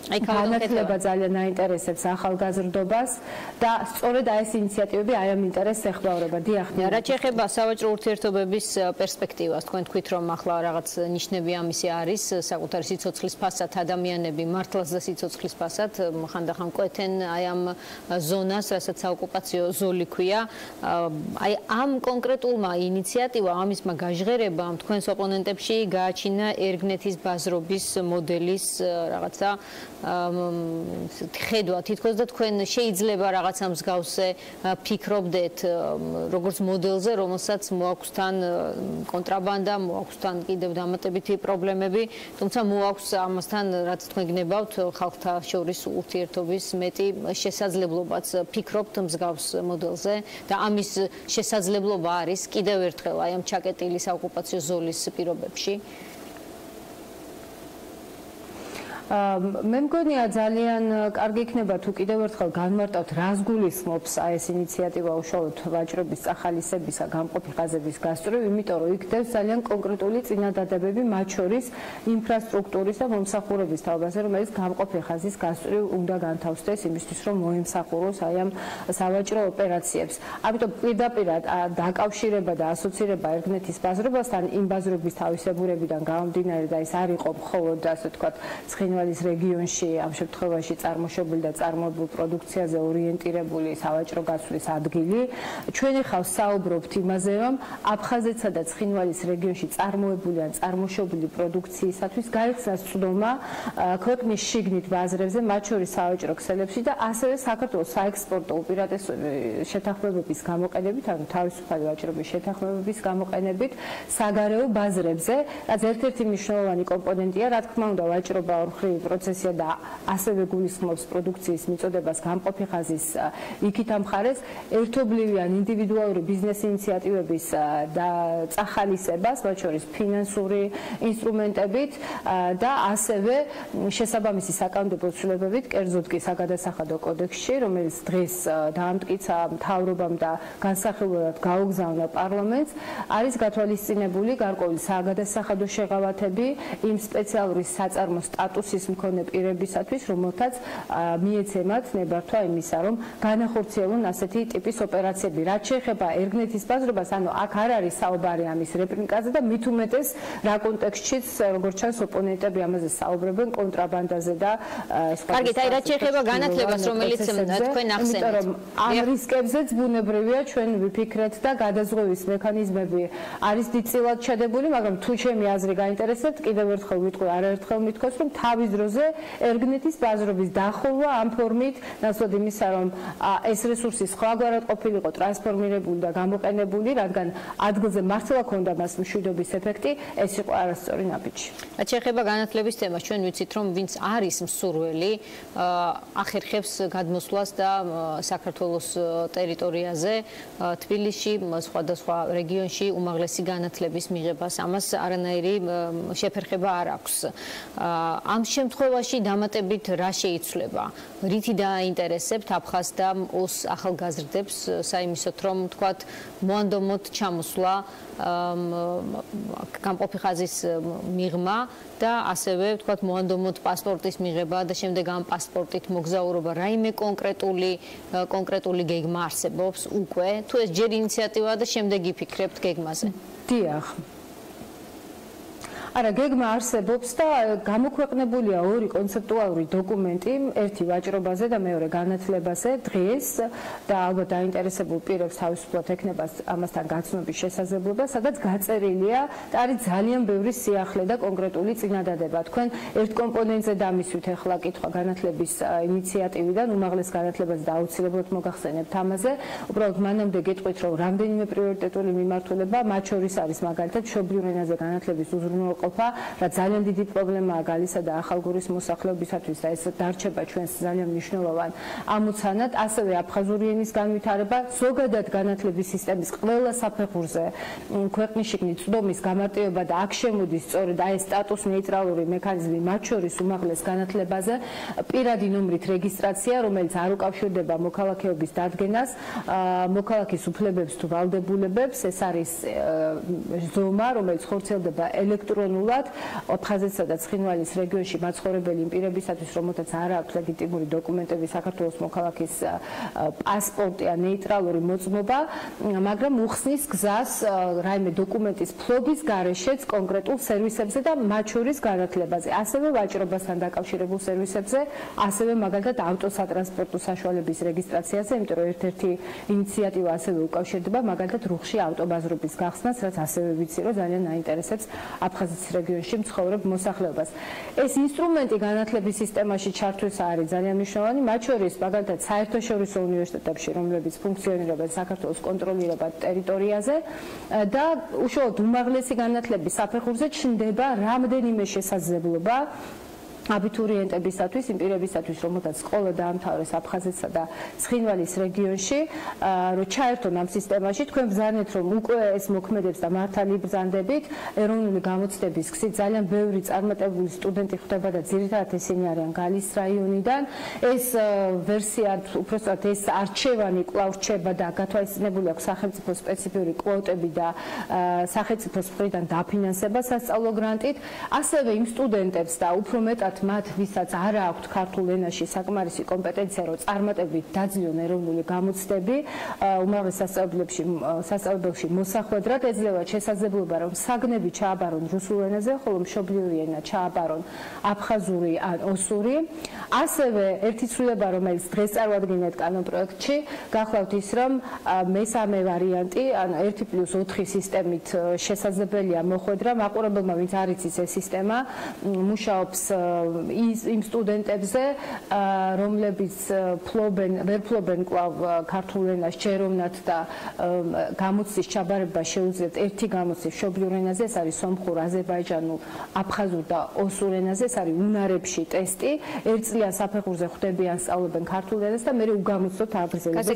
განათლება ძალიან აინტერესებს ახალგაზრდობას და სწორედ ეს ინიციატივები აი ამ ინტერესს ეხმაურება. დიახ. რაც შეეხება სავაჭრო ურთიერთობების პერსპექტივას, თქვენ თქვით, რომ ახლა რაღაც ნიშნები ამისი არის, საკუთარი სიცოცხლის ფასად ადამიანები მართლაც და სიცოცხლის ფასად ხანდახან კვეთენ აი ამ ზონას, რასაც საოკუპაციო ზოლი ქვია. აი ამ კონკრეტულმა ინიციატივამ, ამისმა გაჟღერებამ თქვენს ოპონენტებში გააჩინა ერგნეთის ბაზრობის მოდელის რაღაცა ხედვა თითქოს და თქვენ შეიძლება რაღაცა მსგავსზე ფიქრობდეთ როგორც მოდელზე, რომელსაც მოაქვს თან კონტრაბანდა, მოაქვს თან კიდევ დამატებითი პრობლემები, თუმცა მოაქვს ამასთან რაც თქვენ გნებავთ ხალხთა შორის ურთიერთობის მეტი შესაძლებლობაც ფიქრობთ მსგავს მოდელზე და ამის შესაძლებლობა არის კიდევ ერთხელ აი ამ ჩაკეტილი საოკუპაციო ზოლის პირობებში. მე მგონია ძალიან კარგი იქნება თუ კიდევ ერთხელ განმარტავთ რას გულისხმობს ეს ინიციატივა უშუალოდ ვაჭრობის წახალისებისა გამყოფი ხაზების გასწვრივ, იმიტომ რომ იქ ძალიან კონკრეტული წინადადებები მათ შორის ინფრასტრუქტურის და მომსახურების თაობაზე, რომელიც გამყოფი ხაზის გასწვრივ უნდა განთავსდეს იმისთვის, რომ მოემსახუროს აი ამ სავაჭრო ოპერაციებს. ამიტომ პირდაპირ დაკავშირება და ასოცირება ერთმანეთის ბაზრობასთან იმ ბაზრობის თავისებურებიდან გამომდინარე და ეს არ იყო მხოლოდ ასე ვთქვათ ცხინვალის რეგიონში ამ შემთხვევაში წარმოშობილი და წარმოებულ პროდუქციაზე ორიენტირებული სავაჭრო გასვლის ადგილი. ჩვენ ახლა საუბრობთ იმაზე, რომ აფხაზეთსა და ცხინვალის რეგიონში წარმოებული ან წარმოშობილი პროდუქციისათვის გაიხსნას წვდომა ქვეყნის შიგნით ბაზრებზე, მათ შორის სავაჭრო ქსელებში და ასევე საქართველოს საექსპორტო უპირატესობის შეთანხმებების გამოყენებით, ანუ თავისუფალი ვაჭრობის შეთანხმებების გამოყენებით საგარეო ბაზრებზე, რაც ერთ-ერთი მნიშვნელოვანი კომპონენტია, რა თქმა უნდა, ვაჭრობა ორხრივი პროცესია და ასევე გულისხმობს პროდუქციის მიწოდებას გამყოფი ხაზის იქით ამ მხარეს ერთობლივი ან ინდივიდუალური ბიზნეს ინიციატივების და წახალისებას, მათ შორის ფინანსური ინსტრუმენტებით და ასევე შესაბამისი საკანონმდებლო ცვლილებებით, კერძოდ კი საგადასახადო კოდექსში, რომელიც დღეს დაამტკიცა მთავრობამ და განსახილველად გაუგზავნა პარლამენტს, არის გათვალისწინებული გარკვეული საგადასახადო შეღავათები იმ სპეციალური საწარმო სტატუსის მქონე პირებისათვის, რომელთაც მიეცემათ ნებართვა იმისა, რომ განახორციელონ ასეთი ტიპის ოპერაციები. რაც შეეხება ერგნეთის ბაზრობას, ანუ აქ არ არის საუბარი ამის რეპრიკაზე და მით უმეტეს რა კონტექსტშიც, როგორც ჩანს, ოპონენტები ამაზე საუბრობენ კონტრაბანდაზე და კარგით, აი რაც შეეხება განათლებას, რომელიც თქვენ ახსენეთ. იმიტომ რომ ამ რისკებზეც ბუნებრივია ჩვენ ვიფიქრეთ და გადაზღვევის მექანიზმები არის დიდწილად ჩადებული, მაგრამ თუ ჩემი აზრი გაინტერესებთ, კიდევ ერთხელ ვიტყვი, არაერთხელ მithქოს, რომ თავის დროზე ერგნეთის ბაზრობის დახურვა ამ ფორმით, ნაცვლად იმისა, რომ ეს რესურსი სხვაგვარად ყოფილიყო ტრანსფორმირებული და გამოყენებული, რადგან ადგილზე მართლა ქონდა მას მშვიდობის ეფექტი, ეს იყო არასწორი ნაბიჯი. რაც შეეხება განათლების თემას, ჩვენ ვიცით, რომ ვინც არის მსურველი, ახერხებს გადმოსვლას და საქართველოს ტერიტორიაზე, თბილისში, სხვადასხვა რეგიონში უმაღლესი განათლების მიღებას. ამას არანაირი შეფერხება არ აქვს. ამ შემთხვევაში დამატებით რა შეიცვლება? რითი დააინტერესებთ აფხაზ და ოს ახალგაზრდებს, საიმისოთ, რომ თქვათ მოანდომოთ ჩამოსვლა გამყოფი ხაზის მიღმა და ასევე თქვათ მოანდომოთ პასპორტის მიღება და შემდეგ ამ პასპორტით მოგზაურობა, რაიმე კონკრეტული გეგმა არსებობს უკვე, თუ ეს ჯერ ინიციატივაა და შემდეგ იფიქრებთ გეგმაზე? დიახ. არა, გეგმა არსებობს და გამოქვეყნებულია ორი კონცეპტუალური დოკუმენტი, ერთი ვაჭრობაზე და მეორე განათლებაზე დღეს და ალბათ დაინტერესებულ პირებს თავისუფლად ექნება ამასთან გაცნობის შესაძლებლობა, სადაც გაწერილია და არის ძალიან ბევრი სიახლე და კონკრეტული წინადადება. თქვენ ერთ კომპონენტზე დამისვით ახლა კითხვა განათლების ინიციატივიდან, უმაღლეს განათლებაზე და აუცილებლად მოგახსენებთ ამაზე. უბრალოდ მანამდე გეტყვით, რომ რამდენიმე პრიორიტეტული მიმართულება, მათ შორის არის მაგალითად მშობლიურ ენაზე განათლების უზრუნველყოფა, რაც ძალიან დიდი პრობლემაა გალისა და ახალგორის მოსახლეობისათვის და ეს დარჩება ჩვენს ძალიან მნიშვნელოვან ამოცანად, ასევე აფხაზური ენის განვითარება, ზოგადად განათლების სისტემის ყველა საფეხურზე ქვეყნის შიგნით წვდომის გამარტივება და აქ შემოდის სწორედ აი ეს სტატუს ნეიტრალური მექანიზმი, მათ შორის უმაღლეს განათლებაზე, პირადი ნომრით რეგისტრაცია, რომელიც არ უკავშირდება მოქალაქეობის დადგენას, მოქალაქის უფლებებს თუ ვალდებულებებს, ეს არის ზომა, რომელიც ხორციელდება ელექტრონულად აფხაზეთსა და ცხინვალის რეგიონში მაცხოვრებელი პირებისათვის, რომელთაც არ აქვს ლეგიტიმური დოკუმენტები, საქართველოს მოქალაქის პასპორტი ან ნეიტრალური მოწმობა, მაგრამ უხსნის გზას რაიმე დოკუმენტის ფლობის გარეშეც კონკრეტულ სერვისებზე და მათ შორის განათლებაზე, ასევე ვაჭრობასთან დაკავშირებულ სერვისებზე, ასევე მაგალითად ავტოსატრანსპორტო საშუალების რეგისტრაციაზე, იმიტომ რომ ერთ-ერთი ინიციატივა ასევე უკავშირდება მაგალითად რუხში ავტობაზრობის გახსნას, რაც ასევე ვიცი, რომ ძალიან აინტერესებს აფხაზეთის რეგიონში მცხოვრებ მოსახლეობას. ეს ინსტრუმენტი განათლების სისტემაში ჩართვისა არის ძალიან მნიშვნელოვანი, მათ შორის მაგალითად საერთაშორისო უნივერსიტეტებში, რომლებიც ფუნქციონირებენ საქართველოს კონტროლირებად ტერიტორიაზე და უშუალოდ უმაღლესი განათლების საფეხურზე ჩნდება რამდენიმე შესაძლებლობა აბიტურიენტებისათვის, იმ პირებისათვის, რომელთაც სკოლა დაამთავრეს აფხაზეთსა და ცხინვალის რეგიონში, რომ ჩაერთონ ამ სისტემაში, თქვენ ბრძანეთ, რომ უკვე ეს მოქმედებს და მართალი ბრძანდებით, ეროვნული გამოცდების გზით ძალიან ბევრი წარმატებული სტუდენტი ხვდება და ძირითადად ესენი არიან გალის რაიონიდან. ეს ვერსია, უпростоად ეს არჩევანი კვლავ რჩება და გათვალისწინებული აქვს სახელმწიფო სპეციფიური კვოტები და სახელმწიფოს მხრიდან დაფინანსება სასწავლო გრანტით. ასევე იმ სტუდენტებს და უფრო მეტად მათ, ვისაც არ აქვთ ქართულ ენაში საკმარისი კომპეტენცია, რომ წარმატებით დაძლიონ ეროვნული გამოცდები, უმაღლეს სასწავლებელში მოსახვედრად ეძლევათ შესაძლებლობა, რომ საგნები ჩააბარონ რუსულ ენაზე, ხოლო მშობლიური ენა ჩააბარონ აფხაზური ან ოსური. ასევე ერთი ცვლილება, რომელიც დღეს წარვადგენთ კანონპროექტში, გახლავთ ის, რომ მესამე ვარიანტი, ან 1+4 სისტემით შესაძლებელია მოხვედრა. მაყურებელმა, ვინც არ იცის ეს სისტემა, მუშაობს იმ სტუდენტებზე, რომლებიც ვერ ფლობენ კვლავ ქართულ ენას ჯეროვნად და გამოცდის ჩაბარება შეუძლიათ ერთი გამოცდის მშობლიურ ენაზე, ეს არის სომხურ, აზერბაიჯანულ, აფხაზურ და ოსურ ენაზე, ეს არის უნარებში ტესტი. ერთ წლიან საფეხურზე ხვდებიან, სწავლობენ ქართულ ენას და მერე უგამოცდოთ აგრძელებას.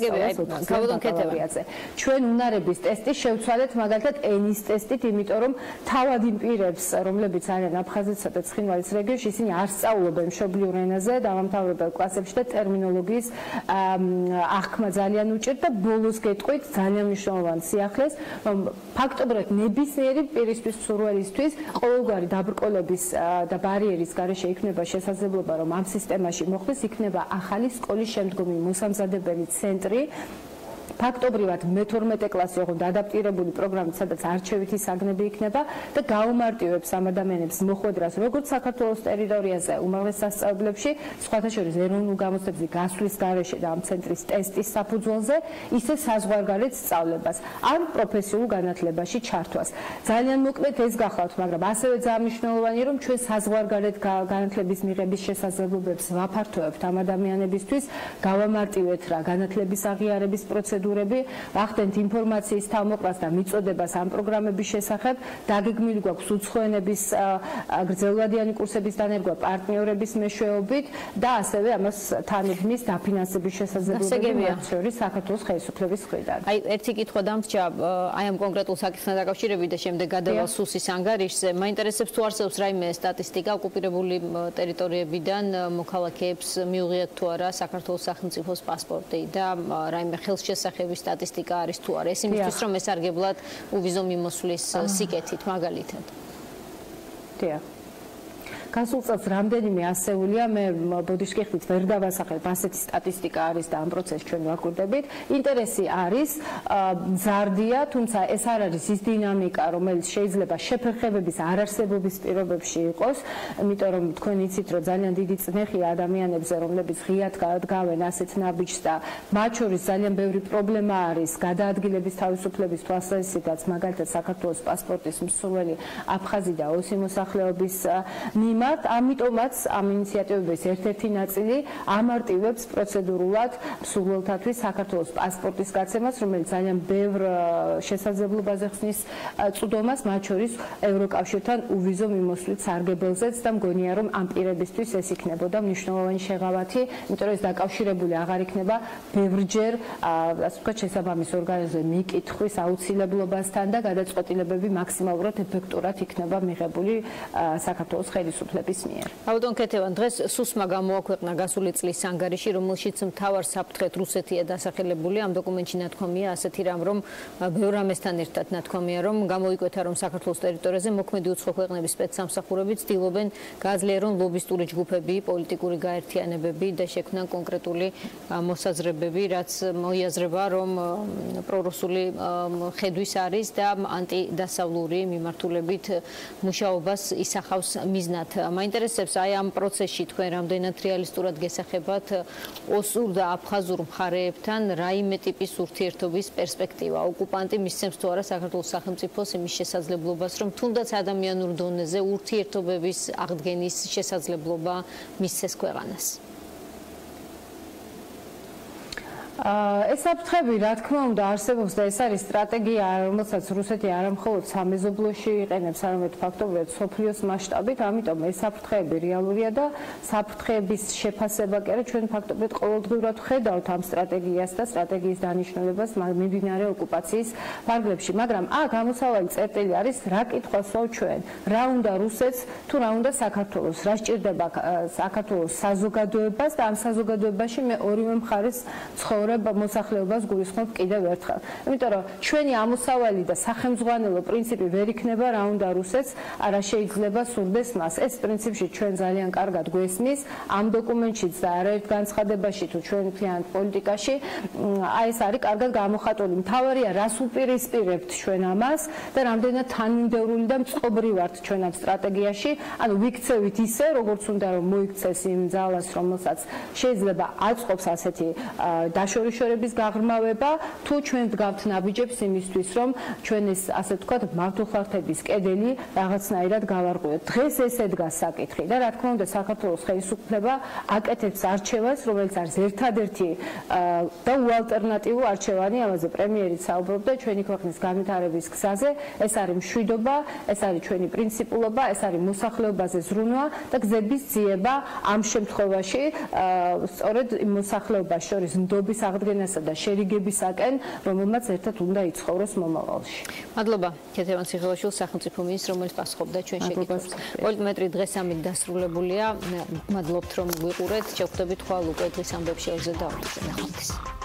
ჩვენ უნარების ტესტი შევცვალეთ მაგალითად ენის ტესტით, იმიტომ რომ თავად იმ პირებს, რომლებიც არიან აფხაზეთსა და ცხინვალის რეგიონში, ისინი არ სწავლობენ მშობლიურ ენაზე დამამთავრებელ კლასებში და ტერმინოლოგიის აღქმა ძალიან უჭირთ და ბოლოს გეტყვით ძალიან მნიშვნელოვან სიახლეს, რომ ფაქტობრივად ნებისმიერი პირისთვის, მსურველისთვის ყოველგვარი დაბრკოლების და ბარიერის გარეშე იქნება შესაძლებლობა, რომ ამ სისტემაში მოხვდეს, იქნება ახალი სკოლის შემდგომი მოსამზადებელი ცენტრი. ფაქტობრივად მე-12 კლასი ოღონდ ადაპტირებული პროგრამით, სადაც არჩევითი საგნები იქნება და გაუმარტივებს ამ ადამიანებს მოხვედრას როგორც საქართველოს ტერიტორიაზე უმაღლეს სასწავლებლებში, სხვათა შორის ეროვნულ გამოცდებზე გასვლის გარეშე და ამ ცენტრის ტესტის საფუძველზე, ისე საზღვარგარეთ სწავლებას ან პროფესიულ განათლებაში ჩართვას. ძალიან მოკლედ ეს გახლავთ, მაგრამ ასევე ძალიან მნიშვნელოვანია, რომ ჩვენ საზღვარგარეთ განათლების მიღების შესაძლებლობებს ვაფართოვებთ ამ ადამიანებისთვის, გავამარტივეთ რა განათლების აღიარების პროცედურები, ვახდენთ ინფორმაციის თავმოყრას და მიწოდებას ამ პროგრამების შესახებ, დაგეგმილი გვაქვს უცხოენების გრძელვადიანი კურსების დანერგვა პარტნიორების მეშვეობით და ასევე ამას თანებნის დაფინანსების შესაძლებლობები მათ შორის საქართველოს ხელისუფლების მხრიდან. აი, ერთი კითხვა დამრჩა აი ამ კონკრეტულ საკითხთან დაკავშირებით და შემდეგ გადავალ სუსის ანგარიშზე. მაინტერესებს თუ არსებობს რაიმე სტატისტიკა ოკუპირებული ტერიტორიებიდან მოქალაქეებს მიუღიათ თუ არა საქართველოს სახელმწიფოს პასპორტი და რაიმე ხელშესახების სტატისტიკა არის თუ არა, ეს იმისთვის რომ ესარგებლად უვიზო მიმოსვლის სიკეთით მაგალითად. დიახ. გასულ წელს რამდენიმე ასეულია, მე ბოდიშკიხით ვერ დავასახელებ, ასეთი სტატისტიკა არის და ამ პროცესს ჩვენ ვაკვირდებით. ინტერესი არის, მზარდია, თუმცა ეს არ არის ის დინამიკა, რომელიც შეიძლება შეფერხებების არარსებობის პირობებში იყოს, იმიტომ რომ თქვენ იცით, რომ ძალიან დიდი წნეხია ადამიანებზე, რომლებიც ღიად დგავენ ასეთ ნაბიჯს და მათ შორის ძალიან ბევრი პრობლემა არის გადაადგილების თავისუფლების თვალსაზრისითაც, მაგალითად საქართველოს პასპორტის მსურველი აფხაზი და ოსი მოსახლეობის ამიტომაც ამ ინიციატივების ერთ-ერთი ნაწილი ამარტივებს პროცედურულად მსურველთათვის საქართველოს პასპორტის გაცემას, რომელიც ძალიან ბევრ შესაძლებლობაზე ხსნის წვდომას, მათ შორის ევროკავშირთან უვიზო მიმოსვლით სარგებელზეც და მგონია, რომ ამ პირებისთვის ეს იქნებოდა მნიშვნელოვანი შეღავათი, იმიტომ რომ ეს დაკავშირებული აღარ იქნება ბევრჯერ, ასე ვთქვათ, შესაბამის ორგანიზმზე მიკითხვის აუცილებლობასთან და გადაწყვეტილებები მაქსიმალურად ეფექტურად იქნება მიღებული საქართველოს ხელისუფლების მიერ. ბატონ ქეთევან, დღეს სუსმა გამოაქვეყნა გასული წლის ანგარიში, რომელშიც მთავარ საფრთხედ რუსეთია დასახელებული. ამ დოკუმენტში ნათქვამია ასეთი რამ, რომ ბევრ რამესთან ერთად ნათქვამია, რომ გამოიკვეთა, რომ საქართველოს ტერიტორიაზე მოქმედი უცხო ქვეყნების სპეცსამსახურები ცდილობენ გააძლიერონ ლობისტური ჯგუფები, პოლიტიკური გაერთიანებები და შექმნან კონკრეტული მოსაზრებები, რაც მოიაზრება, რომ პრორუსული ხედვის არის და ანტიდასავლური მიმართულებით მუშაობას ისახავს მიზნად. მაინტერესებს აი ამ პროცესში თქვენ რამდენად რეალისტურად გესახებათ ოსურ და აფხაზურ მხარეებთან რაიმე ტიპის ურთიერთობის პერსპექტივა. ოკუპანტი მისცემს თუ არა საქართველოს სახელმწიფოს იმის შესაძლებლობას, რომ თუნდაც ადამიანურ დონეზე ურთიერთობების აღდგენის შესაძლებლობა მისცეს ქვეყანას. ეს საფრთხები, რა თქმა უნდა, არსებობს და ეს არის სტრატეგია, რომელსაც რუსეთი არამხოლოდ სამეზობლოში იყენებს, არამედ ფაქტობრივად სოფლიოს მასშტაბით, ამიტომ ეს საფრთხეები რეალურია და საფრთხეების შეფასება კი არა, ჩვენ ფაქტობრივად ყოველდღიურად ხედავთ ამ სტრატეგიას და სტრატეგიის დანიშნულებას მიმდინარე ოკუპაციის ფარგლებში, მაგრამ გამოსავალი წერტილი არის, რა კითხვას ვსვავ ჩვენ, რა უნდა რუსეთს, თუ რა უნდა საქართველოს, რა სჭირდება საქართველოს საზოგადოებას და ამ საზოგადოებაში მე ორივე მხარეს მოსახლეობას გულისხმობ კიდევ ერთხელ. იმიტომ რომ ჩვენი ამოსავალი და სახელმძღვანელო პრინციპი ვერ იქნება რა უნდა რუსეთს, არა შეიძლება სურდეს მას. ეს პრინციპში ჩვენ ძალიან კარგად გვესმის ამ დოკუმენტშიც და არაერთ განცხადებაში თუ ჩვენ მთლიანად პოლიტიკაში ეს არის კარგად გამოხატული. მთავარია რას უპირისპირებთ ჩვენ ამას და რამდენად თანმიმდევრული და მწყობრი ვართ ჩვენ ამ სტრატეგიაში. ანუ ვიქცევით ისე, როგორც უნდა რომ მოიქცეს იმ ძალას, რომელსაც შეიძლება აწყობს ასეთი დაშორიშორების გაღრმავება, თუ ჩვენ დგავთ ნაბიჯებს იმისთვის, რომ ჩვენ ეს ასე ვთქვათ მართლმხარდების კედელი რაღაცნაირად გავარღვიოთ. დღეს ეს ედგას საკითხი და რა თქმა უნდა საქართველოს ხელისუფლება აკეთებს არჩევანს, რომელიც არის ერთადერთი და უალტერნატივო არჩევანი, ამაზე პრემიერიც საუბრობდა ჩვენი ქვეყნის განვითარების გზაზე. ეს არის მშვიდობა, ეს არის ჩვენი პრინციპულობა, ეს არის მოსახლეობაზე ზრუნვა და გზების ძიება ამ შემთხვევაში სწორედ მოსახლეობას შორის ნდობის აღდგენასა და შერიგებისაკენ, რომელმაც ერთად უნდა იცხოვროს მომავალში. მადლობა ქეთევან ციხელაშვილს, სახელმწიფო მინისტრს, რომელიც პასუხობდა ჩვენ შეკითხვებს. პოლიტმეტრი დღეს ამით დასრულებულია. მადლობთ რომ გვიყურეთ. შევხვდებით ხვალ უკვე დღის ამბებში 2 და 4-ზე. ნახვამდის.